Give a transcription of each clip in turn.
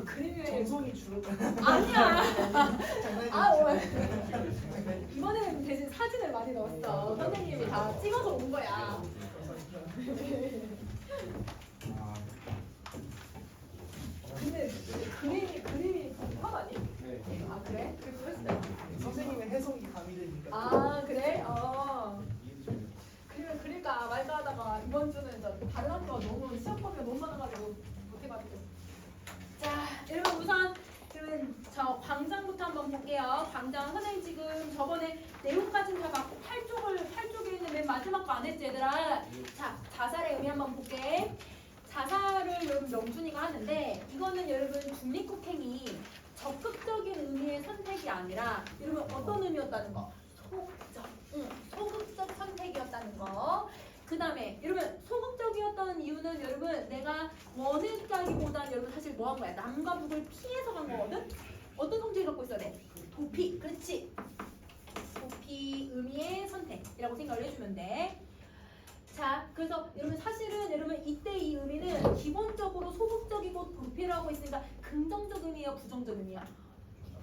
그림을 정성이 주는 아니야. 장난이지. 이번에는 대신 사진을 많이 넣었어. 선생님이 다 찍어서 온 거야. 근데 그림이 복합 아니? 네. 아 그래? 그럴 수도 있어. 선생님의 해석이 가미되니까. 아 그래? 그리면 그릴까 말까 하다가 이번 주는 다른 학교가 너무 시험 범위가 너무 많아가지고 못 해가지고. 자 여러분 우선 그러면 저 광장부터 한번 볼게요. 광장 선생님 지금 저번에 내용까지는 다 맞고 8쪽에 있는 맨 마지막 거 안 했지 얘들아. 자 자살의 의미 한번 볼게. 자살을 여러분 명준이가 하는데 이거는 여러분 중립국행위 적극적인 의미의 선택이 아니라 여러분 어떤 의미였다는 거? 소극적 선택이었다는 거. 그 다음에 여러분 소극적이었던 이유는 여러분 내가 원했다기보단 여러분 사실 뭐 한 거야? 남과 북을 피해서 간 거거든? 어떤 성질을 갖고 있어야 돼? 도피. 그렇지. 도피 의미의 선택이라고 생각을 해주면 돼. 자, 그래서 여러분 사실은 여러분 이때 이 의미는 기본적으로 소극적이고 도피라고 했으니까 긍정적 의미야, 부정적 의미야?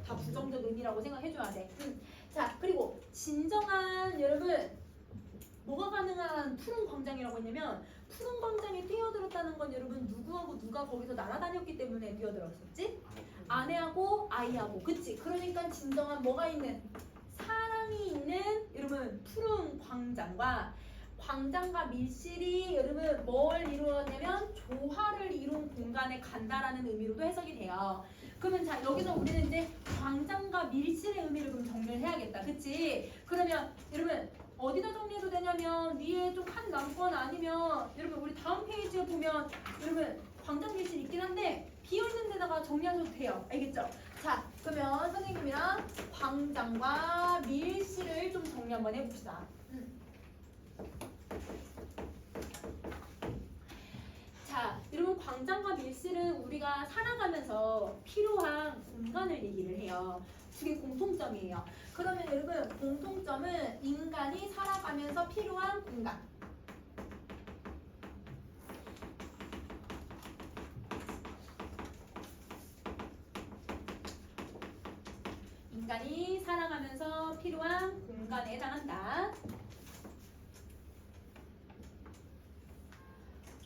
다 부정적 의미라고 생각해줘야 돼. 자, 그리고 진정한 여러분 뭐가 가능한 푸른 광장이라고 했냐면 푸른 광장에 뛰어들었다는 건 여러분 누구하고 누가 거기서 날아다녔기 때문에 뛰어들었었지? 아내하고 아이하고. 그치? 그러니까 진정한 뭐가 있는 사랑이 있는 여러분 푸른 광장과 밀실이 여러분 뭘 이루었냐면 조화를 이룬 공간에 간다라는 의미로도 해석이 돼요. 그러면 자 여기서 우리는 이제 광장과 밀실의 의미를 좀 정리를 해야겠다. 그치? 그러면 여러분 어디다 정리해도 되냐면 위에 좀 칸 남거나 아니면 여러분 우리 다음 페이지에 보면 여러분 광장 밀실 있긴 한데 비어있는 데다가 정리하셔도 돼요. 알겠죠? 자 그러면 선생님이랑 광장과 밀실을 좀 정리 한번 해봅시다. 자, 여러분 광장과 밀실은 우리가 살아가면서 필요한 공간을 얘기를 해요. 두 개 공통점이에요. 그러면 여러분 공통점은 인간이 살아가면서 필요한 공간. 인간이 살아가면서 필요한 공간에 해당한다.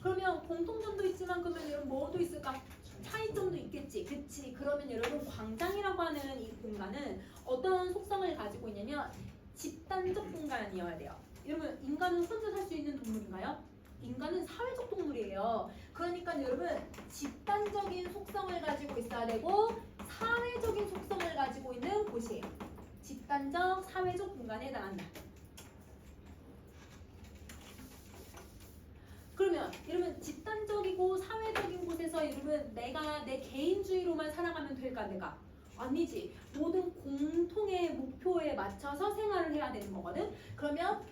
그러면 공통점도 있지만 그러면 여러분 뭐도 있을까? 차이점도 있겠지. 그치? 그러면 여러분 광장이라고 하는 이 공간은 어떤 속성을 가지고 있냐면 집단적 공간이어야 돼요. 여러분 인간은 혼자 살 수 있는 동물인가요? 인간은 사회적 동물이에요. 그러니까 여러분 집단적인 속성을 가지고 있어야 되고 사회적인 속성을 가지고 있는 곳이에요. 집단적 사회적 공간에 해당한다. 그러면 여러분 집단적이고 사회적인 곳에서 여러분 내가 내 개인주의로만 살아가면 될까? 내가 아니지. 모든 공통의 목표에 맞춰서 생활을 해야 되는 거거든. 그러면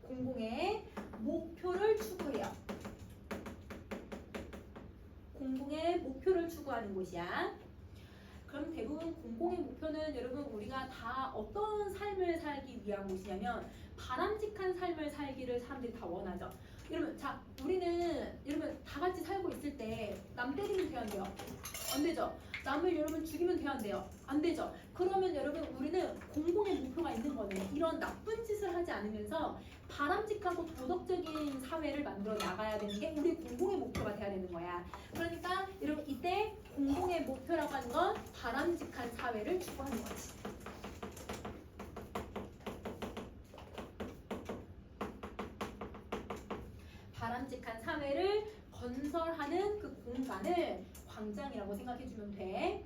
공공의 목표를 추구해요. 공공의 목표를 추구하는 곳이야. 그럼 대부분 공공의 목표는 여러분 우리가 다 어떤 삶을 살기 위한 곳이냐면 바람직한 삶을 살기를 사람들이 다 원하죠. 여러분 자 우리는 여러분 다 같이 살고 있을 때 남 때리면 돼야 안 돼요? 안 되죠. 남을 여러분 죽이면 돼야 안 돼요? 안 되죠. 그러면 여러분 우리는 공공의 목표가 있는 거네. 이런 나쁜 짓을 하지 않으면서 바람직하고 도덕적인 사회를 만들어 나가야 되는 게 우리 공공의 목표가 돼야 되는 거야. 그러니까 여러분 이때 공공의 목표라고 하는 건 바람직한 사회를 추구하는 거지. 바람직한 사회를 건설하는 그 공간을 광장이라고 생각해주면 돼.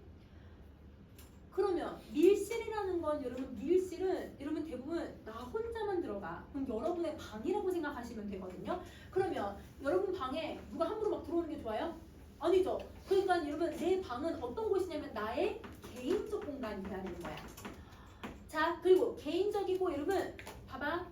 그러면 밀실이라는 건 여러분 밀실은 여러분 대부분 나 혼자만 들어가. 그럼 여러분의 방이라고 생각하시면 되거든요. 그러면 여러분 방에 누가 함부로 막 들어오는 게 좋아요? 아니죠. 그러니까 여러분 내 방은 어떤 곳이냐면 나의 개인적 공간이 돼야 되는 거야. 자 그리고 개인적이고 여러분 봐봐.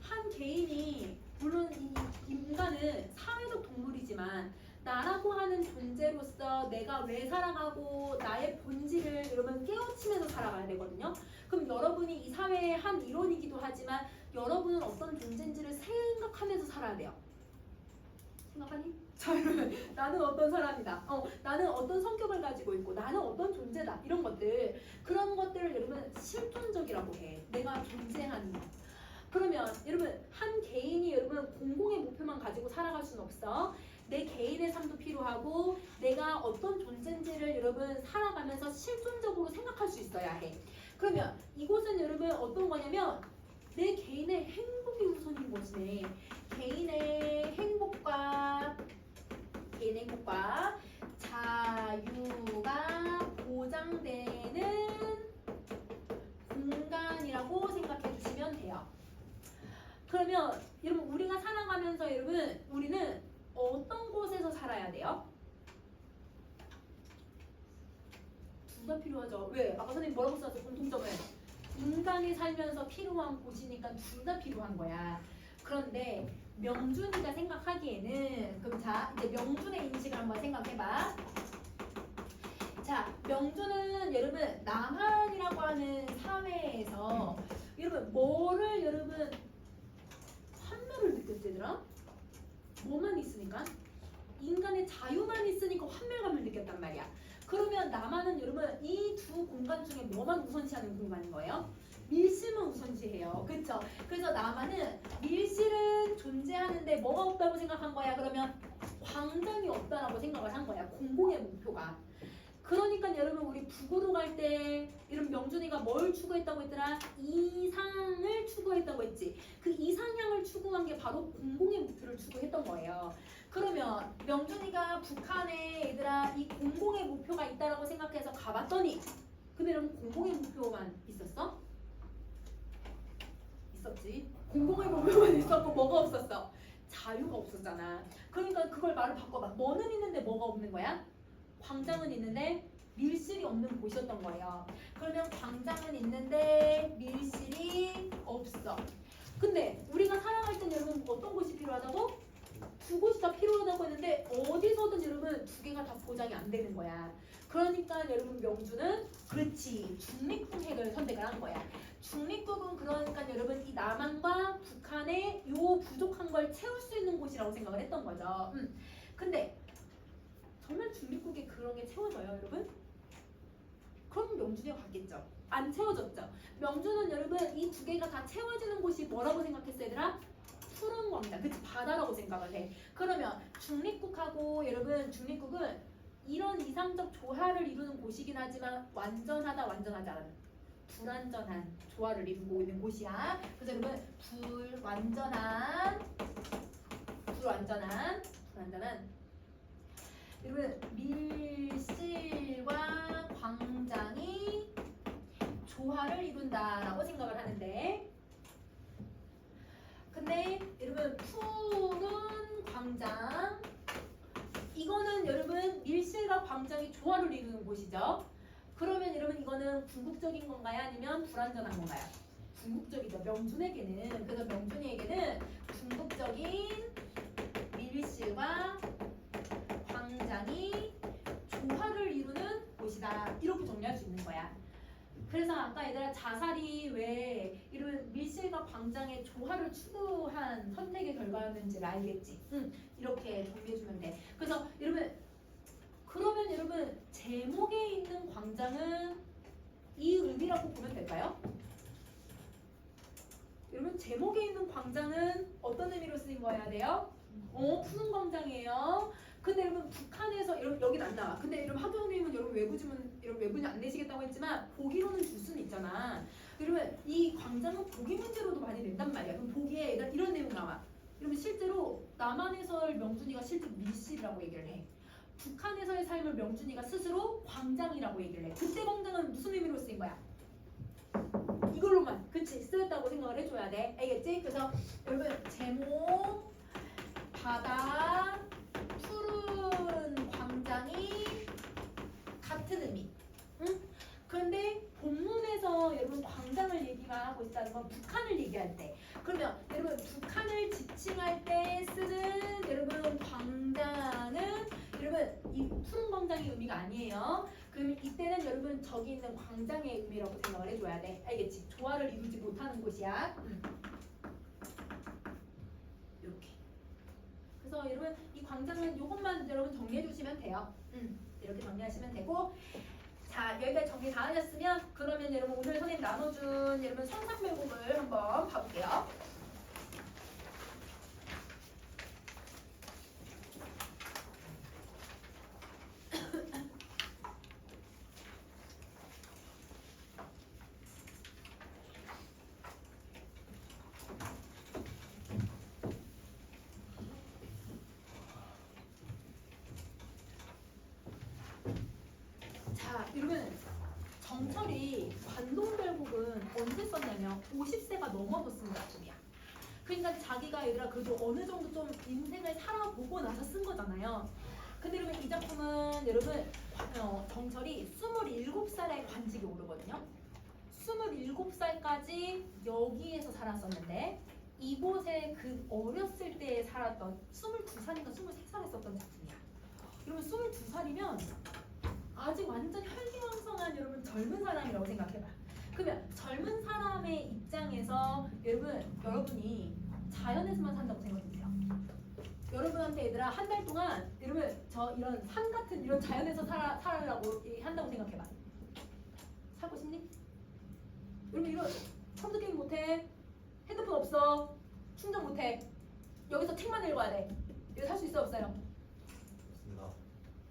한 개인이 물론 이 인간은 사회적 동물이지만 나라고 하는 존재로서 내가 왜 살아가고 나의 본질을 여러분 깨우치면서 살아가야 되거든요. 그럼 여러분이 이 사회의 한 일원이기도 하지만 여러분은 어떤 존재인지를 생각하면서 살아야 돼요. 생각하니? 자, 이러면 나는 어떤 사람이다. 나는 어떤 성격을 가지고 있고 나는 어떤 존재다. 이런 것들. 그런 것들을 여러분 실존적이라고 해. 내가 존재하는 것. 그러면 여러분 한 개인이 여러분 공공의 목표만 가지고 살아갈 수는 없어. 내 개인의 삶도 필요하고 내가 어떤 존재인지를 여러분 살아가면서 실존적으로 생각할 수 있어야 해. 그러면 이곳은 여러분 어떤 거냐면 내 개인의 행복이 우선인 것이네. 개인의 행복과 자유가 보장되는 공간이라고 생각해 주시면 돼요. 그러면 여러분 우리가 살아가면서 여러분 우리는 어떤 곳에서 살아야 돼요? 둘 다 필요하죠. 왜? 아까 선생님 뭐라고 썼어? 공통점을 인간이 살면서 필요한 곳이니까 둘 다 필요한 거야. 그런데 명준이가 생각하기에는 그럼 자 이제 명준의 인식을 한번 생각해봐. 자 명준은 여러분 남한이라고 하는 사회에서 여러분 뭐를 여러분 환멸을 느꼈지 얘들아? 뭐만 있으니까? 인간의 자유만 있으니까 환멸감을 느꼈단 말이야. 그러면 남한은 여러분 이 두 공간 중에 뭐만 우선시하는 공간인 거예요? 밀실만 우선시해요. 그쵸? 그래서 남한은 밀실은 존재하는데 뭐가 없다고 생각한 거야? 그러면 광장이 없다라고 생각을 한 거야. 공공의 목표가. 그러니까 여러분 우리 북으로 갈 때 이런 명준이가 뭘 추구했다고 했더라? 이상을 추구했다고 했지. 그 이상향을 추구한 게 바로 공공의 목표를 추구했던 거예요. 그러면 명준이가 북한에 얘들아 이 공공의 목표가 있다라고 생각해서 가봤더니 근데 여러분 공공의 목표만 있었어? 있었지. 공공의 목표만 있었고 뭐가 없었어? 자유가 없었잖아. 그러니까 그걸 말을 바꿔봐. 뭐는 있는데 뭐가 없는 거야? 광장은 있는데 밀실이 없는 곳이었던 거예요. 그러면 광장은 있는데 밀실이 없어. 근데 우리가 살아갈 때 여러분 어떤 곳이 필요하다고? 두 곳이 다 필요하다고 했는데 어디서든 여러분 두 개가 다 보장이 안 되는 거야. 그러니까 여러분 명주는 그렇지 중립국핵을 선택을 한 거야. 중립국은 그러니까 여러분 이 남한과 북한의 요 부족한 걸 채울 수 있는 곳이라고 생각을 했던 거죠. 근데 정말 중립국에 그런 게 채워져요, 여러분? 그럼 명준이가 갔겠죠. 안 채워졌죠. 명준은 여러분 이 두 개가 다 채워지는 곳이 뭐라고 생각했어요, 얘들아? 푸른 광장, 그치 바다라고 생각을 해. 그러면 중립국하고 여러분 중립국은 이런 이상적 조화를 이루는 곳이긴 하지만 완전하다, 완전하지 않아. 불완전한 조화를 이루고 있는 곳이야. 그래서 여러분 불완전한 여러분 밀실과 광장이 조화를 이룬다라고 생각을 하는데 근데 여러분 푸른 광장 이거는 여러분 밀실과 광장이 조화를 이루는 곳이죠. 그러면 여러분 이거는 궁극적인 건가요? 아니면 불완전한 건가요? 궁극적이죠. 명준에게는. 그래서 명준이에게는 궁극적인 밀실과 광장이 조화를 이루는 곳이다. 이렇게 정리할 수 있는 거야. 그래서 아까 얘들아 자살이 왜 이런 밀실과 광장의 조화를 추구한 선택의 결과였는지를 알겠지? 이렇게 정리해주면 돼. 그래서 여러분 그러면 여러분 제목에 있는 광장은 이 의미라고 보면 될까요? 여러분 제목에 있는 광장은 어떤 의미로 쓰인 거여야 돼요? 푸른 광장이에요. 근데 여러분 북한에서 여긴 안 나와. 근데 여러분 학교선생님은 여러분 외부는 안 내시겠다고 했지만 보기로는 줄 수는 있잖아. 그러면 이 광장은 보기 문제로도 많이 낸단 말이야. 그럼 보기에 이런 내용 나와. 여러분 실제로 남한에서의 명준이가 실제 밀실이라고 얘기를 해. 북한에서의 삶을 명준이가 스스로 광장이라고 얘기를 해. 그때 광장은 무슨 의미로 쓰인 거야? 이걸로만 그치 쓰였다고 생각을 해줘야 돼. 알겠지? 그래서 여러분 제목 바다 푸른 광장이 같은 의미. 그런데 본문에서 여러분 광장을 얘기가 하고 있다는 건 북한을 얘기할 때. 그러면 여러분 북한을 지칭할 때 쓰는 여러분 광장은 여러분 이 푸른 광장의 의미가 아니에요. 그러면 이때는 여러분 저기 있는 광장의 의미라고 생각을 해줘야 돼. 알겠지? 조화를 이루지 못하는 곳이야. 이렇게. 그래서 그래서 여러분 이 광장은 요것만 여러분 정리해 주시면 돼요. 이렇게 정리하시면 되고 자 여기까지 정리 다 하셨으면 그러면 여러분 오늘 선생님 나눠준 여러분 성상별곡을 한번 봐볼게요. 자, 여러분 정철이 관동별곡은 언제 썼냐면 50세가 넘어서 쓴 작품이야. 그러니까 자기가 얘들아 그래도 어느 정도 좀 인생을 살아보고 나서 쓴 거잖아요. 근데 여러분 이 작품은 여러분 정철이 27살에 관직이 오르거든요. 27살까지 여기에서 살았었는데 이곳에 그 어렸을 때 살았던 22살인가 23살에 썼던 작품이야. 여러분 22살이면 아직 완전 혈기왕성한 여러분 젊은 사람이라고 생각해봐. 그러면 젊은 사람의 입장에서 여러분이 자연에서만 산다고 생각해보세요. 여러분한테 얘들아 한 달 동안 여러분 저 이런 산 같은 이런 자연에서 살으라고 한다고 생각해봐. 살고 싶니? 여러분 이런 컴퓨터 게임 못해? 핸드폰 없어? 충전 못해? 여기서 책만 읽어야 돼. 이거 살 수 있어 없어요?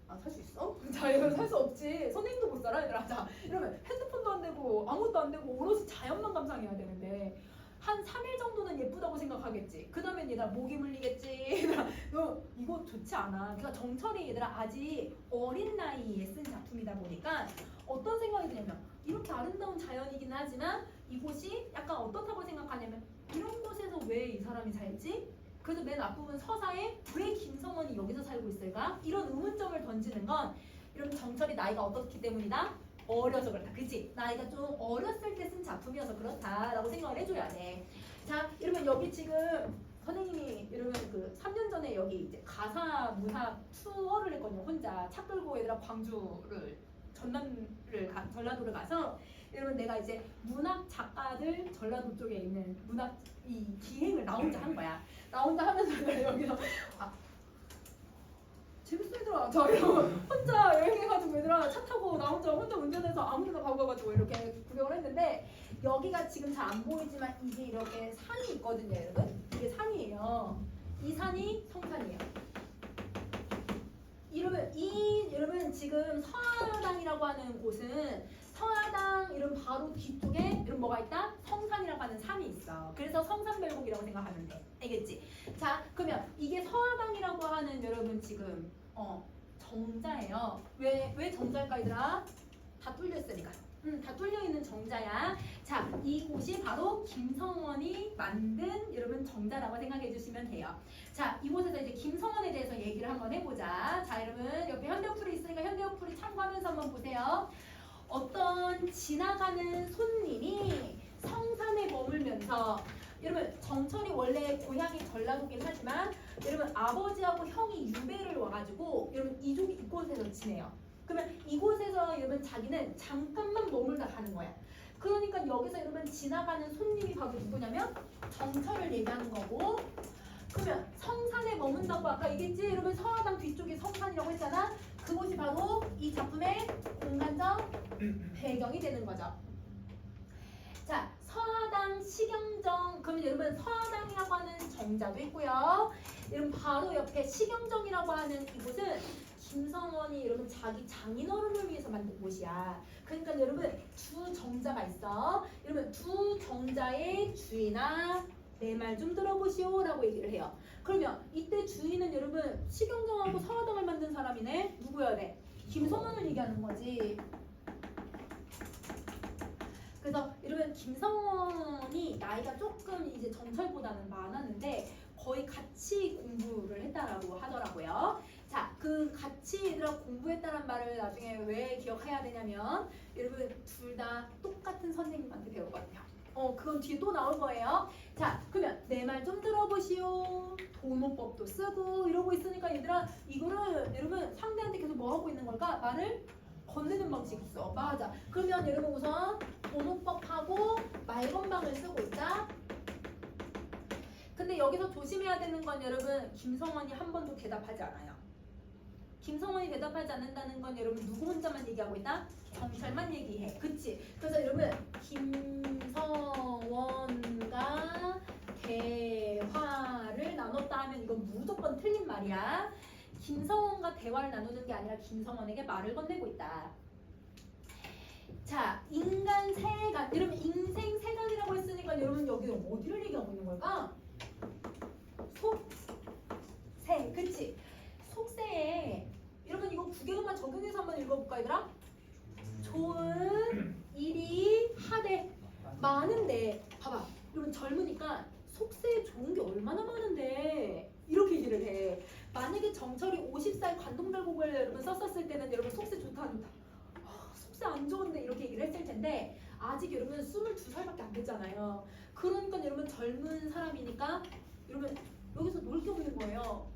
아, 살 수 있어? 자, 이러면 살 수 없지. 선생님도 못 살아, 얘들아. 자, 이러면 핸드폰도 안 되고 아무것도 안 되고 오롯이 자연만 감상해야 되는데 한 3일 정도는 예쁘다고 생각하겠지. 그 다음엔 얘들아 목이 물리겠지. 얘들아, 너 이거 좋지 않아. 그러니까 정철이 얘들아 아직 어린 나이에 쓴 작품이다 보니까 어떤 생각이 드냐면 이렇게 아름다운 자연이긴 하지만 이곳이 약간 어떻다고 생각하냐면 이런 곳에서 왜 이 사람이 살지? 그래서 맨 앞부분 서사에 왜 김성원이 여기서 살고 있을까? 이런 의문점을 던지는 건 이런 정철이 나이가 어떻기 때문이다? 어려서 그렇다. 그치? 나이가 좀 어렸을 때 쓴 작품이어서 그렇다라고 생각을 해줘야 돼. 자, 이러면 여기 지금 선생님이 여러분 그 3년 전에 여기 이제 가사 문학 투어를 했거든요. 혼자 차 끌고 얘들아 광주를 전라도를 가서 여러분 내가 이제 문학 작가들 전라도 쪽에 있는 문학 이 기행을 나 혼자 한 거야. 나 혼자 하면서 내가 여기서 재밌어 얘들아. 저 이러고 혼자 여행해가지고 얘들아 차 타고 나 혼자 운전해서 아무데나 가가지고 이렇게 구경을 했는데 여기가 지금 잘 안 보이지만 이게 이렇게 산이 있거든요 여러분. 이게 산이에요. 이 산이 성산이에요. 여러분 지금 서하당이라고 하는 곳은 서하당 이런 바로 뒤쪽에 이런 뭐가 있다? 성산이라고 하는 산이 있어. 그래서 성산별곡이라고 생각하면 돼. 알겠지? 자, 그러면 이게 서하당이라고 하는 여러분 지금 정자예요. 왜 정자일까 얘들아? 다 뚫려 있으니까. 다 뚫려 있는 정자야. 자, 이곳이 바로 김성원이 만든 여러분 정자라고 생각해 주시면 돼요. 자, 이곳에서 이제 김성원에 대해서 얘기를 한번 해보자. 자, 여러분 옆에 현대어플이 있으니까 현대어플이 참고하면서 한번 보세요. 어떤 지나가는 손님이 성산에 머물면서 여러분 정철이 원래 고향이 전라도긴 하지만 여러분 아버지하고 형이 유배를 와가지고 여러분 이곳에서 지내요. 그러면 이곳에서 여러분 자기는 잠깐만 머물다 가는 거야. 그러니까 여기서 여러분 지나가는 손님이 바로 누구냐면 정철을 얘기하는 거고 그러면 성산에 머문다고 아까 얘기했지? 여러분 서하당 뒤쪽이 성산이라고 했잖아. 그곳이 바로 이 작품의 공간적 배경이 되는 거죠. 자, 서하당 시경정. 그러면 여러분 서하당이라고 하는 정자도 있고요. 여러분 바로 옆에 시경정이라고 하는 이곳은 김성원이 여러분 자기 장인어른을 위해서 만든 곳이야. 그러니까 여러분 두 정자가 있어. 여러분 두 정자의 주인아 내 말 좀 들어보시오 라고 얘기를 해요. 그러면 이때 주인은 여러분 시경정하고 서하당을 만든 사람이네. 누구여야 돼? 김성원을 얘기하는 거지. 그래서 여러분 김성원이 나이가 조금 이제 정철보다는 많았는데 거의 같이 공부를 했다라고 하더라고요. 자, 그 같이 얘들아 공부했다는 말을 나중에 왜 기억해야 되냐면 여러분 둘 다 똑같은 선생님한테 배우거든요. 그건 뒤에 또 나올 거예요. 자, 그러면 내 말 좀 들어보시오. 도노법도 쓰고 이러고 있으니까 얘들아 이거를 여러분 상대한테 계속 뭐 하고 있는 걸까? 말을 건네는 방식이 있어. 맞아. 그러면 여러분 우선 도노법하고 말건방을 쓰고 있다. 근데 여기서 조심해야 되는 건 여러분 김성원이 한 번도 대답하지 않아요. 김성원이 대답하지 않는다는 건 여러분 누구 혼자만 얘기하고 있다? 정철만 얘기해. 그치? 그래서 여러분 김성원과 대화를 나눴다 하면 이건 무조건 틀린 말이야. 김성원과 대화를 나누는 게 아니라 김성원에게 말을 건네고 있다. 자, 인간 세간. 여러분 인생 세간이라고 했으니까 여러분 여기 어디를 얘기하고 있는 걸까? 속세. 그치? 속세에 여러분 이거 구개론만 적용해서 한번 읽어볼까 얘들아? 좋은 일이 하되 많은데 봐봐 여러분 젊으니까 속세에 좋은 게 얼마나 많은데 이렇게 얘기를 해. 만약에 정철이 50살 관동별곡을 여러분 썼었을 때는 여러분 속세 좋다 안 좋다 속세 안 좋은데 이렇게 얘기를 했을 텐데 아직 여러분 22살밖에 안 됐잖아요. 그러니까 여러분 젊은 사람이니까 여러분 여기서 놀 게 없는 거예요.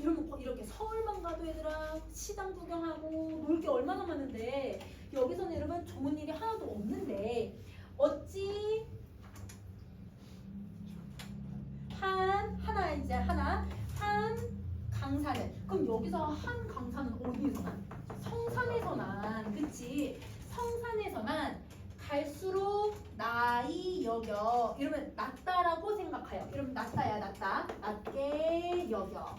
여러분 이렇게 서울만 가도 얘들아 시장 구경하고 놀 게 얼마나 많은데 여기서는 여러분 좋은 일이 하나도 없는데 어찌 한 강산은 그럼 여기서 한 강산은 어디에서만? 성산에서만. 그치? 성산에서만 갈수록 나이 여겨. 이러면 낫다라고 생각해요. 이러면 낫다야 낫다. 낫게 여겨.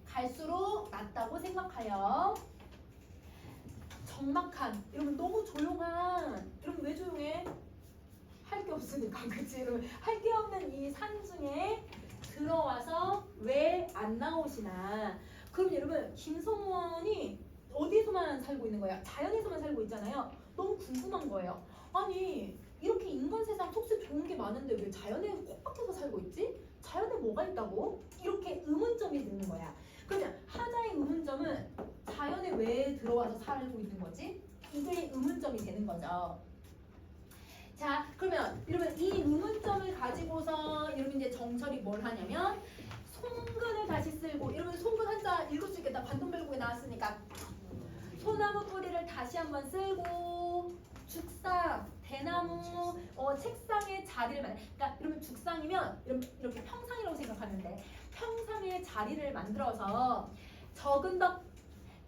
갈수록 낫다고 생각하여. 적막한. 여러분 너무 조용한. 여러분 왜 조용해? 할 게 없으니까. 그치? 여러분 할 게 없는 이 산 중에 들어와서 왜 안 나오시나. 그럼 여러분 김성원이 어디에서만 살고 있는 거야? 자연에서만 살고 있잖아요. 너무 궁금한 거예요. 아니 이렇게 인간 세상 속세 좋은 게 많은데 왜 자연에 콕 박혀서 살고 있지? 자연에 뭐가 있다고? 이렇게 의문점이 드는 거야. 그러면 하나의 의문점은 자연에 왜 들어와서 살고 있는 거지? 이게 의문점이 되는 거죠. 자 그러면 여러분 이 의문점을 가지고서 여러분 이제 정철이 뭘 하냐면 송근을 다시 쓸고 여러분 송근 한자 읽을 수 있겠다. 관동별곡에 나왔으니까 소나무 뿌리를 다시 한번 쓸고 죽상, 대나무, 책상의 자리를 그러니까 여러분 죽상이면 이렇게 평상이라고 생각하면 돼. 평상의 자리를 만들어서 적은 덕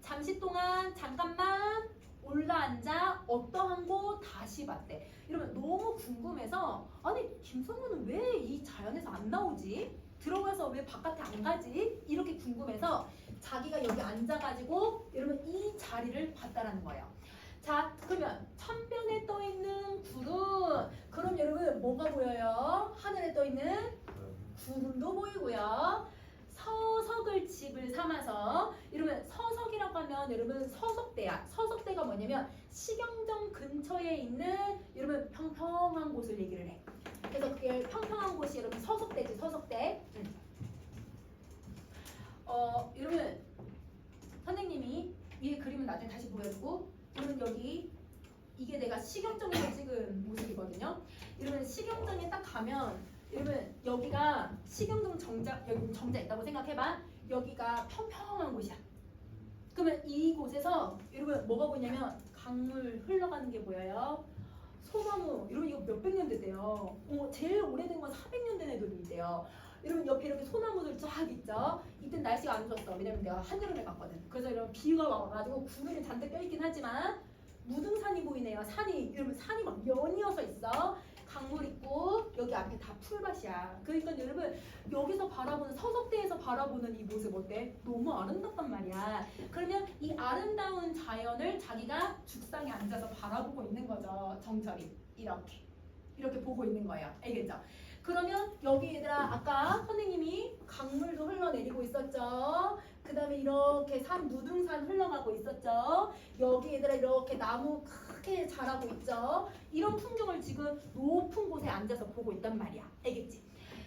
잠시 동안 잠깐만 올라앉아 어떠한 곳 다시 봤대. 이러면 너무 궁금해서 아니 김성훈은 왜 이 자연에서 안 나오지? 들어가서 왜 바깥에 안 가지? 이렇게 궁금해서 자기가 여기 앉아가지고 여러분 이 자리를 봤다라는 거예요. 자 그러면 천변에 떠있는 구름 그럼 여러분 뭐가 보여요? 하늘에 떠있는 구름도 보이고요. 서석을 집을 삼아서 이러면 서석이라고 하면 여러분 서석대야. 서석대가 뭐냐면 시경정 근처에 있는 여러분 평평한 곳을 얘기를 해. 그래서 그게 평평한 곳이 여러분 서석대지. 서석대. 여러분 선생님이 이 그림은 나중에 다시 보여주고 여러분 여기 이게 내가 시경정에서 찍은 모습이거든요. 여러분 시경정에 딱 가면 여러분 여기가 시경정 정자 여기 정자 있다고 생각해봐. 여기가 평평한 곳이야. 그러면 이곳에서 여러분 뭐가 보이냐면 강물 흘러가는 게 보여요. 소나무 여러분 이거 몇백 년 됐대요. 제일 오래된 건 400년 된 애들도 있대요. 여러분 옆에 이렇게 소나무들 쫙 있죠. 이때 날씨가 안 좋았어. 왜냐면 내가 한여름에 갔거든. 그래서 이런 비가 와가지고 구름이 잔뜩 껴있긴 하지만 무등산이 보이네요. 산이 여러분 산이 막 연이어서 있어. 강물 있고 여기 앞에 다 풀밭이야. 그러니까 여러분 여기서 바라보는 서석대에서 바라보는 이 모습 어때? 너무 아름답단 말이야. 그러면 이 아름다운 자연을 자기가 죽상에 앉아서 바라보고 있는 거죠. 정철이 이렇게 보고 있는 거예요. 알겠죠? 그러면 여기 얘들아 아까 선생님이 강물도 흘러내리고 있었죠. 그 다음에 이렇게 산 무등산 흘러가고 있었죠. 여기 얘들아 이렇게 나무 크게 자라고 있죠. 이런 풍경을 지금 높은 곳에 앉아서 보고 있단 말이야. 알겠지?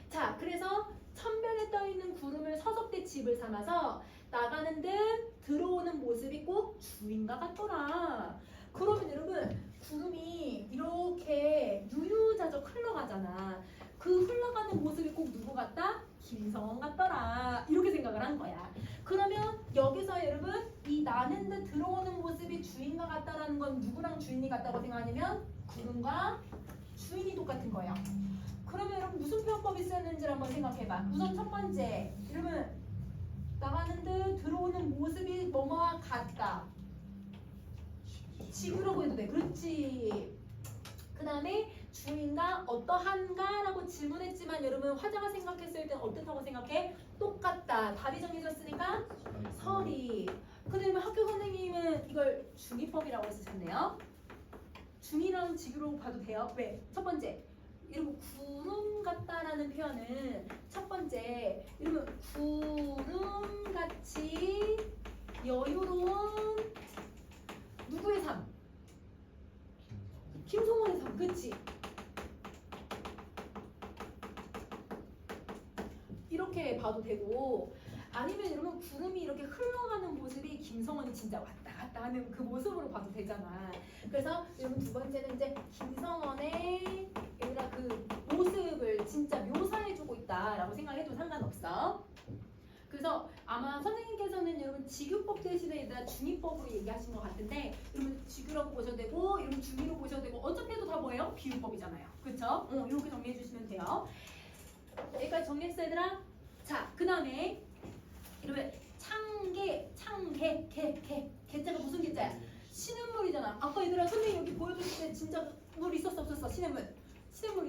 자 그래서 천변에 떠있는 구름을 서석대 집을 삼아서 나가는 듯 들어오는 모습이 꼭 주인과 같더라. 그러면 여러분 구름이 이렇게 유유자적 흘러가잖아. 그 흘러가는 모습이 꼭 누구 같다? 김성원 같더라. 이렇게 생각을 한 거야. 그러면 여기서 여러분 이 나는 듯 들어오는 모습이 주인과 같다라는 건 누구랑 주인이 같다고 생각하냐면 구름과 주인이 똑같은 거예요. 그러면 여러분 무슨 표현법이 쓰였는지를 한번 생각해봐. 우선 첫 번째, 이러면 나가는 듯 들어오는 모습이 뭐뭐와 같다. 지구라고 해도 돼. 그렇지. 그 다음에 중인가 어떠한가 라고 질문했지만 여러분 화자가 생각했을 땐 어떻다고 생각해? 똑같다. 답이 정해졌으니까 서리. 근데 학교 선생님은 이걸 중이법이라고 쓰셨네요. 중이랑 지구로 봐도 돼요. 왜? 첫 번째, 이러면 구름 같다라는 표현은 첫 번째, 이러면 구름같이 여유로운 누구의 삶? 김성원의 삶, 그치? 이렇게 봐도 되고, 아니면 여러분 구름이 이렇게 흘러가는 모습이 김성원이 진짜 왔다 갔다 하는 그 모습으로 봐도 되잖아. 그래서 여러분 두 번째는 이제 김성원의 얘들아 그 모습을 진짜 묘사해주고 있다라고 생각해도 상관없어. 그래서 아마 선생님께서는 여러분 지규법 대신에 얘들아 중위법으로 얘기하신 것 같은데, 여러분 지규라고 보셔도 되고 여러분 중위로 보셔도 되고 어차피 해도 다 뭐예요? 비유법이잖아요. 그쵸? 이렇게 정리해 주시면 돼요. 여기까지 정리했어 얘들아? 자, 그 다음에 여러분 개자가 무슨 개자야? 시냇물이잖아. 아까 얘들아 선생님 여기 보여줬을 때 진짜 물 있었어 없었어? 시냇물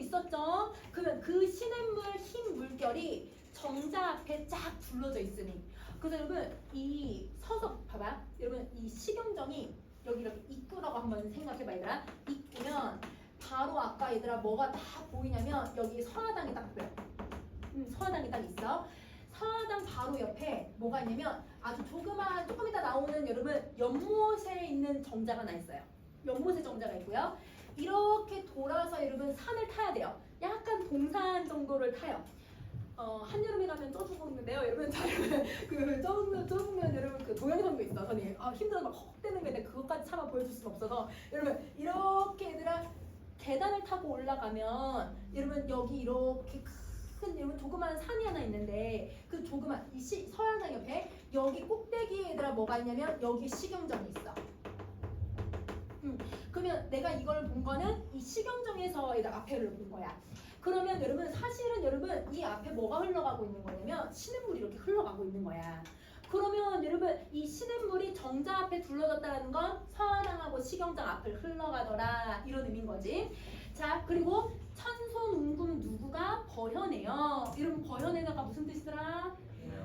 있었죠? 그러면 그 시냇물 흰 물결이 정자 앞에 쫙 둘러져 있으니, 그래서 여러분 이 서석 봐봐. 여러분 이 시경정이 여기 이렇게 입구라고 한번 생각해봐 얘들아. 입구면 바로 아까 얘들아 뭐가 다 보이냐면 여기 서하당이 딱 보여. 서하당이 딱 있어. 서하당 바로 옆에 뭐가 있냐면 아주 조그만 조금 이따 나오는 여러분 연못에 있는 정자가 하나 있어요. 연못에 정자가 있고요. 이렇게 돌아서 여러분 산을 타야 돼요. 약간 동산 정도를 타요. 한여름에 가면 쪄주고 있는데요. 여러분 그 쪄주면 여러분 그 동영상도 있어. 저는 힘들어서 막 헉대는 건데 그것까지 차마 보여줄 수는 없어서 여러분 이렇게 얘들아 계단을 타고 올라가면 여러분 여기 이렇게 큰 여러분 조그만 산이 하나 있는데 그 조그만 이 서양강 옆에 여기 꼭대기에 얘들아 뭐가 있냐면 여기 시경정이 있어. 그러면 내가 이걸 본 거는 이 시경정에서 얘들 앞에를 본 거야. 그러면 여러분 사실은 여러분 이 앞에 뭐가 흘러가고 있는 거냐면 시냇물이 이렇게 흘러가고 있는 거야. 그러면 여러분 이 시냇물이 정자 앞에 둘러졌다는 건 서하당하고 시경정 앞을 흘러가더라 이런 의미인 거지. 자, 그리고 천손운금 누구가 버려내요. 여러분 버려내다가 무슨 뜻이더라?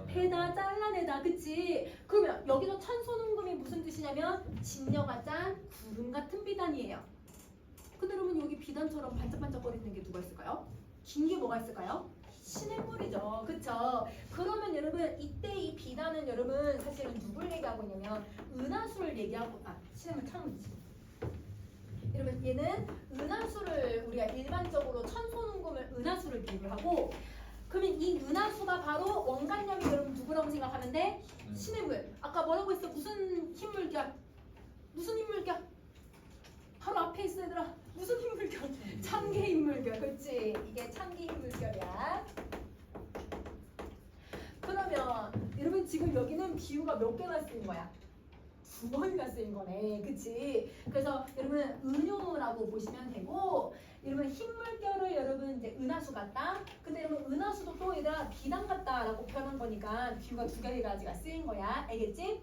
패다 잘라내다. 그치? 그러면 여기서 천손운금이 무슨 뜻이냐면 진녀가 짠 구름 같은 비단이에요. 근데 여러분 여기 비단처럼 반짝반짝거리는 게 누가 있을까요? 긴 게 뭐가 있을까요? 시냇물이죠. 그쵸? 그러면 여러분 이때 이 비단은 여러분 사실은 누굴 얘기하고 있냐면 은하수를 얘기하고 시냇물 창문이지. 여러분 얘는 은하수를 우리가 일반적으로 천손운금을 은하수를 비유를 하고, 그러면 이 은하수가 바로 원간염이 여러분 누구라고 생각하면 돼? 시냇물. 아까 뭐라고 했어? 무슨 흰물결? 무슨 흰물결? 바로 앞에 있어 얘들아. 무슨 흰물결? 참개 흰물결. 그렇지? 이게 참개 흰물결이야. 그러면 여러분 지금 여기는 비유가 몇 개나 쓰인 거야? 두 번이나 쓰인 거네. 그치? 그래서 여러분 은유라고 보시면 되고, 여러분 흰물결을 여러분 이제 은하수 같다. 근데 여러분 은하수도 또 얘들아 비단 같다라고 표현한 거니까 비유가 두 가지가 쓰인 거야. 알겠지?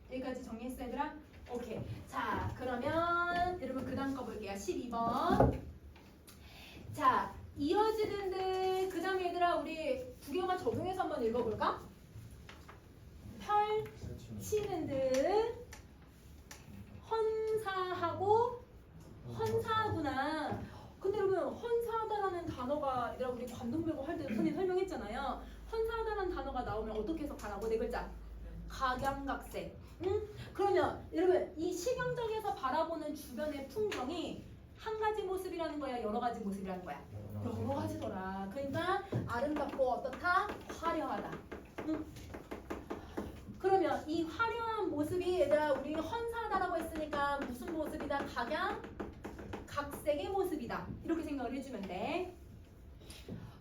여기까지 정리했어 얘들아? 오케이. 자, 그러면 여러분 그 다음 거 볼게요. 12번. 자, 이어지는 듯. 그 다음에 얘들아 우리 두 개만 적용해서 한번 읽어볼까? 펼치는 듯. 헌사하고 헌사하구나. 근데 여러분 헌사하다라는 단어가 얘들아 우리 관동배고 할 때 선생님 설명했잖아요. 헌사하다라는 단어가 나오면 어떻게 해석하라고? 네 글자. 각양각색. 그러면 여러분 이 시경정에서 바라보는 주변의 풍경이 한 가지 모습이라는 거야? 여러 가지 모습이라는 거야? 여러 가지더라. 그러니까 아름답고 어떻다? 화려하다. 그러면 이 화려한 모습이 얘들아 우리 헌사하다라고 했으니까 무슨 모습이다? 각양각색의 모습이다. 이렇게 생각을 해주면 돼.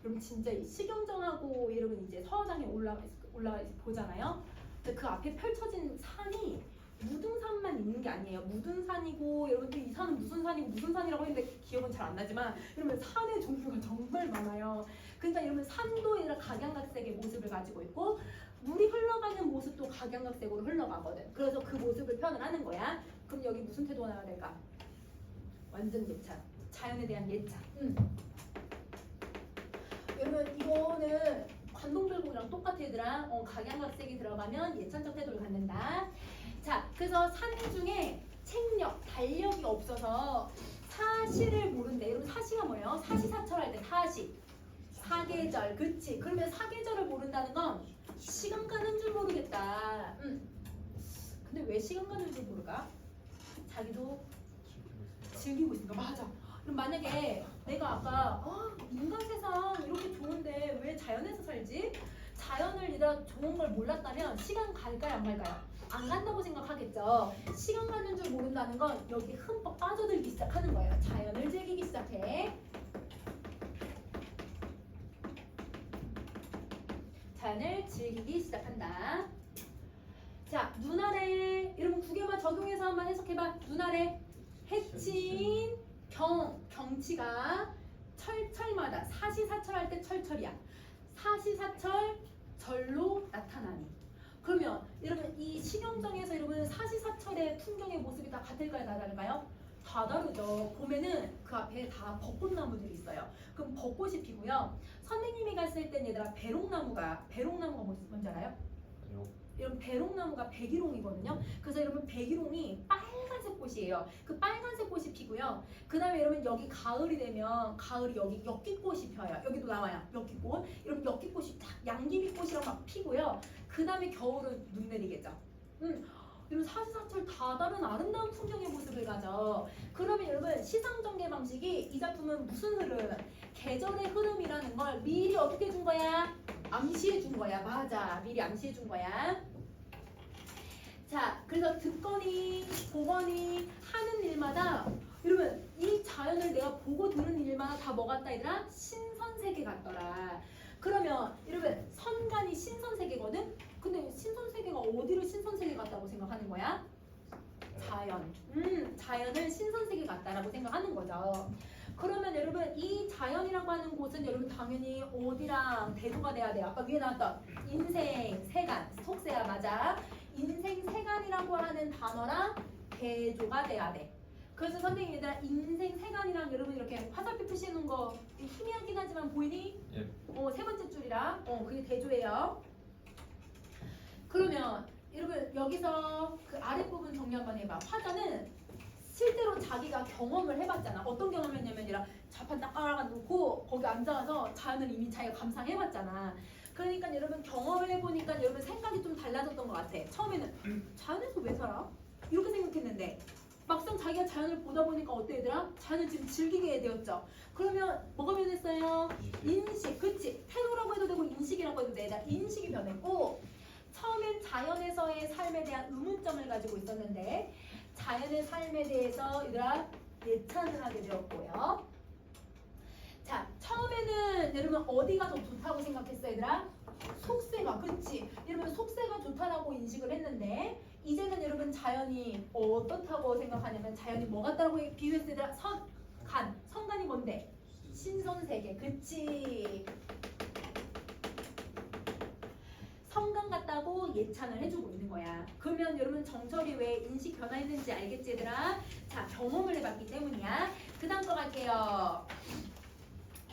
그럼 진짜 이 시경정하고 여러분 이제 서하당에 올라가 보잖아요. 그 앞에 펼쳐진 산이 무등산만 있는 게 아니에요. 무등산이고 여러분들 이 산은 무슨 산이고 무슨 산이라고 했는데 기억은 잘 안 나지만 여러분 산의 종류가 정말 많아요. 그러니까 여러분 산도 이런 각양각색의 모습을 가지고 있고 물이 흘러가는 모습도 각양각색으로 흘러가거든. 그래서 그 모습을 표현을 하는 거야. 그럼 여기 무슨 태도가 나와야 될까? 완전 예찬. 자연에 대한 예찬. 여러분 이거는 관동별곡이랑 똑같아 얘들아. 각양각색이 들어가면 예찬적 태도를 갖는다. 자, 그래서 산 중에 책력, 달력이 없어서 사시를 모른대. 여러분 사시가 뭐예요? 사시사철할 때 사시. 사계절, 그치? 그러면 사계절을 모른다는 건 시간 가는 줄 모르겠다. 근데 왜 시간 가는 줄 모를까? 자기도 즐기고 있으니까. 맞아. 그럼 만약에 내가 아까 인간 세상 이렇게 좋은데 왜 자연에서 살지? 자연을 얘들아 좋은 걸 몰랐다면 시간 갈까요 안 갈까요? 안 간다고 생각하겠죠. 시간 가는 줄 모른다는 건 여기 흠뻑 빠져들기 시작하는 거예요. 자연을 즐기기 시작해. 자연을 즐기기 시작한다. 자, 눈 아래 여러분 두 개만 적용해서 한번 해석해봐. 눈 아래 해친 경치가 철철마다 사시사철할 때 철철이야. 사시사철 절로 나타나니. 그러면 여러분 이 신경정에서 여러분 사시사철의 풍경의 모습이 다 같을까요? 다를까요? 다 다르죠. 봄에는 그 앞에 다 벚꽃나무들이 있어요. 그럼 벚꽃이 피고요. 선생님이 갔을 땐 얘들아 배롱나무가 뭔지 알아요? 여러분 배롱나무가 백일홍이거든요. 그래서 여러분 백일홍이 빨간색 꽃이에요. 그 빨간색 꽃이 피고요. 그 다음에 여러분 여기 가을이 되면 가을이 여기 엽기꽃이 펴요. 여기도 나와요. 엽기꽃. 여러분 엽기꽃이 딱 양귀비꽃이랑 막 피고요. 그 다음에 겨울은 눈 내리겠죠. 여러분 사시사철 다 다른 아름다운 풍경의 모습을 가져. 그러면 여러분 시상전개 방식이 이 작품은 무슨 흐름? 계절의 흐름이라는 걸 미리 어떻게 준 거야? 암시해 준 거야. 맞아. 미리 암시해 준 거야. 자, 그래서 듣거니 보거니 하는 일마다 여러분 이 자연을 내가 보고 들은 일마다 다 뭐 같다 얘들아? 신선세계 같더라. 그러면 여러분 선간이 신선세계거든? 근데 신선세계가 어디를 신선세계 같다고 생각하는 거야? 자연. 자연을 신선세계 같다라고 생각하는 거죠. 그러면 여러분 이 자연이라고 하는 곳은 여러분 당연히 어디랑 대조가 돼야 돼요. 아까 위에 나왔던 인생, 세간, 속세야 맞아. 인생, 세간이라고 하는 단어랑 대조가 돼야 돼. 그래서 선생님 얘들아 인생, 세간이랑 여러분 이렇게 화살표 표시해놓은 거 희미하긴 하지만 보이니? 예. 세 번째 줄이랑 그게 대조예요. 그러면 여러분 여기서 그 아랫부분 정리 한번 해봐. 화자는 실제로 자기가 경험을 해봤잖아. 어떤 경험했냐면 좌판 딱 깔아놓고 거기 앉아서 자연을 이미 자기가 감상해봤잖아. 그러니까 여러분 경험을 해보니까 여러분 생각이 좀 달라졌던 것 같아. 처음에는 자연에서 왜 살아? 이렇게 생각했는데 막상 자기가 자연을 보다 보니까 어때 얘들아? 자연을 지금 즐기게 되었죠. 그러면 뭐가 변했어요? 인식. 그치? 태도라고 해도 되고 인식이라고 해도 돼. 인식이 변했고 처음엔 자연에서의 삶에 대한 의문점을 가지고 있었는데 자연의 삶에 대해서 얘들아 예찬을 하게 되었고요. 자, 처음에는 여러분 어디가 더 좋다고 생각했어요 얘들아? 속세가. 그치? 여러분 속세가 좋다라고 인식을 했는데 이제는 여러분 자연이 어떻다고 생각하냐면 자연이 뭐 같다라고 비유했을 때 선간이 뭔데? 신선세계. 그치? 성간 같다고 예찬을 해주고 있는 거야. 그러면 여러분 정철이 왜 인식 변화했는지 알겠지 얘들아? 자, 경험을 해봤기 때문이야. 그 다음 거 갈게요.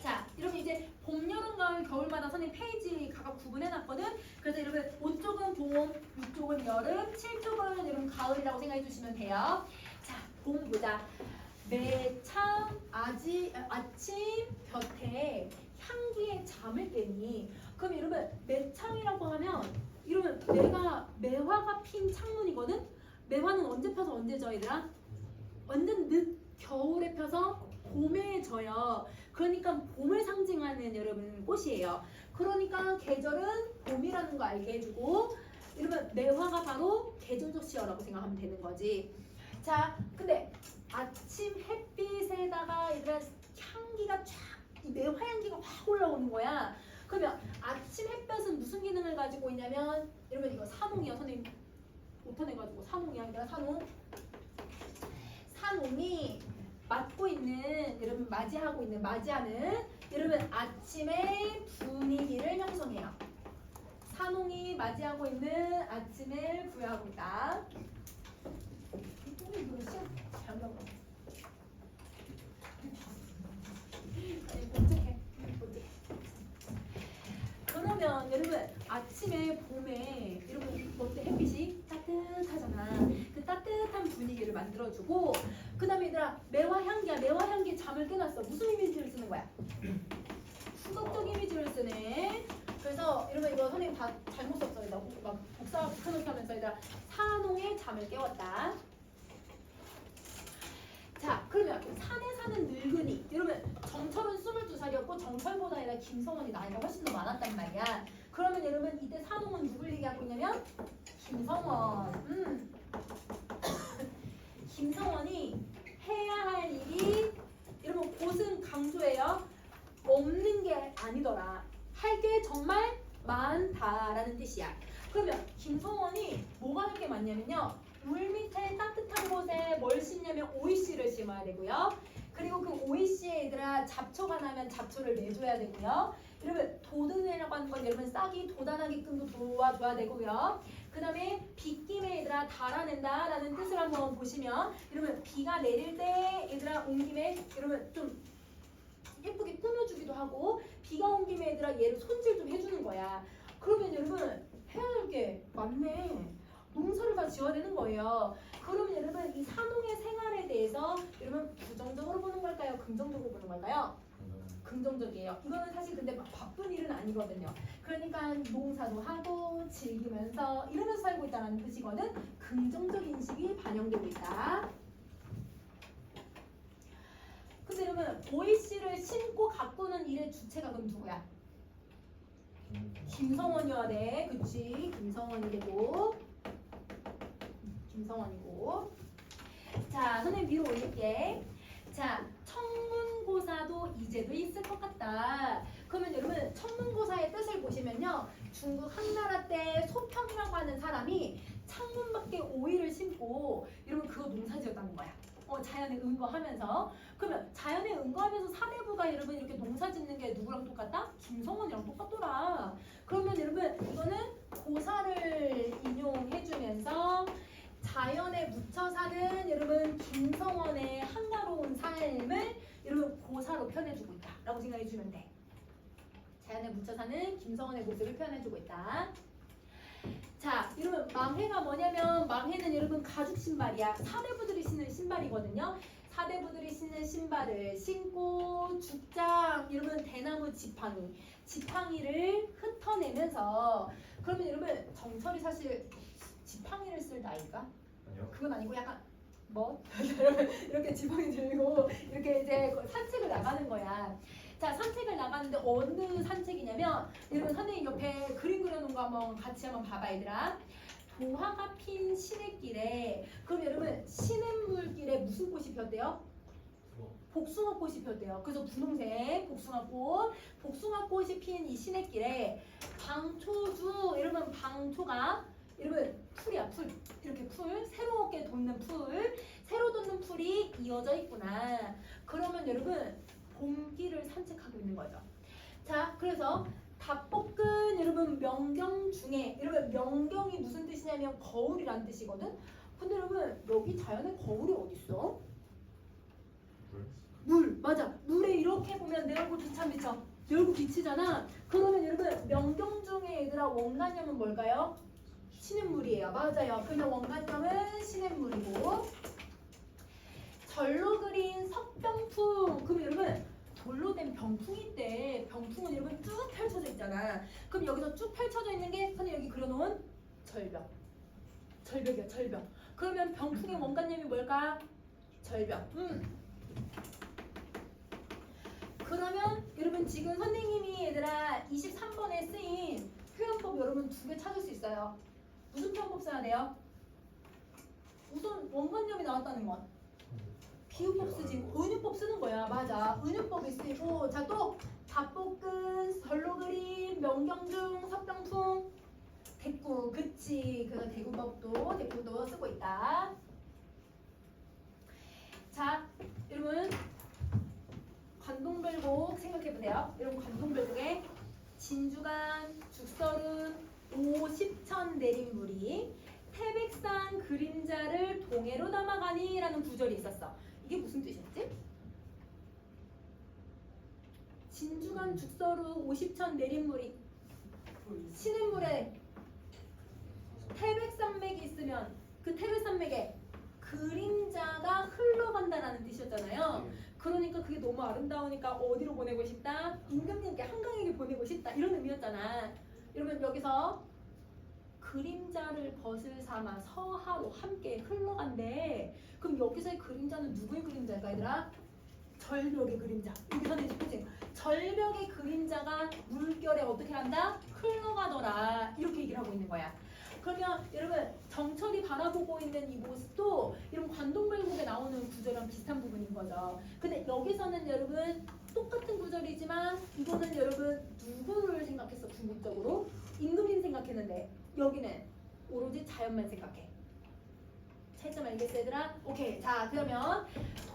자, 여러분 이제 봄, 여름, 가을, 겨울마다 선생님 페이지 각각 구분해놨거든. 그래서 여러분 5쪽은 봄, 6쪽은 여름, 7쪽은 여러분 가을이라고 생각해 주시면 돼요. 자, 봄 보자. 매참 아침 볕에 향기에 잠을 깨니. 그럼 여러분 매창이라고 하면 여러분 내가 매화가 핀 창문이거든. 매화는 언제 펴서 언제 져 얘들아? 완전 늦 겨울에 펴서 봄에 져요. 그러니까 봄을 상징하는 여러분 꽃이에요. 그러니까 계절은 봄이라는 거 알게 해주고 여러분 매화가 바로 계절적 시어라고 생각하면 되는 거지. 자, 근데 아침 햇빛에다가 얘들아 향기가 쫙 이 매화 향기가 확 올라오는 거야. 그러면 아침 햇볕은 무슨 기능을 가지고 있냐면 여러분 이거 사몽이요. 선생님 못터내가지고 산홍이 아니라 산홍이 맞고 있는 여러분 맞이하는 여러분 아침의 분위기를 형성해요. 산홍이 맞이하고 있는 아침을 부여하고 있다. 이거 시험 잘 나와. 아니 본직해. 그러면 여러분 아침에 봄에 여러분 어때 햇빛이 따뜻하잖아. 그 따뜻한 분위기를 만들어주고 그 다음에 얘들아 매화향기 잠을 깨놨어. 무슨 이미지를 쓰는 거야? 수덕적 이미지를 쓰네. 그래서 여러분 이거 선생님 다 잘못 썼어요. 막 복사 붙여넣기 하면서 얘들아 산홍의 잠을 깨웠다. 자 그러면 산에 사는 늙은이 여러분 정철은 22살이었고 정철보다 아니라 김성원이 나이가 훨씬 더 많았단 말이야. 그러면 여러분 이때 산홍은 누굴 얘기하고 있냐면 김성원. 김성원이 해야 할 일이 여러분 곳은 강조해요. 없는 게 아니더라. 할 게 정말 많다라는 뜻이야. 그러면 김성원이 뭐가 할 게 많냐면요. 물 밑에 따뜻한 곳에 뭘 심냐면 오이씨를 심어야 되고요. 그리고 그 오이씨에 얘들아 잡초가 나면 잡초를 내줘야 되고요. 여러분 도든이라고 하는 건 여러분 싹이 돋아나게끔도 도와줘야 되고요. 그 다음에 빗김에 얘들아 달아낸다라는 뜻을 한번 보시면 여러분 비가 내릴 때 얘들아 온 김에 여러분 좀 예쁘게 꾸며주기도 하고 비가 온 김에 얘들아 얘를 손질 좀 해주는 거야. 그러면 여러분 해야 할 게 많네. 농사를 다 지어야 되는 거예요. 그러면 여러분 이 산홍의 생활에 대해서 여러분 부정적으로 보는 걸까요? 긍정적으로 보는 걸까요? 긍정적이에요. 이거는 사실 근데 막 바쁜 일은 아니거든요. 그러니까 농사도 하고 즐기면서 이러면서 살고 있다는 뜻이거든. 긍정적 인식이 반영되고 있다. 근데 여러분 오이씨를 심고 가꾸는 일의 주체가 그럼 누구야? 김성원이어야 돼. 그치? 김성원이 되고 김성원이고. 자 선생님 위로 올릴게. 자 청문고사도 이제도 있을 것 같다. 그러면 여러분 청문고사의 뜻을 보시면요. 중국 한나라 때 소평이라고 하는 사람이 창문 밖에 오이를 심고 여러분 그거 농사지었다는 거야. 자연에 응거하면서. 그러면 자연에 응거하면서 사대부가 여러분 이렇게 농사짓는 게 누구랑 똑같다? 김성원이랑 똑같더라. 그러면 여러분 이거는 고사를 인용해주면서 자연에 묻혀 사는 여러분 김성원의 한가로운 삶을 여러분 고사로 표현해주고 있다라고 생각해주면 돼. 자연에 묻혀 사는 김성원의 모습을 표현해주고 있다. 자, 여러분 망해가 뭐냐면 망해는 여러분 가죽 신발이야. 사대부들이 신는 신발이거든요. 사대부들이 신는 신발을 신고 죽장 여러분 대나무 지팡이를 흩어내면서 그러면 여러분 정철이 사실 지팡이를 쓸 나이가? 아니요. 그건 아니고 약간 뭐 이렇게 지팡이 들고 이렇게 이제 산책을 나가는 거야. 자 산책을 나가는데 어느 산책이냐면 여러분 선생님 옆에 그림 그려놓은 거 한번 같이 한번 봐봐 얘들아. 도화가 핀 시냇길에 그럼 여러분 시냇물길에 무슨 꽃이 피었대요? 복숭아꽃이 피었대요. 그래서 분홍색 복숭아꽃이 핀 이 시냇길에 방초주 여러분 방초가 여러분 풀이야 풀 이렇게 풀 새롭게 돋는 풀 새로 돋는 풀이 이어져 있구나. 그러면 여러분 봄길을 산책하고 있는 거죠. 자 그래서 답볶은 여러분 명경 중에 여러분 명경이 무슨 뜻이냐면 거울이란 뜻이거든. 근데 여러분 여기 자연에 거울이 어딨어? 물 맞아. 물에 이렇게 보면 내 얼굴 비쳐 내 얼굴 비치잖아. 그러면 여러분 명경 중에 얘들아 원관념은 뭘까요? 시냇물이에요. 맞아요. 그러면 원관념은 시냇물이고 절로 그린 석병풍. 그럼 여러분 돌로 된 병풍인데 병풍은 여러분 쭉 펼쳐져 있잖아. 그럼 여기서 쭉 펼쳐져 있는 게 선생님 여기 그려놓은 절벽이야 절벽. 그러면 병풍의 원관념이 뭘까? 절벽. 그러면 여러분 지금 선생님이 얘들아 23번에 쓰인 표현법 여러분 2개 찾을 수 있어요. 무슨 표현법 써야 돼요? 우선 원관념이 나왔다는 건 비유법 쓰지 은유법 쓰는 거야. 맞아. 은유법이 쓰이고 자 또 답볶은 절로 그림 명경중 석병풍 됐고 그치 그 대구도 쓰고 있다. 자, 여러분 관동별곡 생각해보세요. 여러분 관동별곡에 진주간 죽설은 오십천 내린물이 태백산 그림자를 동해로 담아가니 라는 구절이 있었어. 이게 무슨 뜻이었지? 진주간 죽설은 오십천 내린물이 시냇물에 태백산맥이 있으면 그 태백산맥에 그림자가 흘러간다라는 뜻이었잖아요. 그러니까 그게 너무 아름다우니까 어디로 보내고 싶다? 임금님께 한강에게 보내고 싶다 이런 의미였잖아. 여러분 여기서 그림자를 벗을 삼아 서하로 함께 흘러간대. 그럼 여기서의 그림자는 누구의 그림자일까 얘들아? 절벽의 그림자. 여기서는 이제 그치? 절벽의 그림자가 물결에 어떻게 한다? 흘러가더라. 이렇게 얘기를 하고 있는 거야. 그러면 여러분 정철이 바라보고 있는 이 모습도 이런 관동별곡에 나오는 구절이랑 비슷한 부분인 거죠. 근데 여기서는 여러분 똑같은 구절이지만 이거는 여러분 누구를 생각했어? 궁극적으로 임금님 생각했는데 여기는 오로지 자연만 생각해. 차이점 알겠어 얘들아? 오케이. 자 그러면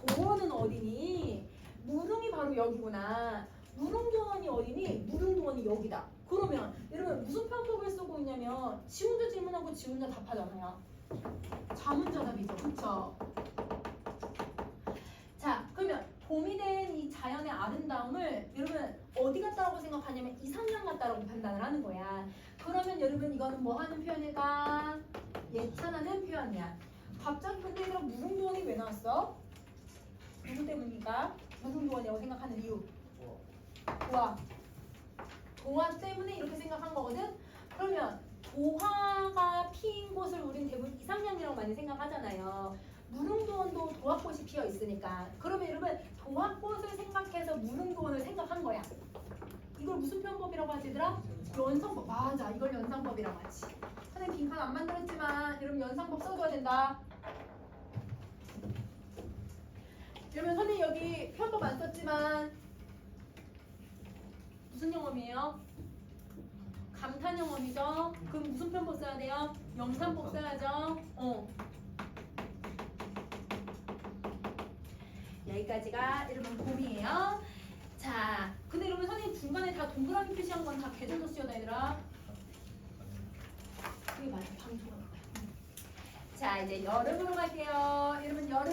도원은 어디니? 무릉이 바로 여기구나. 무릉도원이 어디니? 무릉도원이 여기다. 그러면 여러분 무슨 편법을 쓰고 있냐면 지 혼자 질문하고 지 혼자 답하잖아요. 자문자답이죠. 그쵸? 자 그러면 봄이 된 이 자연의 아름다움을 여러분 어디 같다라고 생각하냐면 이상향 같다라고 판단을 하는 거야. 그러면 여러분 이거는 뭐 하는 표현일까? 예찬하는 표현이야. 갑자기 근데 얘들아 무릉도원이 왜 나왔어? 누구 때문일까? 무릉도원이라고 생각하는 이유. 도화 때문에 이렇게 생각한 거거든? 그러면 도화가 피인 곳을 우린 대부분 이상향이라고 많이 생각하잖아요. 무릉도원도 도화꽃이 피어 있으니까. 그러면 여러분 도화꽃을 생각해서 무릉도원을 생각한 거야. 이걸 무슨 편법이라고 하지 얘들아? 연상법. 맞아. 이걸 연상법이라고 하지. 선생님 빈칸 안 만들었지만 여러분 연상법 써줘야 된다. 여러분 선생님 여기 편법 안 썼지만 무슨 영험이에요? 감탄 영험이죠. 그럼 무슨 편법 써야 돼요? 영상법 써야죠. 여기까지가 여러분 봄이에요. 자, 근데 여러분 선생님 중간에 다 동그라미 표시한 건 다 계절로 쓰여다 얘들아. 그게 맞아. 방송한 거야. 자, 이제 여름으로 갈게요. 여러분 여름.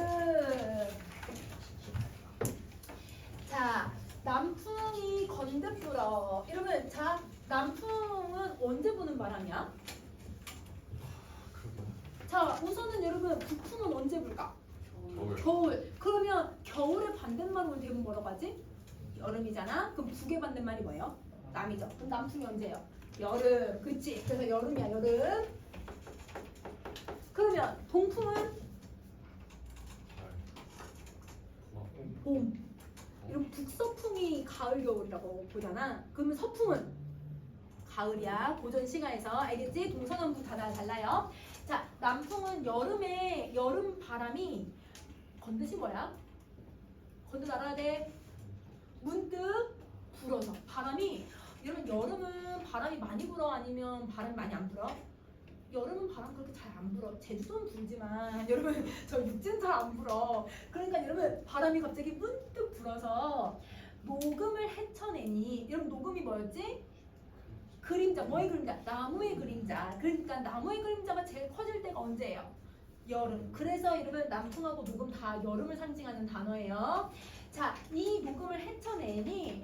자, 남풍이 건득 불어. 여러분, 자, 남풍은 언제 부는 바람이야? 자, 우선은 여러분 북풍은 언제 불까? 겨울. 그러면 겨울의 반대말은 대부분 뭐라고 하지? 여름이잖아. 그럼 북의 반대말이 뭐예요? 남이죠. 그럼 남풍이 언제예요? 여름. 그치? 그래서 여름이야, 여름. 그러면 동풍은 봄. 이런 북서풍이 가을 겨울이라고 보잖아. 그러면 서풍은 가을이야. 고전 시가에서 알겠지? 동서남북 다 달라요. 자, 남풍은 여름에 여름 바람이 건드신 뭐야? 건드 알아야 돼. 문득 불어서 바람이 여러분 여름은 바람이 많이 불어 아니면 바람이 많이 안 불어? 여름은 바람 그렇게 잘 안 불어. 제주도는 불지만 여러분 저 육지는 잘 안 불어. 그러니까 여러분 바람이 갑자기 문득 불어서 녹음을 헤쳐내니 여러분 녹음이 뭐였지? 그림자. 뭐의 그림자? 나무의 그림자. 그러니까 나무의 그림자가 제일 커질 때가 언제예요? 여름. 그래서 여러분 남풍하고 녹음 다 여름을 상징하는 단어예요. 자, 이 녹음을 헤쳐내니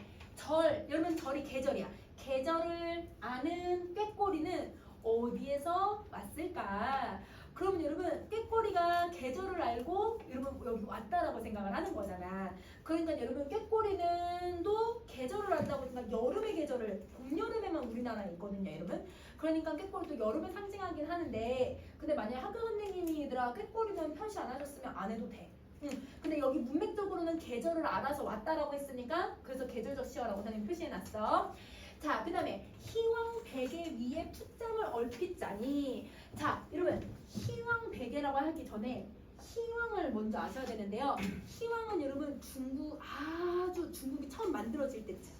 여러분 절이 계절이야. 계절을 아는 꾀꼬리는 어디에서 왔을까? 그러면 여러분 꾀꼬리가 계절을 알고 여러분 여기 왔다라고 생각을 하는 거잖아. 그러니까 여러분 꾀꼬리는 또 계절을 안다고 생각. 여름의 계절을 봄 여름에만 우리나라에 있거든요, 여러분. 그러니까 꾀꼬리도 여름을 상징하긴 하는데, 근데 만약 학교 선생님이 얘들아 꾀꼬리는 표시 안 하셨으면 안 해도 돼. 근데 여기 문맥적으로는 계절을 알아서 왔다라고 했으니까 그래서 계절적 시어라고 선생님 표시해놨어. 자, 그 다음에 희왕베개 위에 풋잠을 얼핏 자니. 자, 여러분 희왕베개라고 하기 전에 희왕을 먼저 아셔야 되는데요. 희왕은 여러분 중국이 처음 만들어질 때쯤.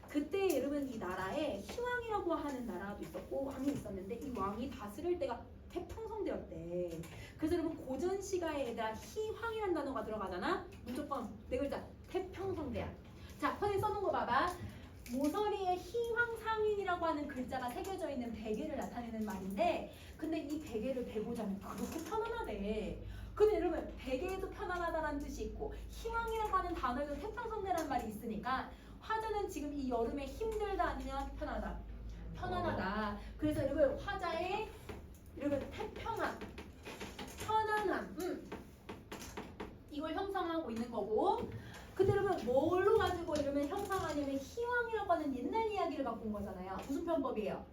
그때 여러분 이 나라에 희왕이라고 하는 나라도 있었고 왕이 있었는데 이 왕이 다스릴 때가 태평성대였대. 그래서 여러분 고전 시가에 얘들아 희황이라는 단어가 들어가잖아. 무조건 네 글자 태평성대야. 자, 선생님 써놓은 거 봐봐. 모서리에 희황상인이라고 하는 글자가 새겨져 있는 베개를 나타내는 말인데, 근데 이 베개를 베고자면 그렇게 편안하대. 근데 여러분 베개에도 편안하다는 뜻이 있고 희황이라고 하는 단어에도 태평성대라는 말이 있으니까 화자는 지금 이 여름에 힘들다 아니면 편하다? 편안하다. 그래서 여러분 화자의 여러분 태평함, 편안함, 이걸 형성하고 있는 거고. 근데 여러분 뭘로 가지고 이러면 형성하냐면 희황이라고 하는 옛날 이야기를 갖고 온 거잖아요. 무슨 편법이에요?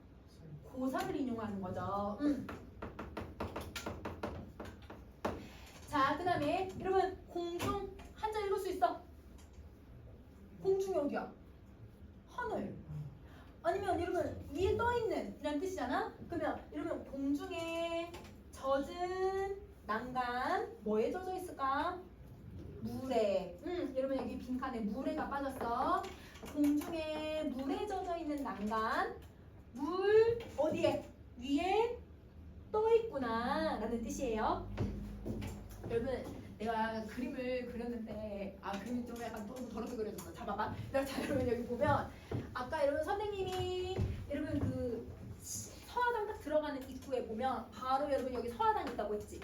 고사를 인용하는 거죠. 자, 그 다음에 여러분 공중 한자 읽을 수 있어? 공중이 어디야? 하늘. 아니면 여러분 위에 떠있는 이란 뜻이잖아. 그러면 여러분 공중에 젖은 난간 뭐에 젖어 있을까? 물에. 여러분 여기 빈칸에 물에가 빠졌어. 공중에 물에 젖어 있는 난간. 물 어디에? 위에 떠 있구나 라는 뜻이에요. 여러분 내가 그림을 그렸는데 그림이 좀 약간 너무 더럽게 그려졌어. 자 봐봐. 자 여러분 여기 보면 아까 여러분 선생님이 여러분 그 서화당 딱 들어가는 입구에 보면 바로 여러분 여기 서화당 있다고 했지.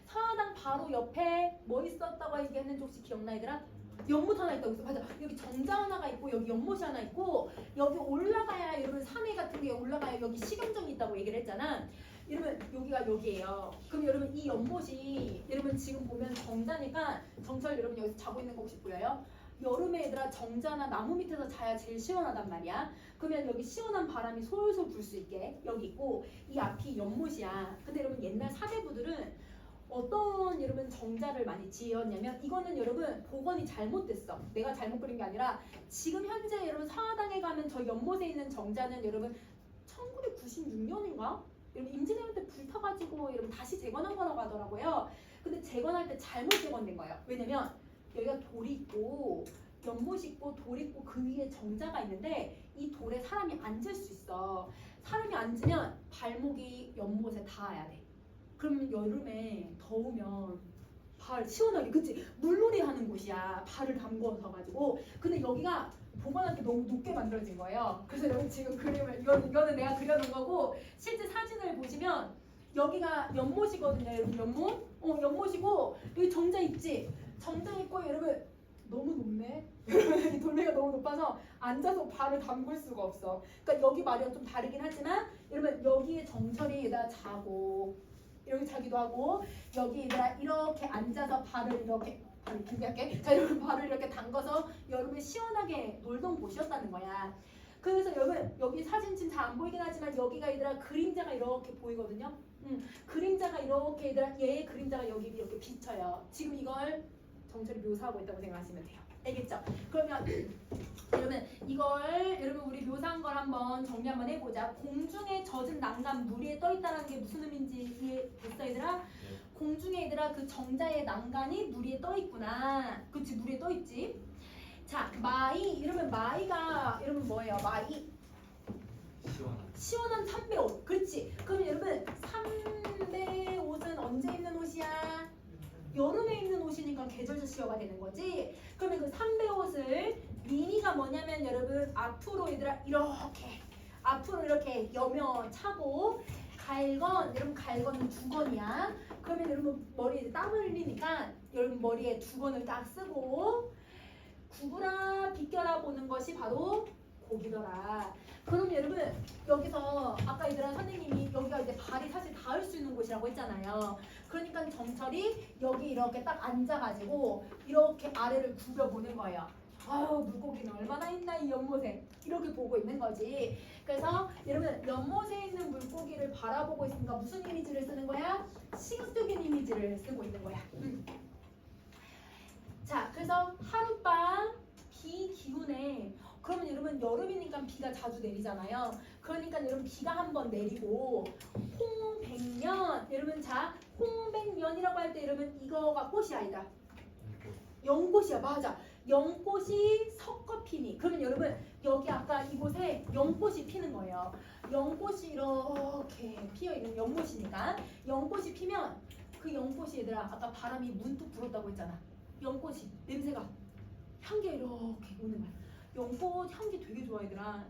서화당 바로 옆에 뭐 있었다고 얘기했는지 혹시 기억나 얘들아? 연못 하나 있다고 했어. 맞아. 여기 정자 하나가 있고 여기 연못이 하나 있고 여기 올라가야 여러분 산에 같은 게 올라가야 여기 식용정이 있다고 얘기를 했잖아. 여러분 여기가 여기예요. 그럼 여러분 이 연못이 여러분 지금 보면 정자니까 정철 여러분 여기서 자고 있는 거 혹시 보여요? 여름에 얘들아 정자나 나무 밑에서 자야 제일 시원하단 말이야. 그러면 여기 시원한 바람이 솔솔 불 수 있게 여기 있고 이 앞이 연못이야. 근데 여러분 옛날 사대부들은 어떤 여러분 정자를 많이 지었냐면 이거는 여러분 복원이 잘못됐어. 내가 잘못 그린 게 아니라 지금 현재 여러분 서화당에 가면 저 연못에 있는 정자는 여러분 1996년인가? 여러분 임진왜란 때 불타가지고 여러분 다시 재건한 거라고 하더라고요. 근데 재건할 때 잘못 재건된 거예요. 왜냐면 여기가 돌이 있고 연못이 있고 돌이 있고 그 위에 정자가 있는데 이 돌에 사람이 앉을 수 있어. 사람이 앉으면 발목이 연못에 닿아야 돼. 그러면 여름에 더우면 발 시원하게 그치? 물놀이 하는 곳이야. 발을 담궈서 가지고. 근데 여기가 보관할 게 너무 높게 만들어진 거예요. 그래서 여기 지금 그림을 이거는 내가 그려놓은 거고 실제 사진을 보시면 여기가 연못이거든요. 여러분 연못? 연못이고 여기 정자 있지? 정자 있고 여러분 너무 높네. 이 돌멩이가 너무 높아서 앉아서 발을 담글 수가 없어. 그러니까 여기 말이랑 좀 다르긴 하지만 여러분 여기에 정철이 여기다 자고 여기 자기도 하고 여기 얘들아 이렇게 앉아서 발을 이렇게 발을 길게 할게. 자 여러분 발을 이렇게 담궈서 여름에 시원하게 놀던 곳이었다는 거야. 그래서 여러분 여기 사진 지금 잘 안 보이긴 하지만 여기가 얘들아 그림자가 이렇게 보이거든요. 그림자가 이렇게 얘들아 얘의 그림자가 여기 이렇게 비쳐요. 지금 이걸 정철이 묘사하고 있다고 생각하시면 돼요. 알겠죠? 그러면 여러분 이걸 여러분 우리 묘사한 걸 한번 정리 한번 해보자. 공중에 젖은 난간 물 위에 떠 있다는 게 무슨 의미인지 이해됐어 얘들아? 공중에 얘들아 그 정자의 난간이 물 위에 떠 있구나. 그치 물 위에 떠 있지. 자 마이 여러분 마이가 여러분 뭐예요? 마이 시원한 삼배 옷. 그렇지. 그럼 여러분 삼배 옷은 언제 입는 옷이야? 여름에 입는 옷이니까 계절적 시어가 되는 거지. 그러면 그 삼배 옷을 미니가 뭐냐면 여러분 앞으로 얘들아 이렇게 앞으로 이렇게 여며 차고 갈건 여러분 갈건은 두건이야. 그러면 여러분 머리에 땀을 흘리니까 여러분 머리에 두건을 딱 쓰고 구부라 비껴라 보는 것이 바로 고기더라. 그럼 여러분 여기서 아까 얘들아 선생님이 여기가 이제 발이 사실 닿을 수 있는 곳이라고 했잖아요. 그러니까 정철이 여기 이렇게 딱 앉아가지고 이렇게 아래를 구겨보는 거예요. 아유 물고기는 얼마나 있나 이 연못에 이렇게 보고 있는 거지. 그래서 여러분 연못에 있는 물고기를 바라보고 있으니까 무슨 이미지를 쓰는 거야? 시각적인 이미지를 쓰고 있는 거야. 자 그래서 하룻밤 비 기운에 그러면 여러분 여름이니까 비가 자주 내리잖아요. 그러니까 여러분 비가 한번 내리고 홍백년 여러분 자 홍백년이라고 할 때 여러분 이거가 꽃이 아니다. 연꽃이야. 맞아. 연꽃이 섞어 피니. 그러면 여러분 여기 아까 이곳에 연꽃이 피는 거예요. 연꽃이 이렇게 피어있는 연못이니까 연꽃이 피면 그 연꽃이 얘들아 아까 바람이 문득 불었다고 했잖아. 연꽃이 냄새가 향기가 이렇게 오는 거야. 연꽃 향기 되게 좋아 얘들아.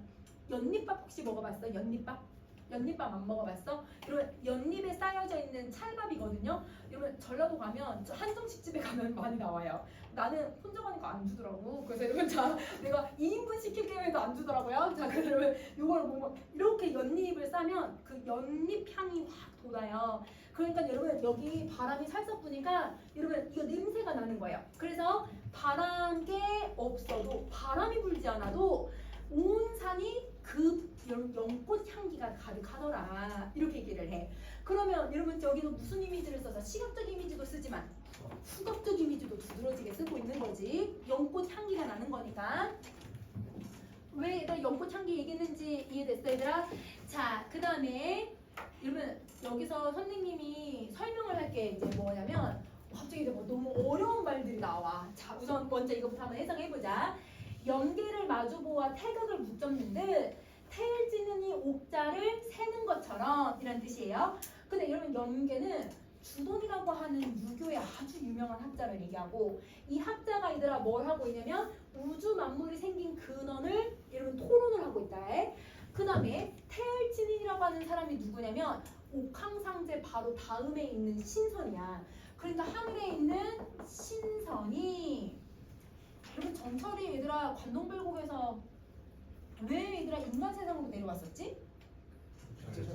연잎밥 혹시 먹어봤어? 연잎밥? 연잎밥 안 먹어봤어? 여러분 연잎에 쌓여져 있는 찰밥이거든요. 여러분 전라도 가면 저 한정식 집에 가면 많이 나와요. 나는 혼자 가니까 안 주더라고. 그래서 여러분 자 내가 2인분 시킬 때에도 안 주더라고요. 자 그러면 이걸 보면 이렇게 연잎을 싸면 그 연잎 향이 확 돋아요. 그러니까 여러분 여기 바람이 살짝 부니까 여러분 이거 냄새가 나는 거예요. 그래서 바람개 없어도 바람이 불지 않아도 온 산이 그 연꽃 향기가 가득하더라. 이렇게 얘기를 해. 그러면 여러분 여기서 무슨 이미지를 써서 시각적 이미지도 쓰지만 후각적 이미지도 두드러지게 쓰고 있는 거지. 연꽃 향기가 나는 거니까. 왜 얘들아 연꽃 향기 얘기했는지 이해됐어 얘들아? 자 그 다음에 여러분 여기서 선생님이 설명을 할 게 이제 뭐냐면 갑자기 이제 뭐 너무 어려운 말들이 나와. 자 우선 먼저 이거부터 한번 해석해보자. 연계를 마주보아 태극을 붙잡는 듯 태일지는이 옥자를 세는 것처럼 이란 뜻이에요. 근데 여러분 연계는 주돈이라고 하는 유교의 아주 유명한 학자를 얘기하고 이 학자가 얘들아 뭘 하고 있냐면 우주 만물이 생긴 근원을 여러분 토론을 하고 있다. 그 다음에 태일지는이라고 하는 사람이 누구냐면 옥황상제 바로 다음에 있는 신선이야. 그러니까 하늘에 있는 신선이 여러분 전철이 얘들아 관동별곡에서 왜 얘들아 인간 세상으로 내려왔었지?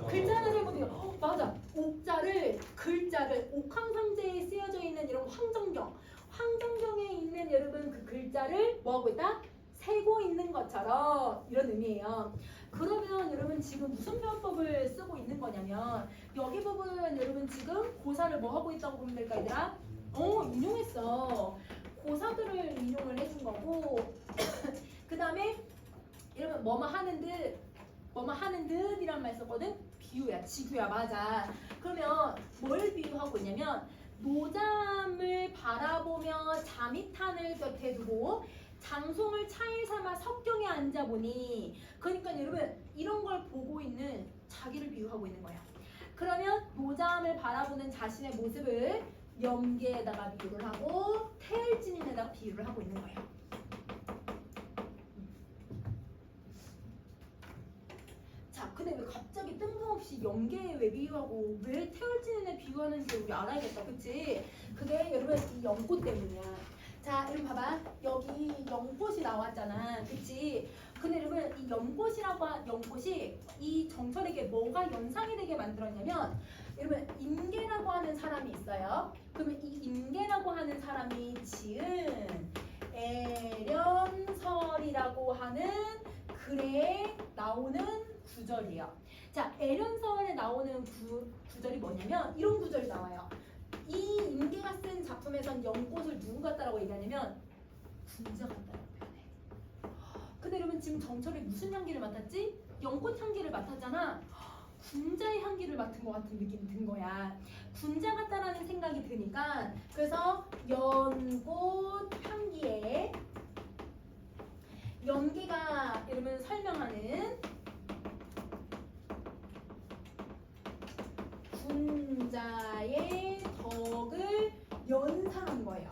글자 하나 잘못해요. 맞아. 옥자를 글자를 옥황상제에 쓰여져 있는 여러분 황정경에 있는 여러분 그 글자를 뭐하고 있다? 세고 있는 것처럼 이런 의미예요. 그러면 여러분 지금 무슨 표현법을 쓰고 있는 거냐면 여기 부분은 여러분 지금 고사를 뭐 하고 있다고 보면 될까 얘들아? 인용했어. 고사들을 인용을 해준 거고 그 다음에 여러분 뭐뭐 하는 듯이란 말 썼거든? 비유야 지구야 맞아. 그러면 뭘 비유하고 있냐면 노잠을 바라보며 자미탄을 곁에 두고 장송을 차일 삼아 석경에 앉아보니 그러니까 여러분 이런 걸 보고 있는 자기를 비유하고 있는 거야. 그러면 노잠을 바라보는 자신의 모습을 염계에다가 비유를 하고 태일진인에다가 비유를 하고 있는 거예요. 자, 근데 왜 갑자기 뜬금없이 염계에 왜 비유하고 왜 태일진인에 비유하는지 우리 알아야겠다, 그치? 그게 여러분 이 연꽃 때문이야. 자, 여러분 봐봐. 여기 연꽃이 나왔잖아, 그치? 근데 여러분 이 연꽃이 이 정철에게 뭐가 연상이 되게 만들었냐면 여러분 임계라고 하는 사람이 있어요. 그러면 이 임계라고 하는 사람이 지은 애련설이라고 하는 글에 나오는 구절이에요. 자, 애련설에 나오는 구절이 뭐냐면 이런 구절이 나와요. 이 임계가 쓴 작품에선 연꽃을 누구 같다라고 얘기하냐면 군자 같다라고 표현해. 근데 여러분 지금 정철이 무슨 향기를 맡았지? 연꽃 향기를 맡았잖아. 군자의 향기를 맡은 것 같은 느낌이 든 거야. 군자 같다라는 생각이 드니까 그래서 연꽃 향기에 연계가 여러분 설명하는 군자의 덕을 연상한 거예요.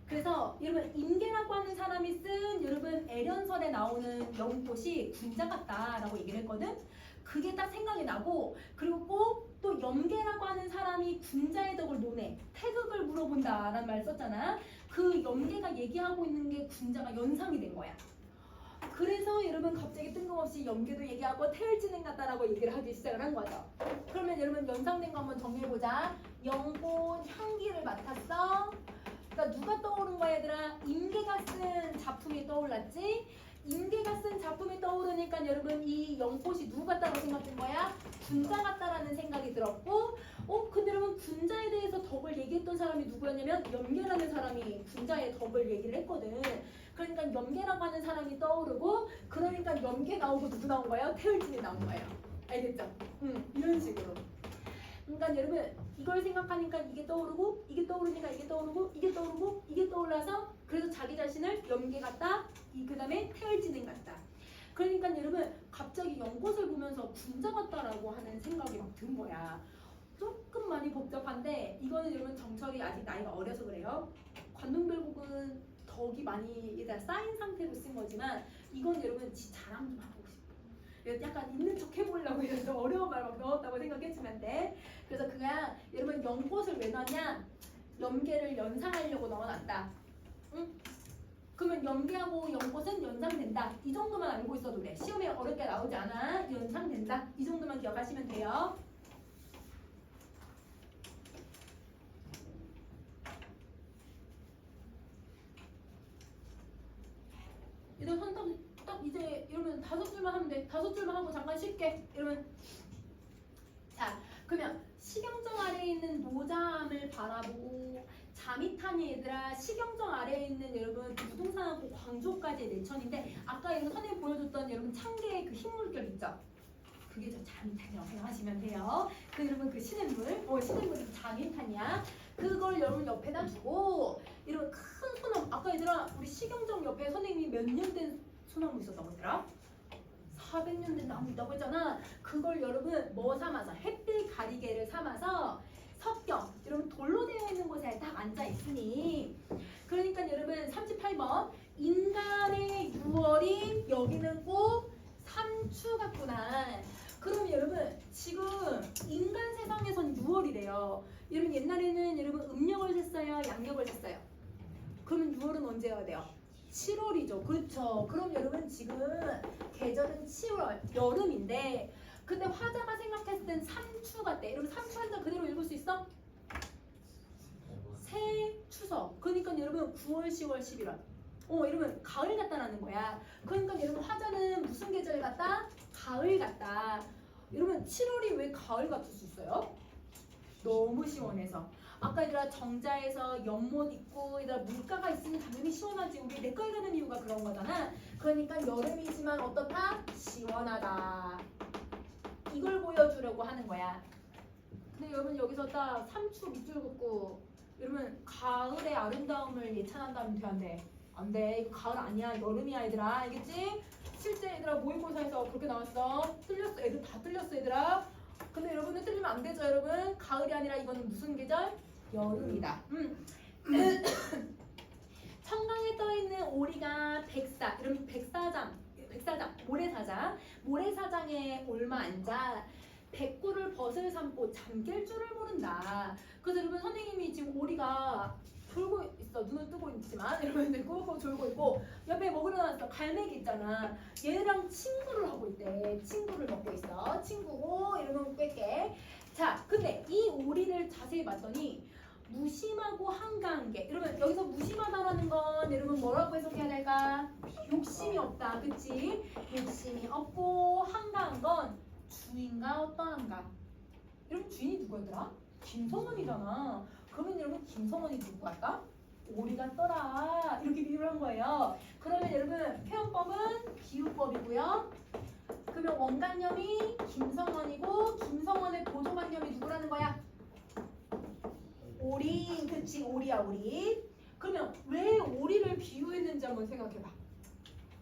그래서 여러분 임계라고 하는 사람이 쓴 여러분 애련설에 나오는 연꽃이 군자 같다라고 얘기를 했거든. 그게 딱 생각이 나고 그리고 꼭 또 염계라고 하는 사람이 군자의 덕을 논해 태극을 물어본다라는 말 썼잖아. 그 염계가 얘기하고 있는 게 군자가 연상이 된 거야. 그래서 여러분 갑자기 뜬금없이 염계도 얘기하고 태일진행 같다라고 얘기를 하기 시작을 한 거죠. 그러면 여러분 연상된 거 한번 정리해보자. 연꽃 향기를 맡았어. 그러니까 누가 떠오른 거야 얘들아? 임계가 쓴 작품이 떠올랐지? 임계가 쓴 작품이 떠오르니까 여러분 이 연꽃이 누구 같다고 생각된 거야? 군자 같다라는 생각이 들었고 근데 여러분 군자에 대해서 덕을 얘기했던 사람이 누구였냐면 염계라는 사람이 군자의 덕을 얘기를 했거든. 그러니까 염계라고 하는 사람이 떠오르고 그러니까 염계 나오고 누구 나온 거예요? 태일진이 나온 거예요. 알겠죠? 이런 식으로. 그러니까 여러분 이걸 생각하니까 이게 떠오르고 이게 떠오르니까 이게 떠오르고 이게 떠오르고 이게 떠올라서 그래서 자기 자신을 염계 같다 그 다음에 태열진행 같다. 그러니까 여러분 갑자기 연꽃을 보면서 군자 같다라고 하는 생각이 막 든 거야. 조금 많이 복잡한데 이거는 여러분 정철이 아직 나이가 어려서 그래요. 관동별곡은 덕이 많이 일단 쌓인 상태로 쓴 거지만 이건 여러분 지 자랑 좀 하고 싶어. 약간 있는 척 해보려고 해서 어려운 말 막 넣었다고 생각해주면 돼. 그래서 그냥 여러분 연꽃을 왜 넣냐? 염계를 연상하려고 넣어놨다. 응? 그러면 염계하고 연꽃은 연상된다. 이 정도만 알고 있어도 돼. 시험에 어렵게 나오지 않아. 연상된다. 이 정도만 기억하시면 돼요. 이런 딱 이제 이러면 5줄만 하면 돼. 5줄만 하고 잠깐 쉴게. 이러면 자 그러면 시경정 아래에 있는 노자함을 바라보고 자미탄이 얘들아 시경정 아래에 있는 여러분 부동산하고 광조까지의 내천인데 아까 여러분 선생님 보여줬던 여러분 창계의 그 흰물결 있죠? 그게 저 자미탄이라고 생각하시면 돼요. 그 여러분 그 시냇물, 시냇물이 자미탄이야. 그걸 여러분 옆에다 두고 이런 큰 소나무 아까 얘들아 우리 시경정 옆에 선생님이 몇 년 된 소나무 있었다고 했더라? 400년 된 나무 있다고 했잖아. 그걸 여러분 뭐 삼아서 햇빛 가리개를 삼아서 석경 여러분 돌로 되어 있는 곳에 딱 앉아 있으니 그러니까 여러분 38번 인간의 6월이 여기는 꼭 삼추 같구나. 그럼 여러분 지금 인간 세상에선 6월이래요. 여러분 옛날에는 여러분 음력을 셌어요? 양력을 셌어요? 그러면 6월은 언제여야 돼요? 7월이죠. 그렇죠. 그럼 여러분 지금 계절은 7월 여름인데 근데 화자가 생각했을 땐 삼추 같대. 여러분 삼추 한자 그대로 읽을 수 있어? 새 추석. 그러니까 여러분 9월 10월 11월 여러분 가을 같다라는 거야. 그러니까 여러분 화자는 무슨 계절 같다? 가을 같다. 여러분 7월이 왜 가을 같을 수 있어요? 너무 시원해서. 아까 얘들아 정자에서 연못 있고 얘들아 물가가 있으면 당연히 시원하지. 우리 내과에 가는 이유가 그런 거잖아. 그러니까 여름이지만 어떻다? 시원하다. 이걸 보여주려고 하는 거야. 근데 여러분 여기서 딱 삼추 밑줄 긋고 여러분 가을의 아름다움을 예찬한다면 돼 안 돼? 안 돼. 이거 가을 아니야. 여름이야 얘들아. 알겠지? 실제 얘들아 모의고사에서 그렇게 나왔어. 틀렸어. 애들 다 틀렸어 얘들아. 근데 여러분은 틀리면 안 되죠 여러분. 가을이 아니라 이거는 무슨 계절? 여름이다. 청강에 떠있는 오리가 백사. 여러분 백사장 모래사장에 올마 앉아 백구를 벗을 삼고 잠길 줄을 모른다. 그래서 여러분 선생님이 지금 오리가 졸고 있어. 눈을 뜨고 있지만 이러면 꾹꾹 졸고 있고 옆에 뭐 그려놨어? 갈매기 있잖아. 얘랑 친구를 하고 있대. 친구를 먹고 있어. 친구고 이러면 꿰깨. 자 근데 이 오리를 자세히 봤더니 무심하고 한가한 게 여러분 여기서 무심하다라는 건 여러분 뭐라고 해석해야 될까? 욕심이 없다. 그치? 욕심이 없고 한가한 건 주인과 어떠한가? 여러분 주인이 누구였더라? 김성원이잖아. 그러면 여러분 김성원이 누구 같다? 오리 같더라. 이렇게 비유를 한 거예요. 그러면 여러분 표현법은 비유법이고요. 그러면 원관념이 김성원이고 김성원의 보조관념이 누구라는 거야? 오리. 그치 오리야 오리. 그러면 왜 오리를 비유했는지 한번 생각해봐.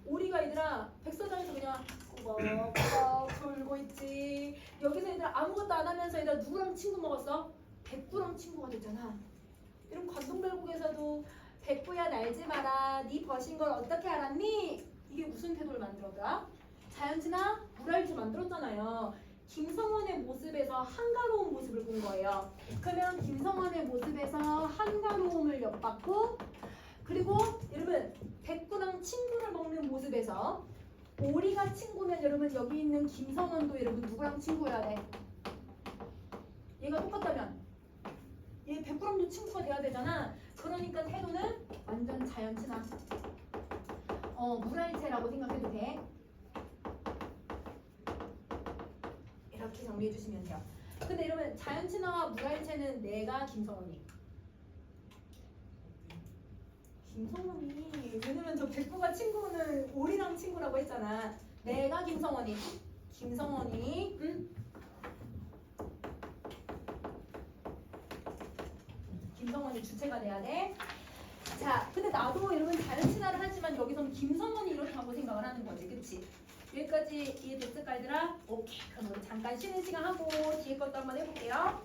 오리가 얘들아 백사장에서 그냥 꾸벅꾸벅 졸고 있지. 여기서 얘들아 아무것도 안 하면서 얘들아 누구랑 친구 먹었어? 백구랑 친구가 됐잖아. 여러분 관동별곡에서도 백구야 날지 마라. 네 버신 걸 어떻게 알았니? 이게 무슨 태도를 만들었더라? 자연진아 물알지 만들었잖아요. 김성원의 모습에서 한가로운 모습을 본 거예요. 그러면 김성원의 모습에서 한가로움을 엿봤고 그리고 여러분 백구랑 친구를 먹는 모습에서 오리가 친구면 여러분 여기 있는 김성원도 여러분 누구랑 친구여야 돼? 얘가 똑같다면 얘 백구랑도 친구가 돼야 되잖아. 그러니까 태도는 완전 자연친화. 물알체라고 생각해도 돼. 이렇게 정리해 주시면 돼요. 근데 이러면 자연친화와 물알체는 내가 김성원이. 왜냐면 저 백구가 친구는 오리랑 친구라고 했잖아. 내가 김성원이. 김성원이 주체가 돼야 돼. 자, 근데 나도 여러분 자연 친화를 하지만 여기서는 김성원이 이렇다고 생각을 하는 거지, 그치? 여기까지 이해됐을까 얘들아? 오케이, 그럼 우리 잠깐 쉬는 시간 하고 뒤에 것도 한번 해볼게요.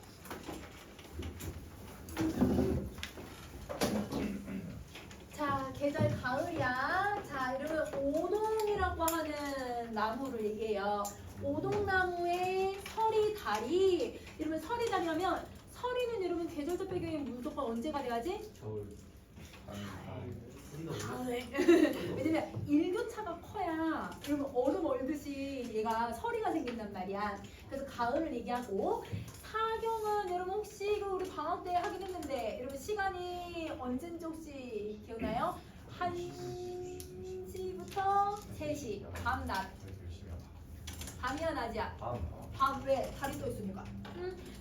자, 계절 가을이야. 자, 이러면 오동이라고 하는 나무를 얘기해요. 오동나무의 서리다리. 이러면 서리다리라면 서리는 여러분 계절적 배경이 무조건 언제가 돼야지? 겨울. 가을. 왜냐면 일교차가 커야 여러분 얼음 얼듯이 얘가 서리가 생긴단 말이야. 그래서 가을을 얘기하고 사경은 여러분 혹시 이거 우리 방학 때 하긴 했는데 여러분 시간이 언제인지 혹시 기억나요? 1시부터 3시 밤낮. 밤이야 낮이야? 밤 왜? 달이 떠 있으니까.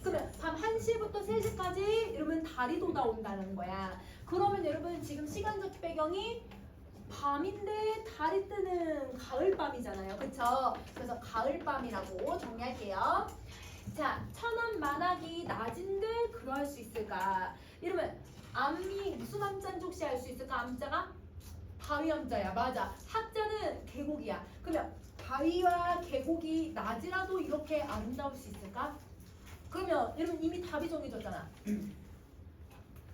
그러면 밤 1시부터 3시까지 여러분 달이 돋아온다는 거야. 그러면 여러분 지금 시간적 배경이 밤인데 달이 뜨는 가을밤이잖아요. 그쵸? 그래서 가을밤이라고 정리할게요. 자, 천암 만학이 낮인데 그러할 수 있을까? 이러면 암이 무슨 암자인지 혹시 알 수 있을까? 암자가? 바위 암자야. 맞아. 학자는 계곡이야. 그러면 바위와 계곡이 낮이라도 이렇게 아름다울 수 있을까? 그러면 여러분 이미 답이 정해졌잖아.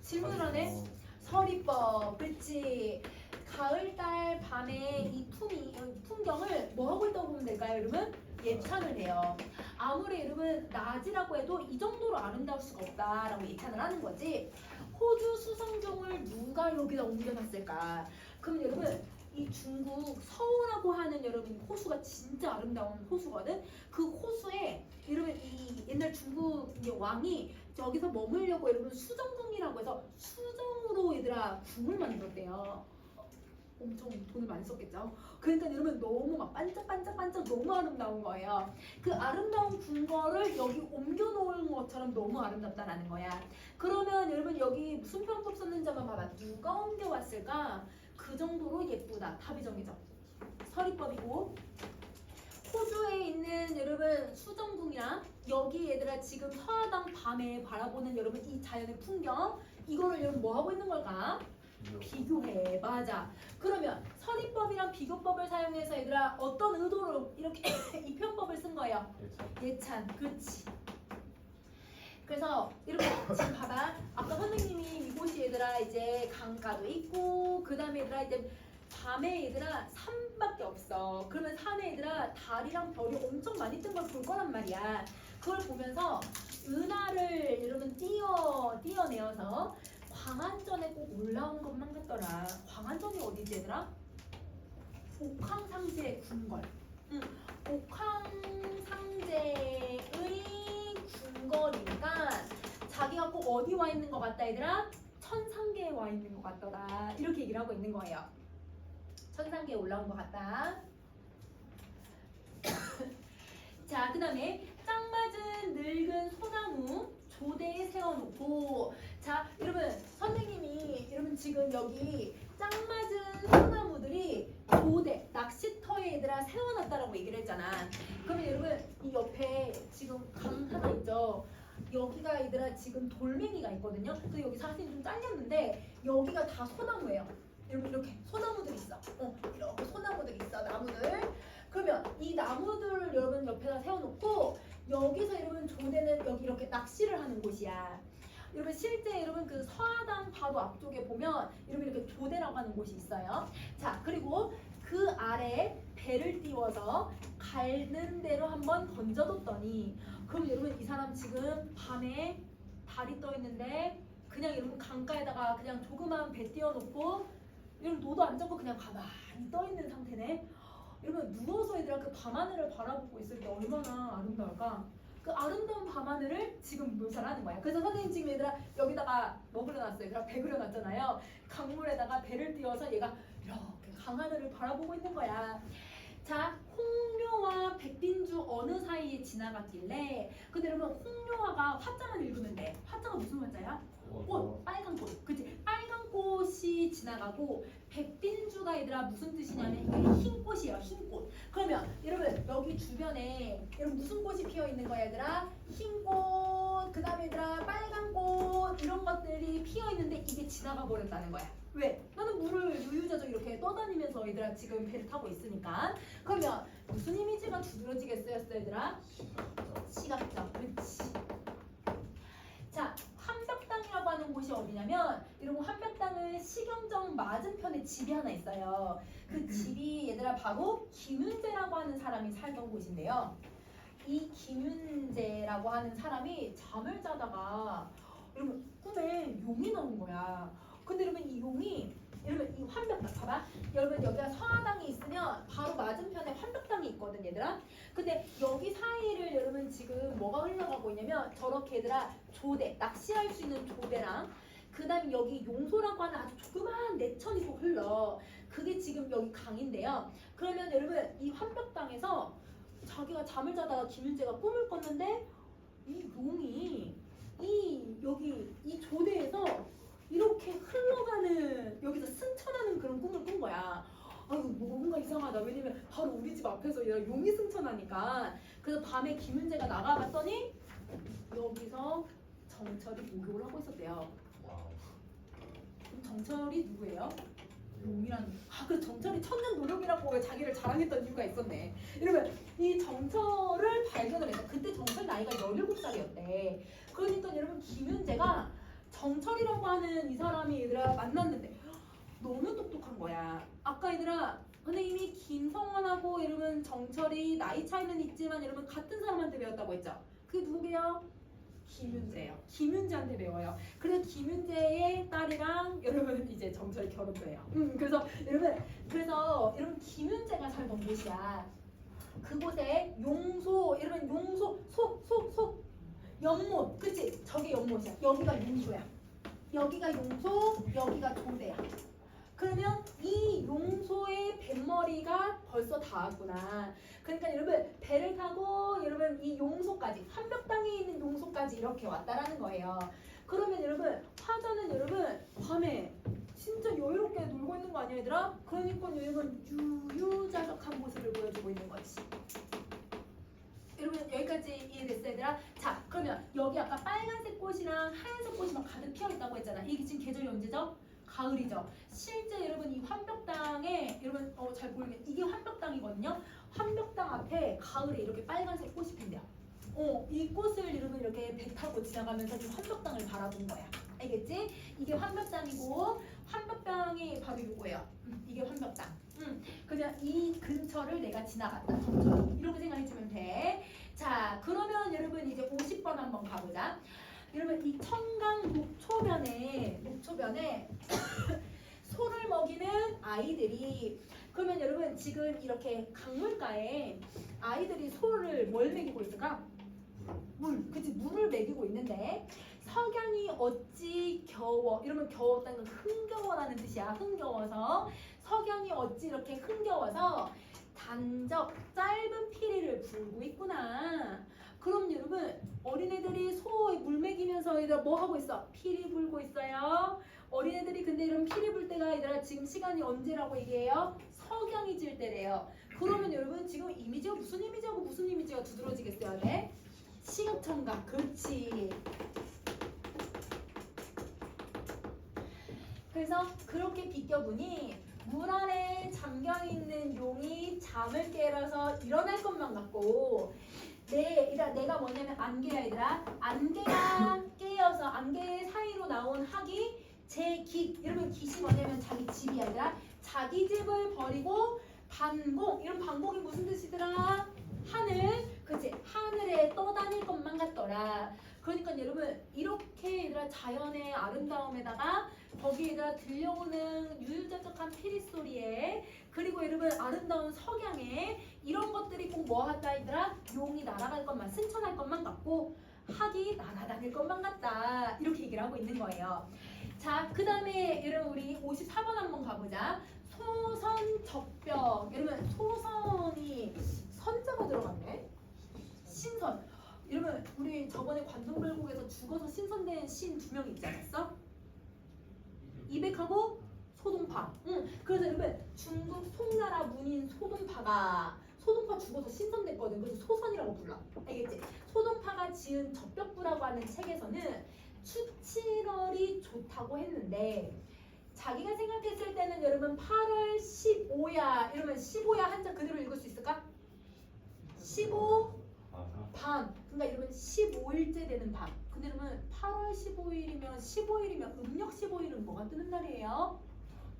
질문을 하네. 서리법, 그렇지. 가을달 밤에 이 풍경을 뭐 하고 있다고 보면 될까요, 여러분? 예찬을 해요. 아무리 여러분 낮이라고 해도 이 정도로 아름다울 수가 없다라고 예찬을 하는 거지. 호주 수성종을 누가 여기다 옮겨놨을까? 그럼 여러분 이 중국 서우라고 하는 여러분 호수가 진짜 아름다운 호수거든. 그 호수에 여러분 이 옛날 중국 이제 왕이 여기서 머물려고 여러분 수정궁이라고 해서 수정으로 얘들아 궁을 만들었대요. 엄청 돈을 많이 썼겠죠. 그러니까 여러분 너무 막 반짝반짝반짝 너무 아름다운 거예요. 그 아름다운 궁궐을 여기 옮겨놓은 것처럼 너무 아름답다라는 거야. 그러면 여러분 여기 무슨 표현법 썼는지 한번 봐봐. 누가 옮겨왔을까? 그 정도로 예쁘다. 답이 정해져. 서리법이고 호주에 있는 여러분 수정궁이랑 여기 얘들아 지금 서하당 밤에 바라보는 여러분 이 자연의 풍경 이거를 여러분 뭐 하고 있는 걸까? 비교해. 맞아. 그러면 서리법이랑 비교법을 사용해서 얘들아 어떤 의도로 이렇게 이 표현법을 쓴 거예요? 예찬. 그렇지. 그래서 이렇게 지금 봐봐. 아까 선생님이 이곳이 얘들아 이제 강가도 있고 그 다음에 얘들아 이제 밤에 얘들아 산밖에 없어. 그러면 산에 얘들아 달이랑 별이 엄청 많이 뜬 걸 볼 거란 말이야. 그걸 보면서 은하를 여러분 띄어내어서 광안전에 꼭 올라온 것만 같더라. 광안전이 어디지 얘들아? 옥황상제의 궁궐. 옥황상제의 궁궐이니까 자기가 꼭 어디 와 있는 것 같다 얘들아? 천상계에 와 있는 것 같더라. 이렇게 얘기를 하고 있는 거예요. 천상계에 올라온 것 같다. 자, 그 다음에 짱맞은 늙은 소나무 조대에 세워놓고 자, 여러분 선생님이 여러분 지금 여기 짱맞은 소나무들이 조대, 낚시터에 얘들아 세워놨다라고 얘기를 했잖아. 그러면 여러분 이 옆에 지금 강 하나 있죠? 여기가 얘들아 지금 돌멩이가 있거든요. 그래서 여기 사진이 좀 잘렸는데 여기가 다 소나무예요. 여러분 이렇게 소나무들이 있어. 이렇게 소나무들이 있어. 나무들. 그러면 이 나무들을 여러분 옆에다 세워놓고 여기서 여러분 조대는 여기 이렇게 낚시를 하는 곳이야. 여러분 실제 여러분 그 서하당 바로 앞쪽에 보면 여러분 이렇게 조대라고 하는 곳이 있어요. 자, 그리고 그 아래 배를 띄워서 가는 대로 한번 던져뒀더니 그럼 여러분 이 사람 지금 밤에 달이 떠 있는데 그냥 여러분 강가에다가 그냥 조그만 배 띄워놓고 여러분 노도 안 잡고 그냥 가만히 떠 있는 상태네. 여러분 누워서 얘들아 그 밤하늘을 바라보고 있을 때 얼마나 아름다울까? 그 아름다운 밤하늘을 지금 묘사를 하는 거야. 그래서 선생님 지금 얘들아 여기다가 뭐 그려놨어요? 얘들아 배 그려놨잖아요. 강물에다가 배를 띄워서 얘가 이렇게 강하늘을 바라보고 있는 거야. 자, 홍료와 백빈주 어느 사이에 지나갔길래 근데 여러분 홍료화가 화자만 읽으면 돼. 화자가 무슨 화자야? 꽃, 빨간 꽃. 그치? 빨간 꽃이 지나가고 백빈주가 얘들아 무슨 뜻이냐면 이게 흰 꽃이에요. 흰 꽃. 그러면 여러분 여기 주변에 여러분 무슨 꽃이 피어 있는 거야 얘들아? 흰 꽃, 그 다음에 얘들아 빨간 꽃 이런 것들이 피어 있는데 이게 지나가 버렸다는 거야. 왜? 나는 물을 유유자적 이렇게 떠다니면서 얘들아 지금 배를 타고 있으니까. 그러면 무슨 이미지가 두드러지겠어요, 얘들아? 시각적. 그렇지. 자, 한벽당이라고 하는 곳이 어디냐면 여러분 한벽당은 시경정 맞은편에 집이 하나 있어요. 그 집이 얘들아 바로 김윤재라고 하는 사람이 살던 곳인데요. 이 김윤재라고 하는 사람이 잠을 자다가 여러분 꿈에 용이 나온 거야. 근데 여러분 이 용이 여러분 이 환벽당 봐봐. 여러분 여기가 서하당이 있으면 바로 맞은편에 환벽당이 있거든 얘들아. 근데 여기 사이를 여러분 지금 뭐가 흘러가고 있냐면 저렇게 얘들아 조대 낚시할 수 있는 조대랑 그 다음에 여기 용소라고 하는 아주 조그마한 내천이 또 흘러. 그게 지금 여기 강인데요. 그러면 여러분 이 환벽당에서 자기가 잠을 자다가 김윤재가 꿈을 꿨는데 이 용이 여기 이 조대에서 이렇게 흘러가는 여기서 승천하는 그런 꿈을 꾼 거야. 아유 뭔가 이상하다. 왜냐면 바로 우리 집 앞에서 얘가 용이 승천하니까. 그래서 밤에 김윤재가 나가봤더니 여기서 정철이 목욕을 하고 있었대요. 그럼 정철이 누구예요? 용이라는. 그 정철이 천년 노력이라고 왜 자기를 자랑했던 이유가 있었네. 이러면 이 정철을 발견을 했어. 그때 정철 나이가 17살이었대. 그러니까 여러분 김윤재가 정철이라고 하는 이 사람이 얘들아 만났는데 너무 똑똑한 거야. 아까 얘들아 선생님이 김성원하고 여러분 정철이 나이 차이는 있지만 여러분 같은 사람한테 배웠다고 했죠. 그게 누구게요? 김윤재예요. 김윤재한테 배워요. 그래서 김윤재의 딸이랑 여러분 이제 정철이 결혼도 해요. 그래서 여러분 김윤재가 살던 곳이야. 그곳에 용소 여러분 용소 소 연못 그치? 저게 연못이야. 여기가 용소야. 여기가 용소 여기가 조대야. 그러면 이 용소의 뱃머리가 벌써 닿았구나. 그러니까 여러분 배를 타고 여러분 이 용소까지 한벽당에 있는 용소까지 이렇게 왔다라는 거예요. 그러면 여러분 화자는 여러분 밤에 진짜 여유롭게 놀고 있는 거 아니야 얘들아? 그러니까 여러분 유유자적한 모습을 보여주고 있는 거지. 여러분 여기까지 이해됐어요 얘들아? 자 그러면 여기 아까 빨간색 꽃이랑 하얀색 꽃이 막 가득 피어있다고 했잖아. 이게 지금 계절이 언제죠? 가을이죠. 실제 여러분 이 환벽당에 여러분 잘 보이네. 이게 환벽당이거든요. 환벽당 앞에 가을에 이렇게 빨간색 꽃이 핀대요. 이 꽃을 여러분 이렇게 배 타고 지나가면서 이 환벽당을 바라본 거야. 알겠지? 이게 환벽당이고 환벽당이 바로 이거예요. 이게 환벽당. 그냥 이 근처를 내가 지나갔다. 정처럼 이렇게 생각해주면 돼. 자 그러면 여러분 이제 50번 한번 가보자. 여러분 이 청강 녹초변에 소를 먹이는 아이들이 그러면 여러분 지금 이렇게 강물가에 아이들이 소를 뭘 먹이고 있을까? 물, 그치 물을 먹이고 있는데 석양이 어찌 겨워 이러면 겨웠다는 건 흥겨워라는 뜻이야. 흥겨워서 석양이 어찌 이렇게 흥겨워서 단적 짧은 피리를 불고 있구나. 그럼 여러분 어린애들이 소에 물 먹이면서 얘들아 뭐 하고 있어? 피리 불고 있어요. 어린애들이 근데 이런 피리 불 때가 얘들아 지금 시간이 언제라고 얘기해요? 석양이 질 때래요. 그러면 여러분 지금 이미지가 무슨 이미지하고 무슨 이미지가 두드러지겠어요? 네? 시각청각. 그렇지. 그래서 그렇게 비껴보니 물 안에 잠겨있는 용이 잠을 깨라서 일어날 것만 같고 내가 뭐냐면 안개야 얘들아. 안개가 깨어서 안개 사이로 나온 학이 제 깃. 여러분 깃이 뭐냐면 자기 집이야 얘들아. 자기 집을 버리고 반공. 이런 반공이 무슨 뜻이더라? 하늘. 그치? 하늘에 떠다닐 것만 같더라. 그러니까 여러분 이렇게 얘들아 자연의 아름다움에다가 거기에다 들려오는 유유자적한 피리 소리에 그리고 여러분 아름다운 석양에 이런 것들이 꼭 뭐 하다 얘들아? 용이 날아갈 것만 승천할 것만 같고 학이 날아다닐 것만 같다. 이렇게 얘기를 하고 있는 거예요. 자 그 다음에 여러분 우리 54번 한번 가보자. 소선적벽. 여러분 소선이 선자가 들어갔네. 신선. 여러분 우리 저번에 관동별곡에서 죽어서 신선된 신 2명 있지 않았어? 이백하고 소동파. 그래서 여러분 중국 송나라 문인 소동파가 죽어서 신선됐거든. 그래서 소선이라고 불러. 알겠지? 소동파가 지은 적벽부라고 하는 책에서는 추칠월이 좋다고 했는데 자기가 생각했을 때는 여러분 8월 15야 이러면 15야 한자 그대로 읽을 수 있을까? 15 밤 그러니까 이러면 15일째 되는 밤 근데 그러면 8월 15일이면 음력 15일은 뭐가 뜨는 날이에요?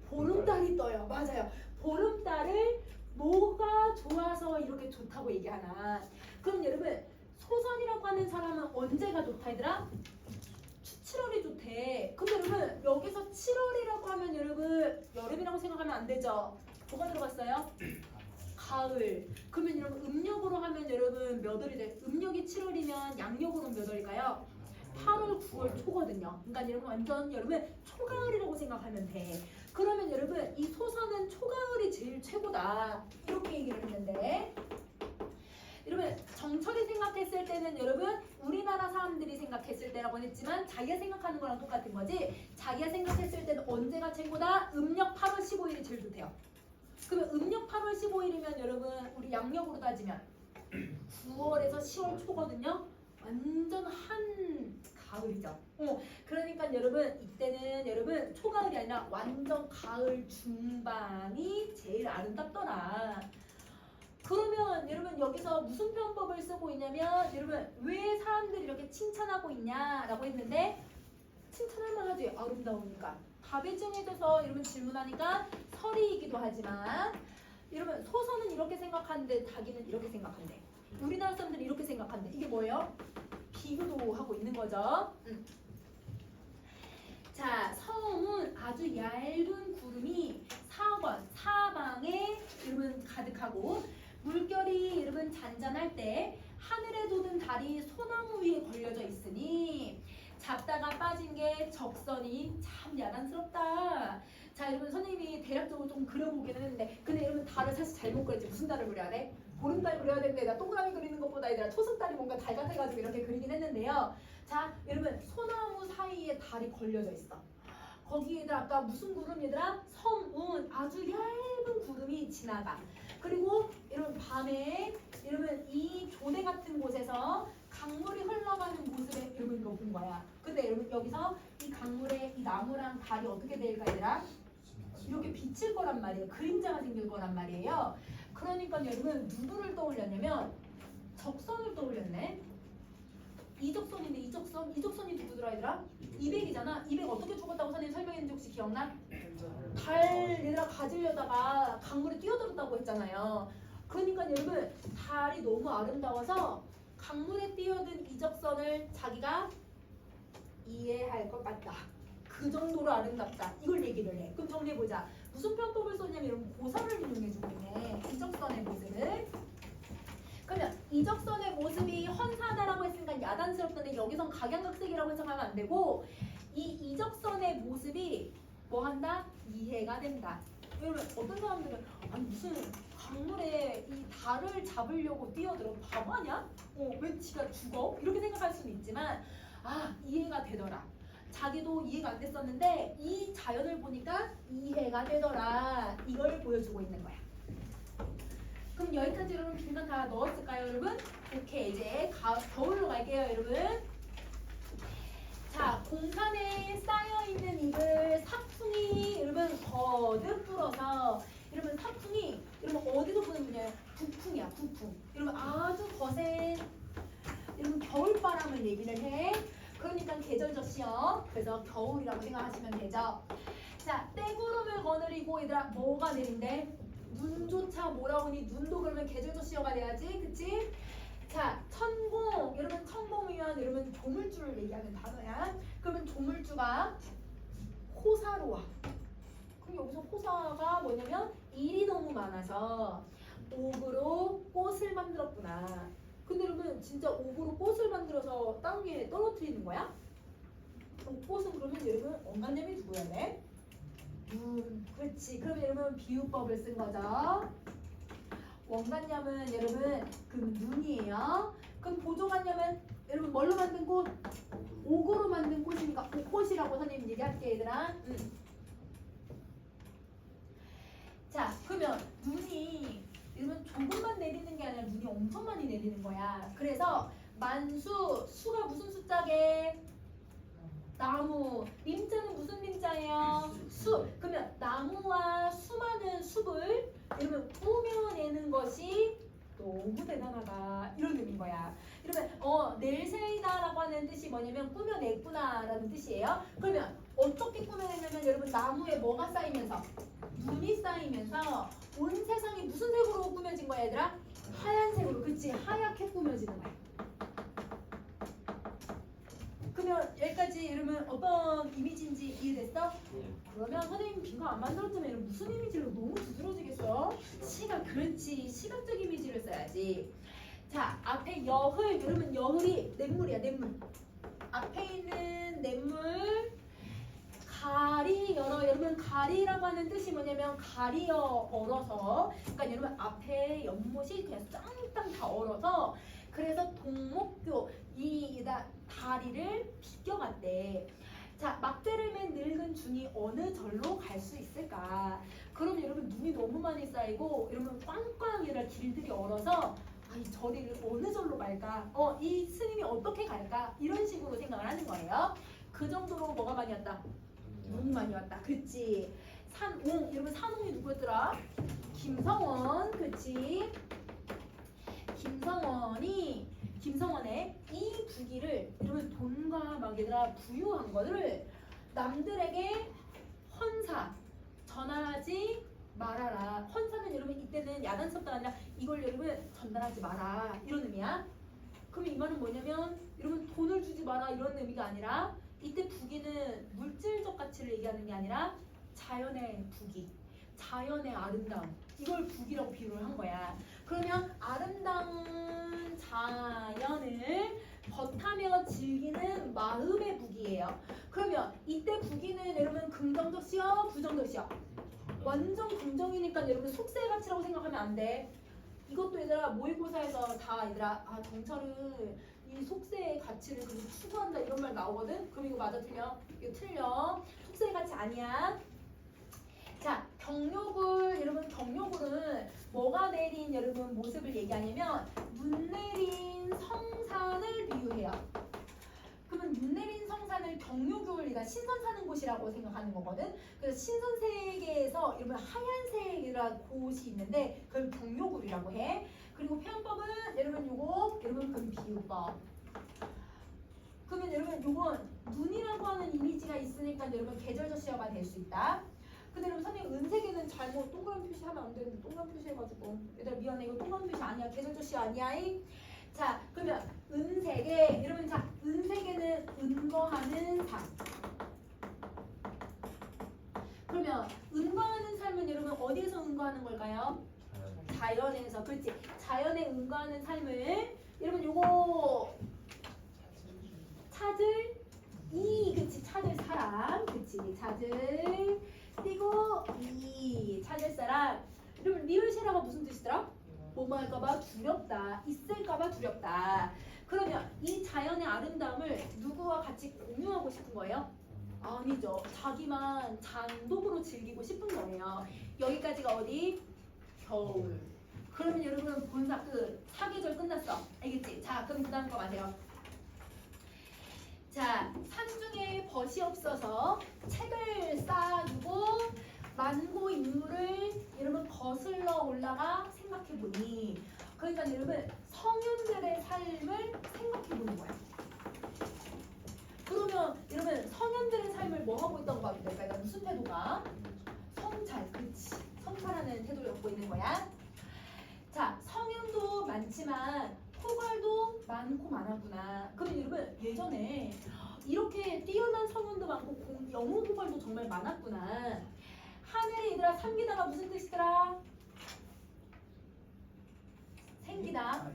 보름달이 떠요. 맞아요. 보름달을 뭐가 좋아서 이렇게 좋다고 얘기하나 그럼 여러분 소선이라고 하는 사람은 언제가 좋다 얘들아? 7월이 좋대. 근데 여러분 여기서 7월이라고 하면 여러분 여름이라고 생각하면 안 되죠. 뭐가 들어갔어요? 가을. 그러면 여러분 음력으로 하면 여러분 몇 월이 돼? 음력이 7월이면 양력으로는 몇 월일까요? 8월, 9월 초거든요. 그러니까 여러분 완전 여러분 초가을이라고 생각하면 돼. 그러면 여러분 이 소선은 초가을이 제일 최고다. 이렇게 얘기를 했는데 여러분 정철이 생각했을 때는 여러분 우리나라 사람들이 생각했을 때라고 했지만 자기가 생각하는 거랑 똑같은 거지. 자기가 생각했을 때는 언제가 최고다? 음력 8월 15일이 제일 좋대요. 그러면 음력 8월 15일이면 여러분 우리 양력으로 따지면 9월에서 10월 초거든요. 완전 한 가을이죠. 그러니까 여러분 이때는 여러분 초가을이 아니라 완전 가을 중반이 제일 아름답더라. 그러면 여러분 여기서 무슨 표현법을 쓰고 있냐면 여러분 왜 사람들이 이렇게 칭찬하고 있냐라고 했는데 칭찬할 만하지 아름다우니까 답이 정해져서 여러분 질문하니까 설이이기도 하지만 여러분 소선은 이렇게 생각하는데 자기는 이렇게 생각한대. 우리나라 사람들은 이렇게 생각한대. 이게 뭐예요? 비교도 하고 있는 거죠. 자, 성은 아주 얇은 구름이 사방에 여러분 가득하고 물결이 여러분 잔잔할 때 하늘에 돋은 달이 소나무 위에 걸려져 있으니 잡다가 빠진 게 적선이 참 야단스럽다. 자 여러분 선생님이 대략적으로 좀 그려보기는 했는데 근데 여러분 달을 사실 잘못 그렸지. 무슨 달을 그려야 돼? 보름달 그려야 되는데 나 동그라미 그리는 것보다 얘들아 초승달이 뭔가 달 같아가지고 이렇게 그리긴 했는데요. 자 여러분 소나무 사이에 달이 걸려져 있어. 거기에다 아까 무슨 구름 얘들아? 섬은 아주 얇은 구름이 지나가. 그리고 여러분 밤에 여러분 이 조대 같은 곳에서 강물이 흘러가는 모습에 여러분 이거 본 거야. 근데 여러분 여기서 이 강물에 이 나무랑 달이 어떻게 될까 얘들아? 이렇게 비칠 거란 말이에요. 그림자가 생길 거란 말이에요. 그러니까 여러분 누구를 떠올렸냐면 적선을 떠올렸네. 이적선인데 이적선이 누구더라 얘들아? 200이잖아. 200 어떻게 죽었다고 선생님 설명했는지 혹시 기억나? 달 얘들아 가지려다가 강물에 뛰어들었다고 했잖아요. 그러니까 여러분 달이 너무 아름다워서 강물에 뛰어든 이적선을 자기가 이해할 것 같다. 그 정도로 아름답다. 이걸 얘기를 해. 그럼 정리해보자. 무슨 편법을 썼냐면 여러분 고사를 이용해주고 있네. 이적선의 모습을. 그러면 이적선의 모습이 헌사다라고 했으니까 야단스럽던데 여기선 각양각색이라고 해석하면 안 되고 이 이적선의 모습이 뭐 한다? 이해가 된다. 여러분 어떤 사람들은 아니 무슨 강물에 이 달을 잡으려고 뛰어들어 바보 아니야? 왜 지가 죽어? 이렇게 생각할 수는 있지만 이해가 되더라. 자기도 이해가 안 됐었는데 이 자연을 보니까 이해가 되더라. 이걸 보여주고 있는 거야. 그럼 여기까지 여러분 중간 다 넣었을까요 여러분? 오케이 이제 겨울로 갈게요 여러분. 자 공산에 쌓여있는 이글 사풍이 여러분 거듭 불어서 여러분 사풍이 여러분 어디서 부는 분야예요? 북풍이야 북풍. 여러분 아주 거센 여러분 겨울바람을 얘기를 해. 그러니까 계절적시요. 그래서 겨울이라고 생각하시면 되죠. 자 떼구름을 거느리고 얘들아 뭐가 내린대? 눈조차 몰아오니 눈도 그러면 계절적시어가 돼야지 그치? 자 천공 여러분 천공이면 여러분 조물주를 얘기하는 단어야. 그러면 조물주가 호사로와. 그럼 여기서 호사가 뭐냐면 일이 너무 많아서 옥으로 꽃을 만들었구나. 근데 여러분 진짜 옥으로 꽃을 만들어서 땅 위에 떨어뜨리는 거야? 그럼 꽃은 그러면 여러분 원관념이 누구야 돼? 눈. 그렇지. 그럼 여러분 비유법을 쓴 거죠. 원관념은 여러분 그 눈이에요. 그럼 보조관념은 여러분 뭘로 만든 꽃? 옥으로 만든 꽃이니까 옥꽃이라고 선생님 얘기할게 얘들아. 자 그러면 눈이 여러분 조금만 내리는 게 아니라 눈이 엄청 많이 내리는 거야. 그래서 만수 수가 무슨 숫자게? 나무. 림자는 무슨 림자예요? 숲. 그러면 나무와 수많은 숲을 이러면 꾸며내는 것이 너무 대단하다 이런 의미인 거야. 이러면 낼새이다라고 하는 뜻이 뭐냐면 꾸며냈구나라는 뜻이에요. 그러면 어떻게 꾸며내냐면 여러분 나무에 뭐가 쌓이면서 눈이 쌓이면서 온 세상이 무슨 색으로 꾸며진 거야 얘들아? 하얀색으로. 그치? 하얗게 꾸며지는 거야. 그러면 여기까지 이러면 어떤 이미지인지 이해됐어? 그러면 선생님 빈거 안 만들었다면 이런 무슨 이미지로 너무 두드러지겠어? 그렇지. 시각적 이미지를 써야지. 자, 앞에 여흘. 여러분 여흘이 냇물이야, 냇물. 앞에 있는 냇물 가리 열어. 여러분 가리라고 하는 뜻이 뭐냐면 가리어 얼어서. 그러니까 여러분 앞에 연못이 그냥 짱땅 다 얼어서 그래서 동목교 이 다리를 비껴갔대. 자, 막대를 맨 늙은 중이 어느 절로 갈 수 있을까? 그럼 여러분 눈이 너무 많이 쌓이고 여러분 꽝꽝이라 길들이 얼어서 이 저리를 어느 절로 갈까? 이 스님이 어떻게 갈까? 이런 식으로 생각을 하는 거예요. 그 정도로 뭐가 많이 왔다? 눈이 많이 왔다. 그치? 산옹. 여러분 산옹이 누구였더라? 김성원. 그치? 김성원의 이 부기를 여러분 돈과 막 얘들아 부유한 거를 남들에게 헌사 전하지 말아라. 헌사는 여러분 이때는 야단 수업도 아니라 이걸 여러분 전달하지 마라 이런 의미야. 그럼 이 말은 뭐냐면 여러분 돈을 주지 마라 이런 의미가 아니라 이때 부기는 물질적 가치를 얘기하는 게 아니라 자연의 부기, 자연의 아름다움 이걸 부기라고 비유를 한 거야. 그러면 아름다운 자연을 겉하며 즐기는 마음의 부기예요. 그러면 이때 부기는 여러분 긍정적이요, 부정적이요? 완전 긍정이니까 여러분 속세의 가치라고 생각하면 안 돼. 이것도 얘들아 모의고사에서 다 얘들아 정철은 이 속세의 가치를 추구한다 이런 말 나오거든. 그럼 이거 맞아 틀려? 이거 틀려. 속세의 가치 아니야. 자, 경료굴. 여러분 경료굴은 뭐가 내린 여러분 모습을 얘기하냐면 눈 내린 성산을 비유해요. 그러면 눈 내린 성산을 경료굴이가 신선 사는 곳이라고 생각하는 거거든. 그래서 신선 세계에서 여러분 하얀색이라는 곳이 있는데 그걸 경료굴이라고 해. 그리고 표현법은 여러분 요거 여러분 그럼 비유법. 그러면 여러분 요건 눈이라고 하는 이미지가 있으니까 여러분 계절적시어가 될 수 있다. 근데 여러분 선생님 은색에는 잘못 동그란 표시하면 안 되는데 동그란 표시해가지고 얘들아 미안해 이거 동그란 표시 아니야 계절적시어 아니야. 자 그러면 은색에 여러분 자 은색에는 은거하는 삶. 그러면 은거하는 삶은 여러분 어디에서 은거하는 걸까요? 자연에서. 그렇지. 자연에 은거하는 삶을 여러분 요거 찾을 그치 찾을 사람. 그치 찾을 띄고 찾을 사람. 여러분 리을시라가 무슨 뜻이더라? 뭐뭐 할까봐 두렵다. 있을까봐 두렵다. 그러면 이 자연의 아름다움을 누구와 같이 공유하고 싶은 거예요? 아니죠. 자기만 단독으로 즐기고 싶은 거예요. 여기까지가 어디? 겨울. 그러면 여러분 본사 끝. 사계절 끝났어. 알겠지? 자 그럼 그 다음 거 맞아요. 자, 산중에 벗이 없어서 책을 쌓아두고 만고 인물을 여러분 거슬러 올라가 생각해보니 그러니까 여러분 성현들의 삶을 생각해보는 거야. 그러면 여러분 성현들의 삶을 뭐 하고 있다고 봐도 될까요? 무슨 태도가? 성찰. 그렇지. 성찰하는 태도를 갖고 있는 거야. 자, 성현도 많지만 포괄도 많고 많았구나. 그럼 여러분 예전에 이렇게 뛰어난 성현도 많고 영웅 포괄도 정말 많았구나. 하늘에 얘들아 삼기다가 무슨 뜻이더라? 생기다.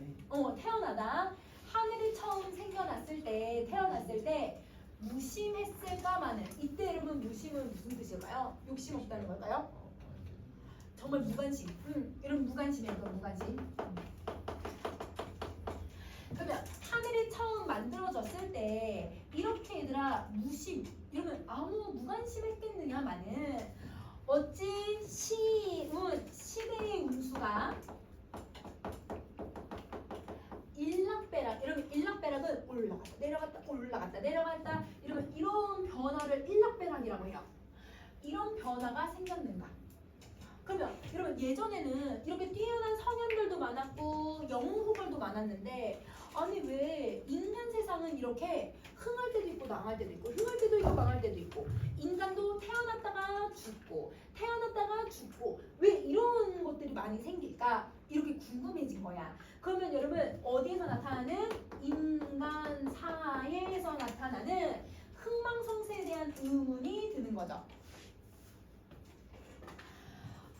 태어나다. 하늘이 처음 생겨났을 때 태어났을 때 무심했을까마는 이때 여러분 무심은 무슨 뜻일까요? 욕심 없다는 걸까요? 정말 무관심. 이런 무관심이에요. 무관심. 그러면 하늘이 처음 만들어졌을 때 이렇게 얘들아 무심 이러면 아무 무관심했겠느냐마는 어찌 시대의 운수가 일락배락 이러면 일락배락은 올라갔다 내려갔다 올라갔다 내려갔다 이러면 이런 변화를 일락배락이라고 해요. 이런 변화가 생겼는가? 그러면 여러분 예전에는 이렇게 뛰어난 성현들도 많았고 영웅호걸도 많았는데 아니 왜 인간 세상은 이렇게 흥할 때도 있고 망할 때도 있고 흥할 때도 있고 망할 때도 있고 인간도 태어났다가 죽고 태어났다가 죽고 왜 이런 것들이 많이 생길까? 이렇게 궁금해진 거야. 그러면 여러분 어디에서 나타나는 인간사에서 나타나는 흥망성쇠에 대한 의문이 드는 거죠.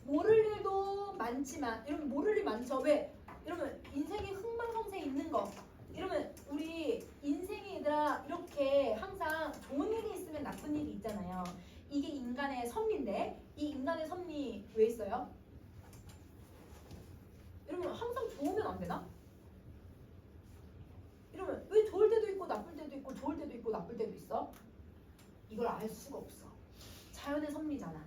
모를 일도 많지만 여러분 모를 일 많죠. 왜? 여러분 인생에 흥망성쇠 있는 거 여러분 우리 인생에 얘들아 이렇게 항상 좋은 일이 있으면 나쁜 일이 있잖아요. 이게 인간의 섭리인데 이 인간의 섭리 왜 있어요? 여러분 항상 좋으면 안 되나? 여러분 왜 좋을 때도 있고 나쁠 때도 있고 좋을 때도 있고 나쁠 때도 있어? 이걸 알 수가 없어. 자연의 섭리잖아.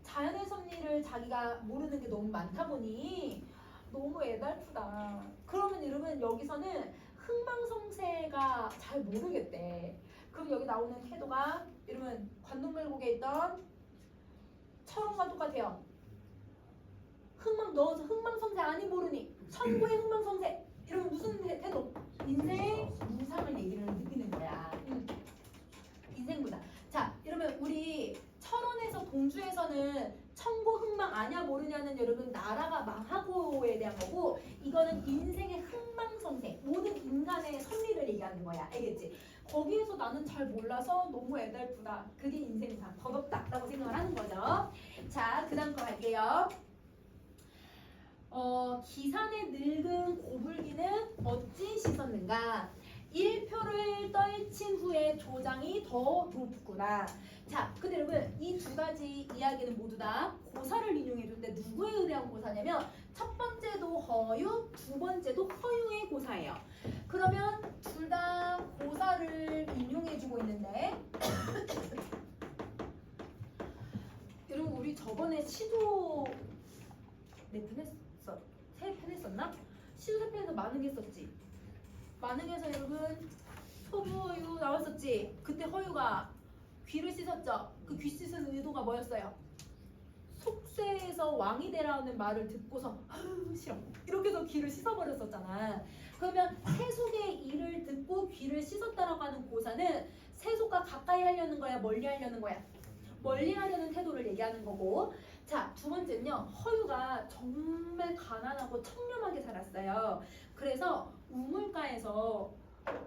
자연의 섭리를 자기가 모르는 게 너무 많다 보니 너무 애달프다. 그러면 여러분 여기서는 흥망성쇠가 잘 모르겠대. 그럼 여기 나오는 태도가 여러분 관동멸국에 있던 철원과 똑같아요. 너 흥망성쇠 아니 모르니 천고의 흥망성쇠. 여러분 무슨 태도? 인생 무상을 얘기를 느끼는 거야. 인생보다. 자, 여러분 우리 철원에서 동주에서는 천고 흥망 아냐 모르냐는 여러분 나라가 망하고에 대한 거고 이거는 인생의 흥망성쇠 모든 인간의 섭리를 얘기하는 거야. 알겠지? 거기에서 나는 잘 몰라서 너무 애달프다. 그게 인생사 버겁다라고 생각을 하는 거죠. 자, 그 다음 거 갈게요. 기산의 늙은 고불기는 어찌 씻었는가? 1표를 떨친 후에 조장이 더 높구나. 자, 근데 여러분 이 두 가지 이야기는 모두 다 고사를 인용해 주는데 누구에 의한 고사냐면 첫 번째도 허유, 두 번째도 허유의 고사예요. 그러면 둘 다 고사를 인용해 주고 있는데 여러분 우리 저번에 시조 몇 편 했어? 3편 했었나? 시조 3편에서 만흥 했었지. 만흥에서 여러분 소부허유 나왔었지. 그때 허유가 귀를 씻었죠. 그 귀 씻은 의도가 뭐였어요? 속세에서 왕이 되라는 말을 듣고서 아유 싫어 이렇게 해서 귀를 씻어버렸었잖아. 그러면 세속의 일을 듣고 귀를 씻었다라고 하는 고사는 세속과 가까이 하려는 거야 멀리 하려는 거야? 멀리 하려는 태도를 얘기하는 거고. 자, 두 번째는요. 허유가 정말 가난하고 청렴하게 살았어요. 그래서 우물가에서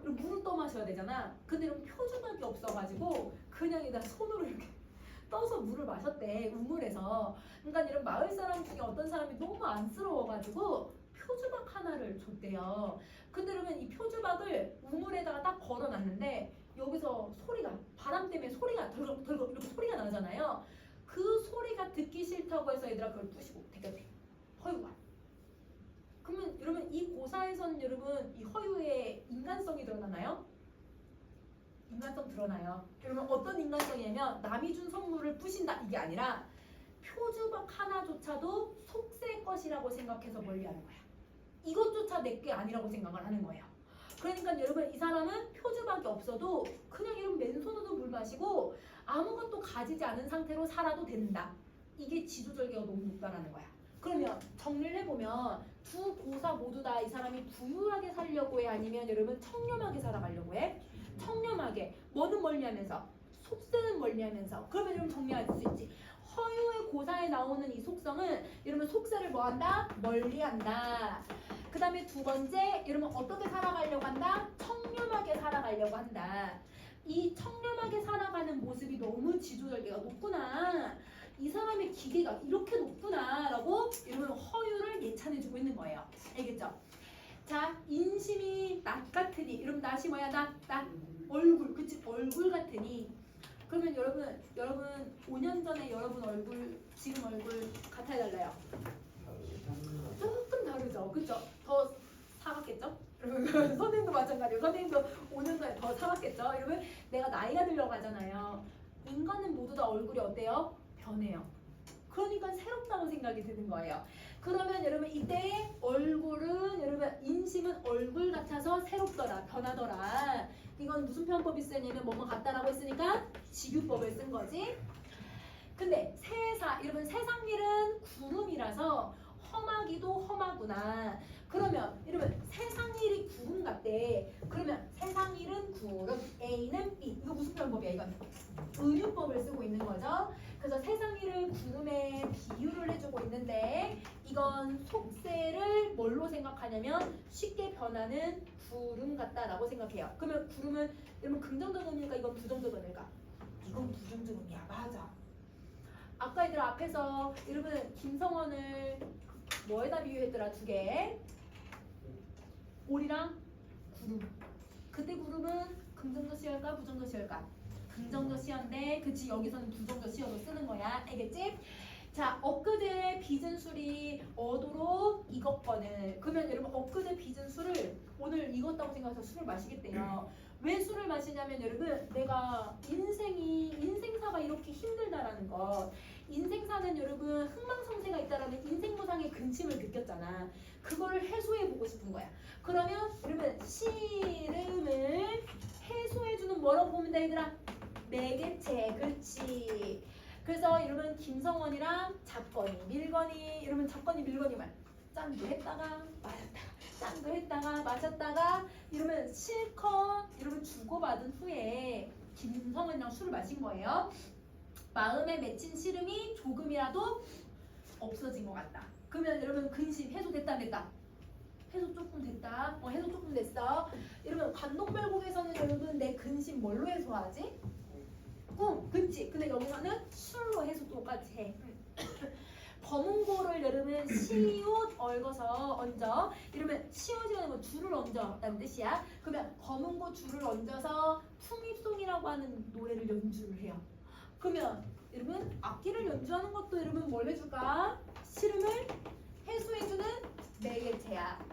물을 떠마셔야 되잖아. 근데 이런 표주막이 없어가지고 그냥 이다 손으로 이렇게 떠서 물을 마셨대. 우물에서. 그러니까 이런 마을 사람 중에 어떤 사람이 너무 안쓰러워가지고 표주막 하나를 줬대요. 근데 그러면 이 표주막을 우물에다가 딱 걸어놨는데 여기서 소리가 바람 때문에 소리가 덜덜 이렇게 소리가 나잖아요. 그 소리가 듣기 싫다고 해서 얘들아 그걸 부시고 대결해. 허유가. 그러면 여러분 이 고사에선 여러분 이 허유의 인간성이 드러나나요? 인간성 드러나요. 여러분 어떤 인간성이냐면 남이 준 선물을 부신다 이게 아니라 표주박 하나조차도 속세 것이라고 생각해서 멀리하는 거야. 이것조차 내 게 아니라고 생각을 하는 거예요. 그러니까 여러분 이 사람은 표주박이 없어도 그냥 이런 맨손으로 물 마시고 아무것도 가지지 않은 상태로 살아도 된다. 이게 지조절개가 너무 높다라는 거야. 그러면 정리를 해보면 두 고사 모두 다 이 사람이 부유하게 살려고 해 아니면 여러분 청렴하게 살아가려고 해? 청렴하게. 뭐는 멀리하면서? 속세는 멀리하면서. 그러면 여러분 정리할 수 있지. 허유의 고사에 나오는 이 속성은 여러분 속세를 뭐한다? 멀리한다. 그 다음에 두 번째 여러분 어떻게 살아가려고 한다? 청렴하게 살아가려고 한다. 이 청렴하게 살아가는 모습이 너무 지조절개가 높구나. 이 사람의 기계가 이렇게 높구나 라고 여러분 허유를 예찬해주고 있는 거예요. 알겠죠? 자, 인심이 낫 같으니 여러분 낫이 뭐야? 낫 얼굴 그치? 얼굴 같으니 그러면 여러분 5년 전에 여러분 얼굴 지금 얼굴 같아달라요? 조금 다르죠? 그쵸? 더 사갔겠죠? 선생님도 마찬가지예요. 선생님도 5년 전에 더 사갔겠죠? 여러분 내가 나이가 들려가잖아요. 인간은 모두 다 얼굴이 어때요? 변해요. 그러니까 새롭다고 생각이 드는 거예요. 그러면 여러분 이때 얼굴은 여러분 인심은 얼굴 같아서 새롭더라 변하더라. 이건 여러분 무슨 표현법이 쓰냐면 뭐뭐 같다라고 했으니까 직유법을 쓴 거지. 근데 여러분 세상 일은 구름이라서 험하기도 험하구나. 그러면 여러분 세상 일이 구름 같대. 그러면 세상 일은 구름, A는 B. 이거 무슨 표현법이야 이건? 은유법을 쓰고 있는 거죠. 그래서 세상 일을 구름에 비유를 해주고 있는데 이건 속세를 뭘로 생각하냐면 쉽게 변하는 구름 같다라고 생각해요. 그러면 구름은 여러분 긍정적음일까 이건 부정적음일까? 이건 부정적음이야. 맞아. 아까 얘들 앞에서 여러분 김성원을 뭐에다 비유했더라? 두 개. 올이랑 구름. 그때 구름은 긍정적 시열까 부정적 시열까? 긍정적 시연데 그치 여기서는 부정적 시연으로 쓰는 거야. 알겠지? 자 엊그제 빚은 술이 어도록 익었거늘. 그러면 여러분 엊그제 빚은 술을 오늘 익었다고 생각해서 술을 마시겠대요. 왜 술을 마시냐면 여러분 내가 인생사가 이렇게 힘들다라는 거. 인생사는 여러분 흥망성쇠가 있다라는 인생무상의 근심을 느꼈잖아. 그거를 해소해보고 싶은 거야. 그러면 여러분 시름을 해소해주는 뭐라고 보면 돼 얘들아? 매개체. 그렇지. 그래서 여러분 김성원이랑 잡건이 밀건이 여러분 잡건이 밀건이 말 짠도 했다가 마셨다가 짠도 했다가 마셨다가 이러면 실컷 여러분 주고받은 후에 김성원이랑 술을 마신 거예요. 마음에 맺힌 시름이 조금이라도 없어진 것 같다. 그러면 여러분 근심 해소됐다 안 됐다? 해소 조금 됐다. 해소 조금 됐어. 여러분 관동별곡에서는 여러분 내 근심 뭘로 해소하지? 꿈, 그치? 근데 여기서는 술로 해소 똑같이 해. 검은고를 여러분 시옷 얽어서 얹어. 이러면 시옷이라는 건 줄을 얹어라는 뜻이야. 그러면 검은고 줄을 얹어서 풍입송이라고 하는 노래를 연주를 해요. 그러면 여러분 악기를 연주하는 것도 여러분 뭘 해줄까? 시름을 해소해주는 매개체야.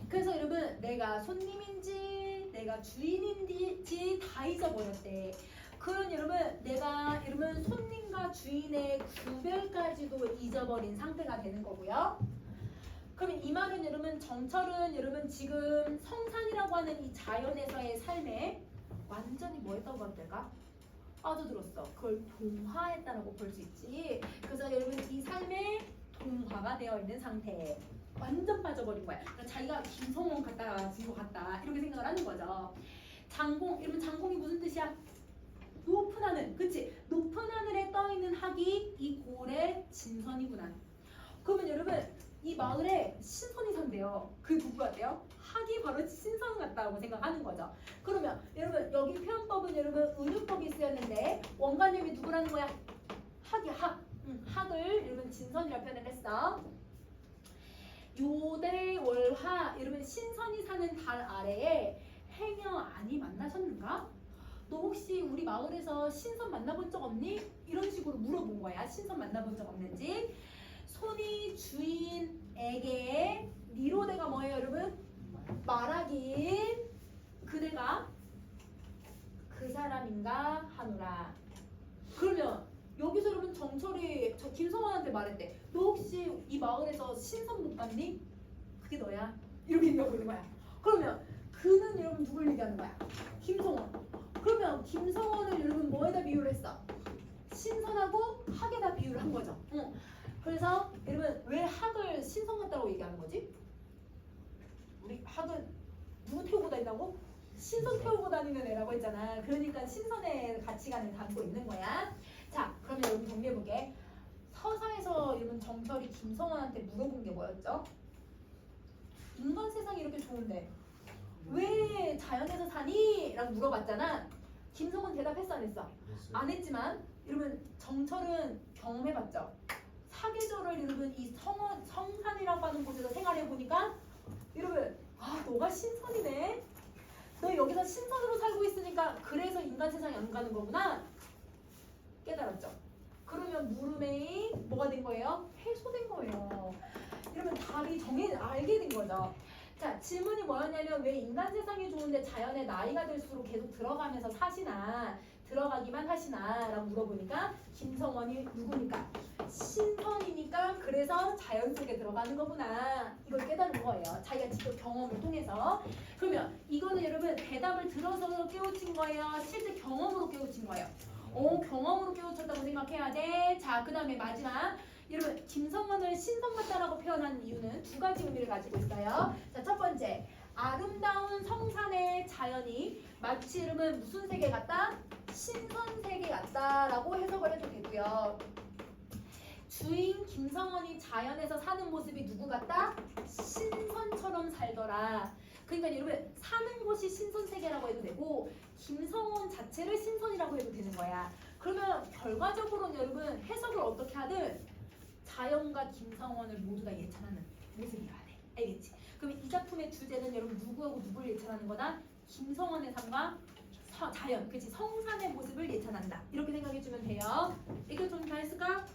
그래서 여러분 내가 손님인지 내가 주인인지 다 잊어버렸대. 그런 여러분 손님과 주인의 구별까지도 잊어버린 상태가 되는 거고요. 그럼 이 말은 여러분 정철은 여러분 지금 성산이라고 하는 이 자연에서의 삶에 완전히 뭐 했다고 하면 될까? 빠져들었어. 그걸 동화했다라고 볼 수 있지. 그래서 여러분 이 삶에 동화가 되어 있는 상태. 완전 빠져버린 거야. 그러니까 자기가 김성원 같다, 진거 같다 이렇게 생각을 하는 거죠. 장공, 여러분 장공이 무슨 뜻이야? 높은 하늘, 그치? 높은 하늘에 떠있는 학이 이 고래 진선이구나. 그러면 여러분 이 마을에 신선이 산대요. 그게 누구 같대요? 학이 바로 신선 같다고 생각하는 거죠. 그러면 여러분 여기 표현법은 여러분 은유법이 쓰였는데 원관념이 누구라는 거야? 학이야, 학. 학을 여러분 진선이라고 표현을 했어. 요대월화 여러분 신선이 사는 달 아래에 행여 아니 만나셨는가? 너 혹시 우리 마을에서 신선 만나본 적 없니? 이런 식으로 물어본 거야. 신선 만나본 적 없는지. 손이 주인에게 니로대가 뭐예요 여러분? 말하길 그대가 그 사람인가 하노라. 그러면 여기서 여러분 정철이 저 김성원한테 말했대. 너 혹시 이 마을에서 신선 못 봤니? 그게 너야. 이렇게 얘기하는 거야. 그러면 그는 여러분 누굴 얘기하는 거야? 김성원. 그러면 김성원을 여러분 뭐에다 비유를 했어? 신선하고 학에다 비유를 한 거죠. 그래서 여러분 왜 학을 신선 같다고 얘기하는 거지? 우리 학은 누구 태우고 다닌다고? 신선 태우고 다니는 애라고 했잖아. 그러니까 신선의 가치관을 담고 있는 거야. 자, 그러면 여러분 정리해볼게. 서사에서 여러분 정철이 김성원한테 물어본 게 뭐였죠? 인간 세상이 이렇게 좋은데 왜 자연에서 사니? 라고 물어봤잖아. 김성원 대답했어 안 했어? 안 했지만 여러분 정철은 경험해봤죠. 사계절을 여러분 이 성산이라고 하는 곳에서 생활해보니까 여러분 너가 신선이네. 너 여기서 신선으로 살고 있으니까 그래서 인간 세상에 안 가는 거구나. 깨달았죠. 그러면 물음에 뭐가 된 거예요? 해소된 거예요. 여러분 답이 알게 된 거죠. 자, 질문이 뭐였냐면 왜 인간 세상이 좋은데 자연의 나이가 들수록 계속 들어가면서 사시나. 들어가기만 하시나? 라고 물어보니까 김성원이 누구니까? 신선이니까 그래서 자연 속에 들어가는 거구나. 이걸 깨달은 거예요. 자기가 직접 경험을 통해서. 그러면 이거는 여러분 대답을 들어서 깨우친 거예요? 실제 경험으로 깨우친 거예요? 경험으로 깨우쳤다고 생각해야 돼. 자, 그 다음에 마지막. 여러분 김성원을 신선 같다라고 표현한 이유는 두 가지 의미를 가지고 있어요. 자, 첫 번째. 아름다운 성산의 자연이 마치 여러분 무슨 세계 같다? 신선 세계 같다라고 해석을 해도 되고요. 주인 김성원이 자연에서 사는 모습이 누구 같다? 신선처럼 살더라. 그러니까 여러분 사는 곳이 신선 세계라고 해도 되고 김성원 자체를 신선이라고 해도 되는 거야. 그러면 결과적으로는 여러분 해석을 어떻게 하든 자연과 김성원을 모두 다 예찬하는 모습이어야 돼. 알겠지? 그럼 이 작품의 주제는 여러분 누구하고 누구를 예찬하는 거다? 김성원의 삶과 자연, 그치? 성산의 모습을 예찬한다. 이렇게 생각해주면 돼요. 이거 좀 다 했을까?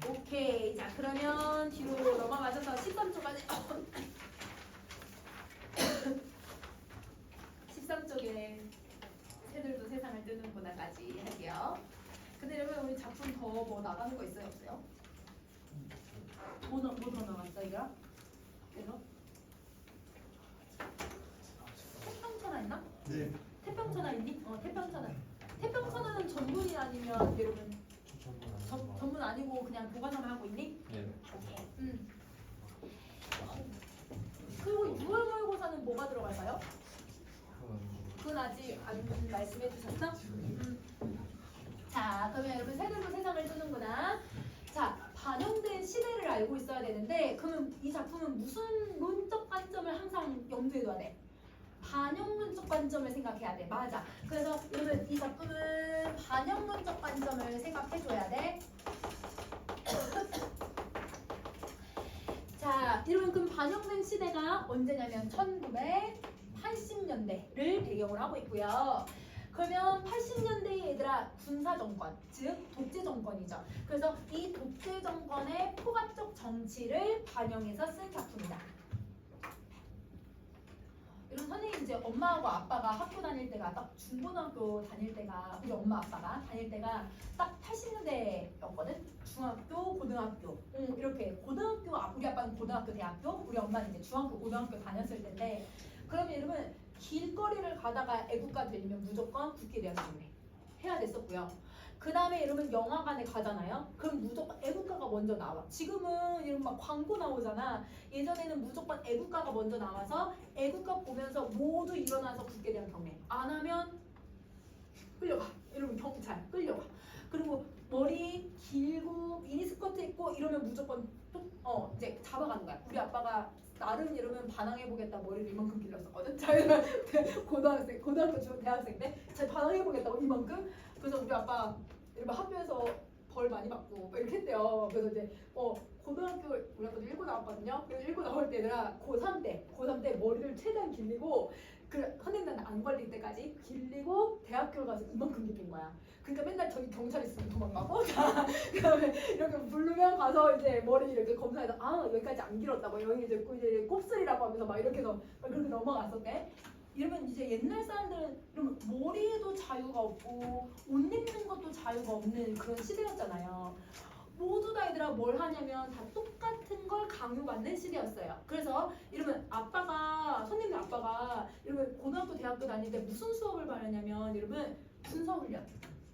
오케이. 자, 그러면 뒤로 넘어가셔서 13쪽까지 13쪽에 새들도 세상을 뜨는구나까지 할게요. 근데 여러분 우리 작품 더 뭐 나가는 거 있어요? 없어요? 뭐 더 나갔어 이거? 그래서 태평천하 있나? 네. 태평천하 있니? 태평천하. 태평천하는 전문이 아니면 여러분 전문 아니고 그냥 보관만 하고 있니? 네. 오케이. 그리고 6월 모의고사는 뭐가 들어갈까요? 그건 아직 안 말씀해 주셨어? 자, 그러면 여러분 새들도 세상을 뜨는구나. 자, 반영된 시대를 알고 있어야 되는데 그러면 이 작품은 무슨 논적 관점을 항상 염두에 둬야 돼? 반영론적 관점을 생각해야 돼. 맞아. 그래서 여러분 이 작품은 반영론적 관점을 생각해줘야 돼. 자, 여러분 그럼 반영된 시대가 언제냐면 1980년대를 배경으로 하고 있고요. 그러면 80년대에 얘들아 군사정권, 즉 독재정권이죠. 그래서 이 독재정권의 포괄적 정치를 반영해서 쓴 작품이다. 이런 선생님 이제 엄마하고 아빠가 학교 다닐 때가 딱 중고등학교 다닐 때가 우리 엄마 아빠가 다닐 때가 딱 80년대였거든. 중학교, 고등학교, 이렇게 고등학교 우리 아빠는 고등학교, 대학교, 우리 엄마는 이제 중학교, 고등학교 다녔을 텐데 그러면 여러분 길거리를 가다가 애국가 들리면 무조건 국기대학교를 해야 됐었고요. 그 다음에 여러분 영화관에 가잖아요. 그럼 무조건 애국가가 먼저 나와. 지금은 이런 막 광고 나오잖아. 예전에는 무조건 애국가가 먼저 나와서 애국가 보면서 모두 일어나서 국기에 대한 경례. 안 하면 끌려가. 이러면 경찰 끌려가. 그리고 머리 길고 미니스커트 입고 이러면 무조건 이제 잡아가는 거야. 우리 아빠가 나름 이러면 반항해보겠다 머리를 이만큼 길렀었거든. 자기가 고등학교 대학생 때 잘 반항해보겠다고 이만큼. 그래서 우리 아빠 이러면 학교에서 벌 많이 받고 막 이렇게 했대요. 그래서 이제 고등학교 우리 아빠도 읽고 나왔거든요. 그래서 읽고 나올 때 얘들아 고3 때 머리를 최대한 길리고 그 선생님한테 안 걸릴 때까지 길리고 대학교를 가서 이만큼 길린 거야. 그러니까 맨날 저기 경찰 있으면 도망가고 그다음에 이렇게 부르면 가서 이제 머리 이렇게 검사해서 여기까지 안 길었다고 여기 이제 곱슬이라고 하면서 막 이렇게 해서 막 그렇게 넘어갔었대. 이러면 이제 옛날 사람들은 이러면 머리에도 자유가 없고 옷 입는 것도 자유가 없는 그런 시대였잖아요. 모두 다 얘들아 뭘 하냐면 다 똑같은 걸 강요받는 시대였어요. 그래서 이러면 선생님 아빠가 이러면 고등학교 대학교 다닐 때 무슨 수업을 받았냐면 이러면 군사훈련,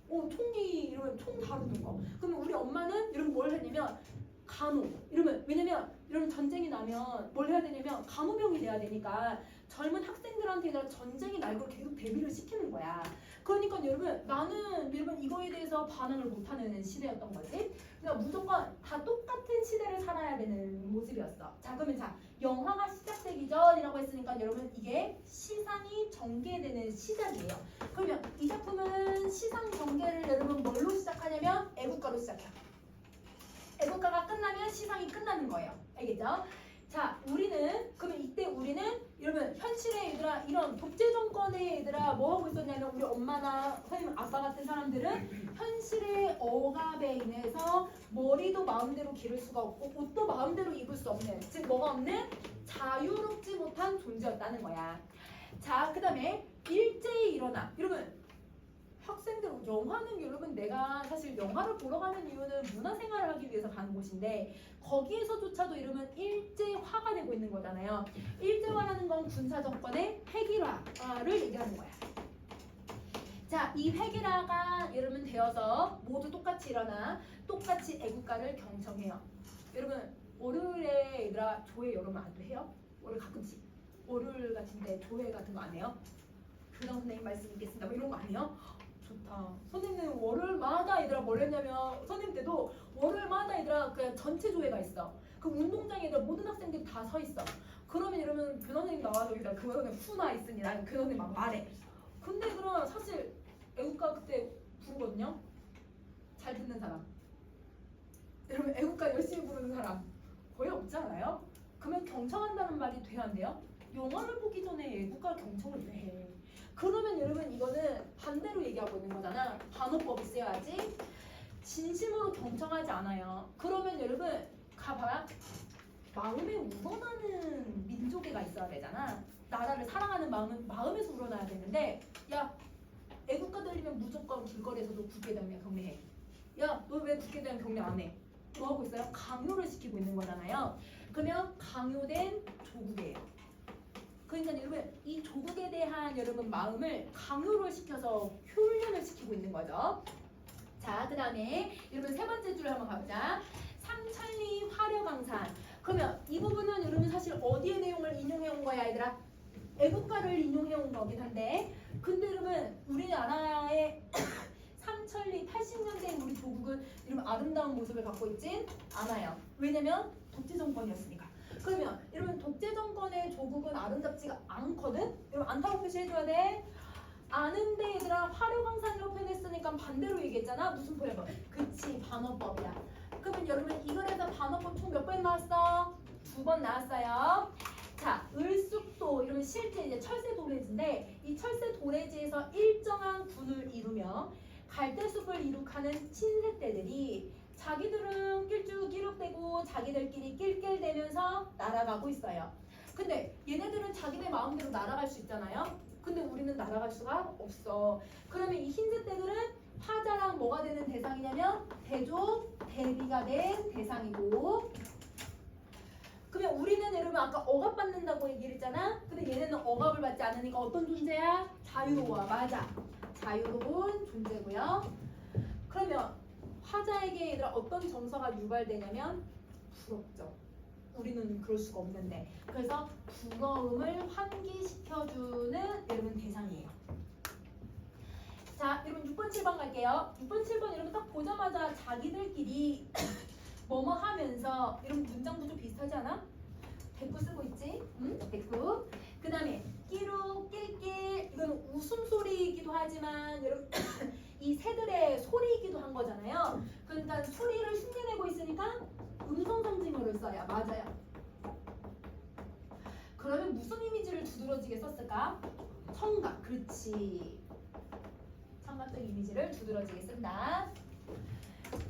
총기 이러면 총 다루는 거. 그러면 우리 엄마는 이러면 뭘 했냐면 간호. 이러면 왜냐면 이런 전쟁이 나면 뭘 해야 되냐면 간호병이 돼야 되니까 젊은 학생들한테 전쟁이 날 걸 계속 대비를 시키는 거야. 그러니까 나는 이거에 대해서 반응을 못하는 시대였던 거지. 그러니까 무조건 다 똑같은 시대를 살아야 되는 모습이었어. 자, 그러면 영화가 시작되기 전이라고 했으니까 여러분 이게 시상이 전개되는 시작이에요. 그러면 이 작품은 시상 전개를 여러분 뭘로 시작하냐면 애국가로 시작해요. 애국가가 끝나면 시상이 끝나는 거예요. 알겠죠? 자, 그러면 이때 우리는 여러분 현실의 얘들아 이런 독재 정권의 얘들아 뭐 하고 있었냐면 우리 엄마나 선생님 아빠 같은 사람들은 현실의 억압에 인해서 머리도 마음대로 기를 수가 없고 옷도 마음대로 입을 수 없는, 즉 뭐가 없는 자유롭지 못한 존재였다는 거야. 자, 그 다음에 일제히 일어나. 여러분 학생들 영화는 여러분 내가 사실 영화를 보러 가는 이유는 문화생활을 하기 위해서 가는 곳인데 거기에서조차도 이러면 일제화가 되고 있는 거잖아요. 일제화라는 건 군사정권의 획일화를 얘기하는 거야. 자, 이 획일화가 여러분 되어서 모두 똑같이 일어나 똑같이 애국가를 경청해요. 여러분 월요일에 얘들아 조회 여러분 안 해요? 월요일 가끔씩 월요일 같은데 조회 같은 거 안 해요? 교장 선생님 말씀 읽겠습니다 뭐 이런 거 안 해요? 좋다. 선생님은 월요일마다 얘들아 뭘 했냐면 선생님 때도 월요일마다 얘들아 그냥 전체 조회가 있어. 그 운동장에 얘들아 모든 학생들이 다 서 있어. 그러면 이러면 교장 선생님 나와서 얘들아 그 선생님 푸나 있으니 나는 교장 선생님 막 말해. 근데 그럼 사실 애국가 그때 부르거든요. 잘 듣는 사람. 여러분 애국가 열심히 부르는 사람 거의 없지 않아요? 그러면 경청한다는 말이 돼야 안 돼요? 영화를 보기 전에 애국가 경청을 왜 해? 그러면 여러분 이거는 반대로 얘기하고 있는 거잖아. 반어법이 쓰여야지. 진심으로 경청하지 않아요. 그러면 여러분 가봐라. 마음에 우러나는 민족애가 있어야 되잖아. 나라를 사랑하는 마음은 마음에서 우러나야 되는데 야 애국가 들리면 무조건 길거리에서도 국회의원 경례해. 야 너 왜 국회의원 경례 안 해? 뭐 하고 있어요? 강요를 시키고 있는 거잖아요. 그러면 강요된 조국이에요. 그러니까 여러분 이 조국에 대한 여러분 마음을 강요를 시켜서 훈련을 시키고 있는 거죠. 자, 그 다음에 여러분 세 번째 줄을 한번 가보자. 삼천리 화려강산. 그러면 이 부분은 여러분 사실 어디의 내용을 인용해 온 거야 얘들아? 애국가를 인용해 온 거긴 한데 근데 여러분 우리나라의 삼천리 80년대인 우리 조국은 이런 아름다운 모습을 갖고 있진 않아요. 왜냐면 독재 정권이었으니까. 그러면 여러분 독재 정권의 조국은 아름답지가 않거든? 여러분 안타고 표시해줘야 돼. 아는데 얘들아 화려강산이라고 표현했으니까 반대로 얘기했잖아. 무슨 표현법? 그치 반어법이야. 그러면 여러분 이 글에서 반어법 총 몇 번 나왔어? 2번 나왔어요. 자, 을숙도 이러면 실제 이제 철새 도래지인데 이 철새 도래지에서 일정한 군을 이루며 갈대숲을 이룩하는 친세대들이 자기들은 낄쭉끼룩대고 자기들끼리 낄낄대면서 날아가고 있어요. 근데 얘네들은 자기네 마음대로 날아갈 수 있잖아요. 근데 우리는 날아갈 수가 없어. 그러면 이 흰세대들은 화자랑 뭐가 되는 대상이냐면 대조, 대비가 된 대상이고 그러면 우리는 여러분 아까 억압받는다고 얘기를 했잖아. 근데 얘네는 억압을 받지 않으니까 어떤 존재야? 자유로워. 맞아. 자유로운 존재고요. 그러면 화자에게 얘들아 어떤 정서가 유발되냐면 부럽죠. 우리는 그럴 수가 없는데. 그래서 부러움을 환기시켜주는 여러분 대상이에요. 자, 여러분 6번 7번 갈게요. 6번 7번 여러분 딱 보자마자 자기들끼리 뭐뭐 하면서 이런 문장도 좀 비슷하지 않아? 대꾸 쓰고 있지? 응? 대꾸. 그 다음에 끼룩, 낄낄 이건 웃음소리이기도 하지만 여러분 이 새들의 소리이기도 한 거잖아요. 그러니까 소리를 흉내내고 있으니까 음성 상징어를 써야 맞아요. 그러면 무슨 이미지를 두드러지게 썼을까? 청각. 그렇지. 청각적 이미지를 두드러지게 쓴다.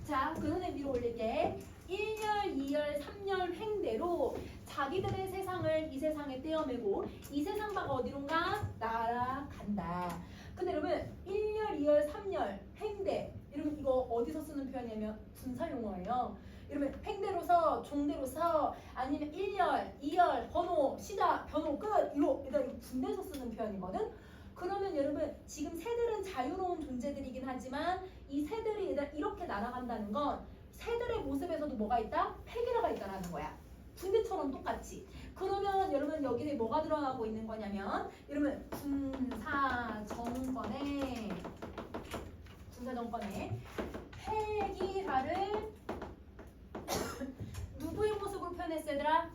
자, 그 선생님 위로 올릴게. 1열, 2열, 3열 횡대로 자기들의 세상을 이 세상에 떼어매고 이 세상 바가 어디론가 날아간다. 근데 여러분 1열, 2열, 3열 횡대 여러분 이거 어디서 쓰는 표현이냐면 군사 용어예요. 여러분 횡대로서 종대로서 아니면 1열, 2열 번호 시작 번호 끝 이거 군대에서 쓰는 표현이거든. 그러면 여러분 지금 새들은 자유로운 존재들이긴 하지만 이 새들이 이렇게 날아간다는 건 새들의 모습에서도 뭐가 있다? 폐기라가 있다라는 거야. 군대처럼 똑같이. 그러면 여러분 여기에 뭐가 드러나고 있는 거냐면 여러분 군사정권의 폐기라를 누구의 모습으로 표현했어 얘들아?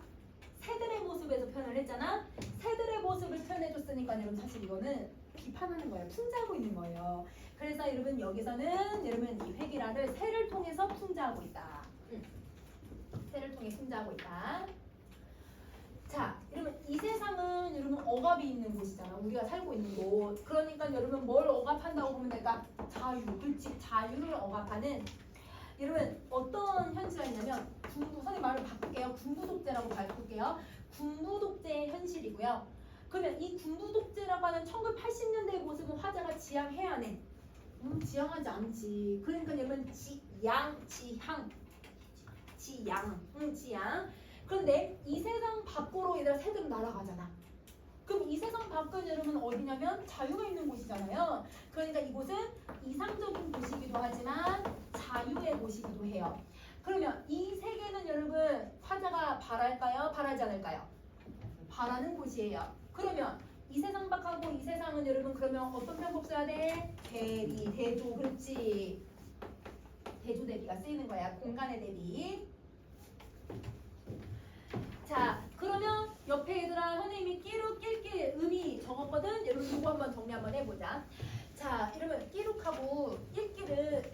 새들의 모습에서 표현을 했잖아. 새들의 모습을 표현해줬으니까 여러분 사실 이거는 비판하는 거예요. 풍자하고 있는 거예요. 그래서 여러분 여기서는 여러분 이 획일화를 새를 통해서 풍자하고 있다. 새를 통해 풍자하고 있다. 자, 여러분 이 세상은 여러분 억압이 있는 곳이잖아. 우리가 살고 있는 곳. 그러니까 여러분 뭘 억압한다고 보면 될까? 자유. 그렇지. 자유를 억압하는 여러분 어떤 현실이 있냐면 선생님 말을 바꿀게요. 군부독재라고 바꿀게요. 군부독재의 현실이고요. 그러면 이 군부독재라고 하는 1980년대의 모습은 화자가 지향해야 하는 지향하지 않지. 그러니까 여러분 지양, 지향, 지양. 그런데 이 세상 밖으로 얘들아 새들은 날아가잖아. 그럼 이 세상 밖은 여러분 어디냐면 자유가 있는 곳이잖아요. 그러니까 이곳은 이상적인 곳이기도 하지만 자유의 곳이기도 해요. 그러면 이 세계는 여러분 화자가 바랄까요? 바라지 않을까요? 바라는 곳이에요. 그러면 이 세상 밖하고 이 세상은 여러분 그러면 어떤 편법 써야 돼? 대리, 대조, 그렇지. 대조 대비가 쓰이는 거야. 공간의 대비. 자, 그러면 옆에 얘들아 선생님이 끼룩, 낄낄 의미 적었거든? 여러분 이거 한번 정리 한번 해보자. 자, 여러분 끼룩하고 낄낄은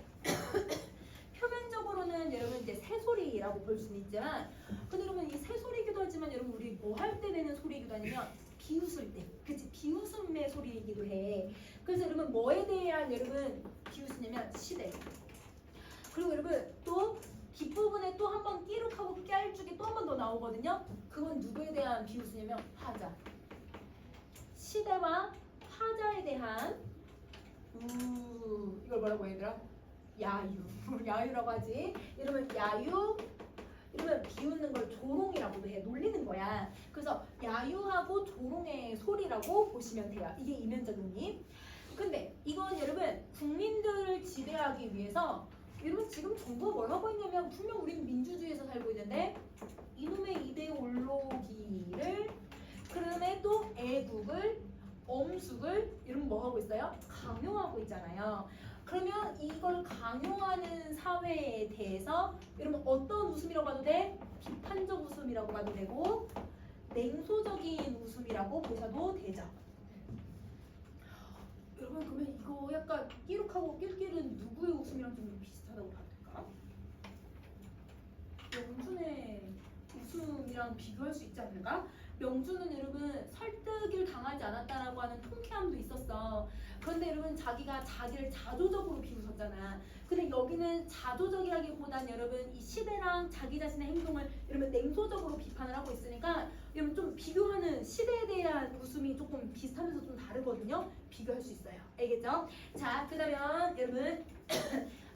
표면적으로는 여러분 이제 새소리라고 볼 수는 있지만 근데 여러분 이 새소리이기도 하지만 여러분 우리 뭐 할 때 내는 소리이기도 하냐면 비웃을 때 그치 비웃음의 소리이기도 해. 그래서 여러분 뭐에 대한 여러분 비웃으냐면 시대. 그리고 여러분 또 뒷부분에 또 한 번 끼룩하고 깔쭉이 또 한 번 더 나오거든요. 그건 누구에 대한 비웃으냐면 화자. 시대와 화자에 대한 이걸 뭐라고 얘들아? 야유. 야유라고 하지. 이러면 야유. 이러면 비웃는 걸 조롱이라고도 해. 놀리는 거야. 그래서 야유하고 조롱의 소리라고 보시면 돼요. 이게 이면적 의미. 근데 이건 여러분 국민들을 지배하기 위해서 여러분 지금 정부가 뭘 하고 있냐면 분명 우리는 민주주의에서 살고 있는데 이놈의 이데올로기를 그다음에 또 애국을 엄숙을 여러분 뭐 하고 있어요? 강요하고 있잖아요. 그러면 이걸 강요하는 사회에 대해서 여러분 어떤 웃음이라고 봐도 돼? 비판적 웃음이라고 봐도 되고 냉소적인 웃음이라고 보셔도 되죠. 여러분 그러면 이거 약간 끼룩하고 낄낄은 누구의 웃음이랑 좀 비슷하다고 봐도 될까? 명준의 웃음이랑 비교할 수 있지 않을까? 명준은 여러분 설득을 당하지 않았다라고 하는 통쾌함도 있었어. 그런데 여러분 자기가 자기를 자조적으로 비웃었잖아. 근데 여기는 자조적이라기보단 여러분 이 시대랑 자기 자신의 행동을 여러분 냉소적으로 비판을 하고 있으니까 여러분 좀 비교하는 시대에 대한 웃음이 조금 비슷하면서 좀 다르거든요. 비교할 수 있어요. 알겠죠? 자, 그러면 여러분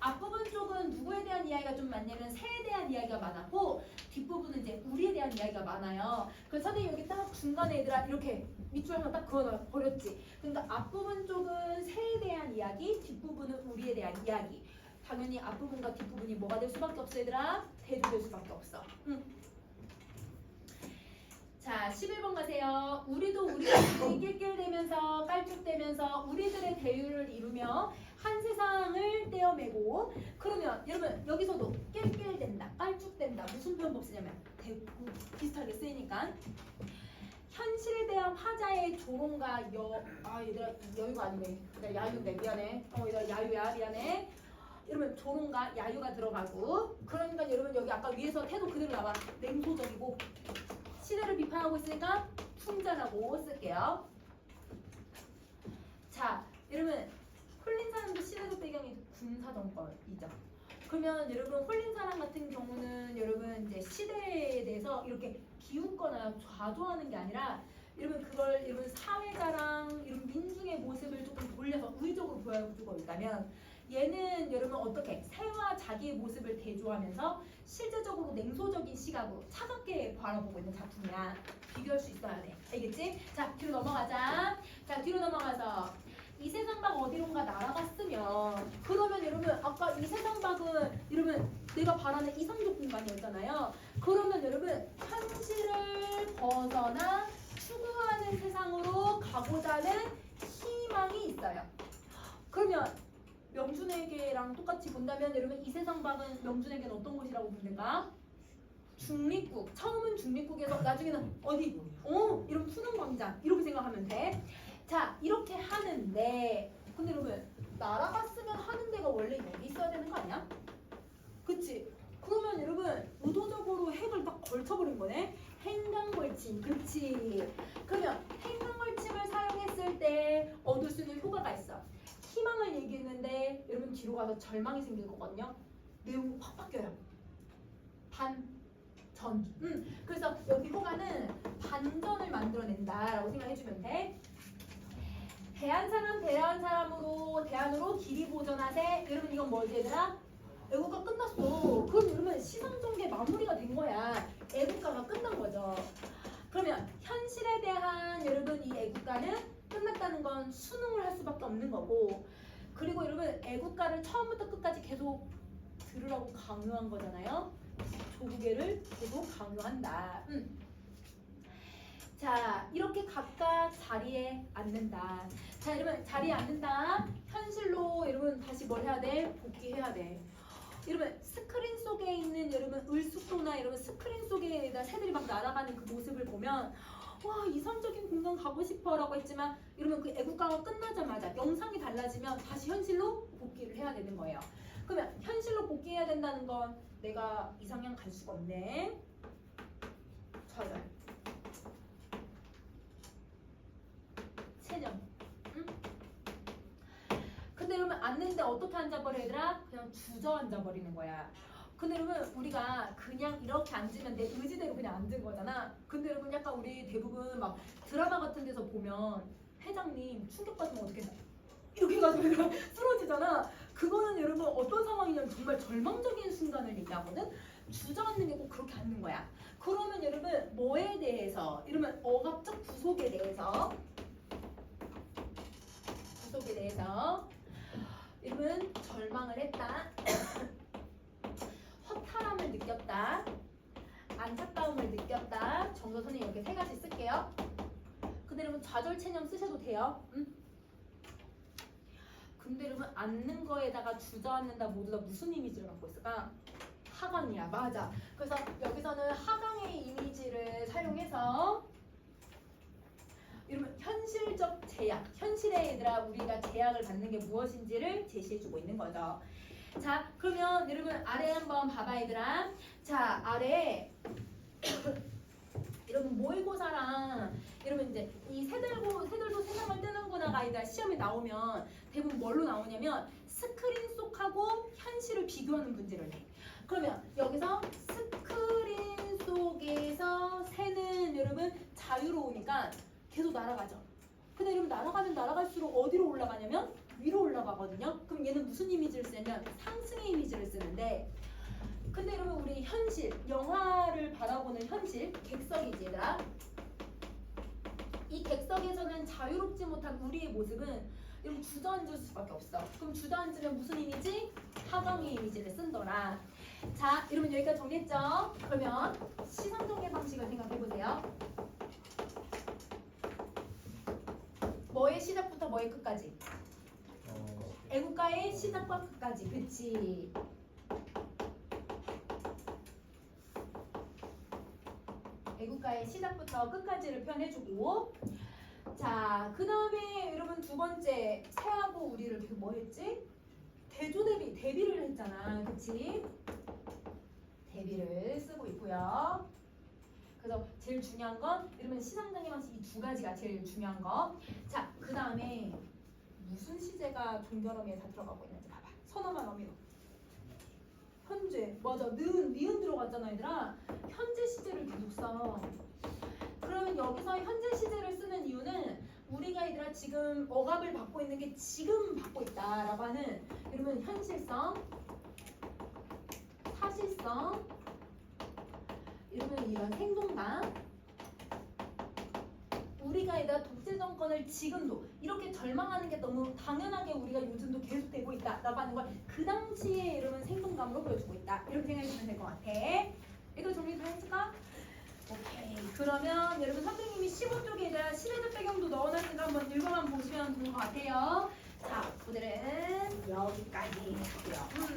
앞부분 쪽은 누구에 대한 이야기가 좀 많냐면 새에 대한 이야기가 많았고 뒷부분은 이제 우리에 대한 이야기가 많아요. 그래서 선생님 여기 딱 중간에 얘들아 이렇게 밑줄 하나 딱 그어 버렸지. 그러니까 앞부분 쪽은 새에 대한 이야기, 뒷부분은 우리에 대한 이야기. 당연히 앞부분과 뒷부분이 뭐가 될 수밖에 없어 얘들아? 대조될 수밖에 없어. 자, 11번 가세요. 우리도 우리들끼리 낄낄대면서 깔쭉대면서 우리들의 대유를 이루며 한 세상을 떼어매고 그러면 여러분 여기서도 낄낄댄다, 깔쭉댄다 무슨 표현법 쓰냐면 대구 비슷하게 쓰이니까 현실에 대한 화자의 조롱과 얘들아 여유가 아니네. 나 야유인데 미안해. 얘들아 야유야 미안해. 여러분 조롱과 야유가 들어가고 그러니까 여러분 여기 아까 위에서 태도 그대로 나와. 냉소적이고 시대를 비판하고 있으니까 풍자라고 쓸게요. 자, 여러분 홀린 사람도 시대적 배경이 군사 정권이죠. 그러면 여러분 홀린 사람 같은 경우는 여러분 이제 시대에 대해서 이렇게 비웃거나 좌조하는 게 아니라 여러분 그걸 여러분 사회자랑 이런 민중의 모습을 조금 돌려서 우위적으로 보여주고 있다면 얘는 여러분 어떻게 새와 자기의 모습을 대조하면서 실제적으로 냉소적인 시각으로 차갑게 바라보고 있는 작품이야. 비교할 수 있어야 돼. 알겠지? 자, 뒤로 넘어가자. 자, 뒤로 넘어가서 이 세상 밖 어디론가 날아갔으면 그러면 여러분 아까 이 세상 밖은 여러분 내가 바라는 이상적 공간이었잖아요. 그러면 여러분 현실을 벗어나 추구하는 세상으로 가고자 하는 희망이 있어요. 그러면 명준에게랑 똑같이 본다면 여러분 이 세상 밖은 명준에게는 어떤 곳이라고 본는가? 중립국. 처음은 중립국에서 나중에는 어디? 이런 푸른 광장 이렇게 생각하면 돼. 자, 이렇게 하는데 근데 여러분 날아갔으면 하는 데가 원래 여기 있어야 되는 거 아니야? 그치? 그러면 여러분 의도적으로 핵을 딱 걸쳐버린 거네. 행강벌침. 그치? 그러면 행강벌침을 사용했을 때 얻을 수 있는 효과가 있어. 희망을 얘기했는데 여러분 뒤로 가서 절망이 생길 거거든요. 내용이 확 바뀌어요. 반전. 그래서 여기 효과는 반전을 만들어낸다라고 생각해주면 돼. 대한 사람 대한 사람으로 대안으로 길이 보존하세. 여러분 이건 뭐지 얘들아? 애국가 끝났어. 그럼 여러분 시상전개 마무리가 된 거야. 애국가가 끝난 거죠. 그러면 현실에 대한 여러분 이 애국가는 끝났다는 건 수능을 할 수밖에 없는 거고, 그리고 여러분 애국가를 처음부터 끝까지 계속 들으라고 강요한 거잖아요. 조국애를 계속 강요한다. 자, 이렇게 각각 자리에 앉는다. 자, 여러분 자리에 앉는다. 현실로 여러분 다시 뭘 해야 돼? 복귀해야 돼. 여러분 스크린 속에 있는 여러분 을숙도나 여러분 스크린 속에 새들이 막 날아가는 그 모습을 보면 와 이상적인 공간 가고 싶어라고 했지만 여러분 그 애국가가 끝나자마자 영상이 달라지면 다시 현실로 복귀를 해야 되는 거예요. 그러면 현실로 복귀해야 된다는 건 내가 이상향 갈 수가 없네. 좌절. 체념. 응? 근데 여러분 앉는데 어떻게 앉아버려 얘들아? 그냥 주저앉아버리는 거야. 근데 여러분 우리가 그냥 이렇게 앉으면 내 의지대로 그냥 앉은 거잖아. 근데 여러분 약간 우리 대부분 막 드라마 같은 데서 보면 회장님 충격받으면 어떻게 이렇게 해가지고 얘들아 쓰러지잖아. 그거는 여러분 어떤 상황이냐면 정말 절망적인 순간을 얘기하거든. 주저앉는 게 꼭 그렇게 앉는 거야. 그러면 여러분 뭐에 대해서 이러면 억압적 구속에 대해서 여러분 절망을 했다. 허탈함을 느꼈다. 안타까움을 느꼈다. 정도 선생님 이렇게 세 가지 쓸게요. 근데 여러분 좌절 체념 쓰셔도 돼요. 근데 여러분 앉는 거에다가 주저앉는다 모두 다 무슨 이미지를 갖고 있을까? 하강이야. 맞아. 그래서 여기서는 하강의 이미지를 사용해서 여러분 현실적 제약, 현실에 얘들아 우리가 제약을 받는 게 무엇인지를 제시해주고 있는 거죠. 자 그러면 여러분 아래 한번 봐봐 얘들아. 자 아래 여러분 모의고사랑 여러분 이제 이 새들도 세상을 뜨는구나가 아니라 시험에 나오면 대부분 뭘로 나오냐면 스크린 속하고 현실을 비교하는 문제를 해. 그러면 여기서 스크린 속에서 새는 여러분 자유로우니까 계속 날아가죠. 근데 여러분 날아가면 날아갈수록 어디로 올라가냐면 위로 올라가거든요. 그럼 얘는 무슨 이미지를 쓰냐면 상승의 이미지를 쓰는데, 근데 여러분 우리 현실, 영화를 바라보는 현실, 객석이지 얘들아. 이 객석에서는 자유롭지 못한 우리의 모습은 여러분 주저앉을 수밖에 없어. 그럼 주저앉으면 무슨 이미지? 하강의 이미지를 쓴더라. 자 여러분 여기까지 정리했죠? 그러면 시상정의 방식을 생각해보세요. 뭐의 시작부터 뭐의 끝까지? 애국가의 시작과 끝까지. 그치? 애국가의 시작부터 끝까지를 표현해주고, 자 그 다음에 여러분 두 번째 새하고 우리를 뭐 했지? 대조 대비를 했잖아. 그치? 대비를 쓰고 있고요. 그래서 제일 중요한 건 여러분 시상정의 방식 이 두 가지가 제일 중요한 거. 자 그 다음에 무슨 시제가 종결어미에 다 들어가고 있는지 봐봐. 선어만 어미로. 현재. 맞아. 니은 들어갔잖아 얘들아. 현재 시제를 계속 써. 그러면 여기서 현재 시제를 쓰는 이유는 우리가 얘들아 지금 억압을 받고 있는 게 지금 받고 있다라고 하는 여러분 현실성, 사실성, 여러분 이런 생동감, 우리가 얘들아 독재 정권을 지금도 이렇게 절망하는 게 너무 당연하게 우리가 요즘도 계속되고 있다라고 하는 걸 그 당시에 여러분 생동감으로 보여주고 있다. 이렇게 생각해주면 될 것 같아. 이거 정리 다 했을까? 오케이. 그러면 여러분 선생님이 15쪽에 얘들아 시대적 배경도 넣어놨으니까 한번 읽어만 보시면 좋을 것 같아요. 자, 오늘은 여기까지 하고요.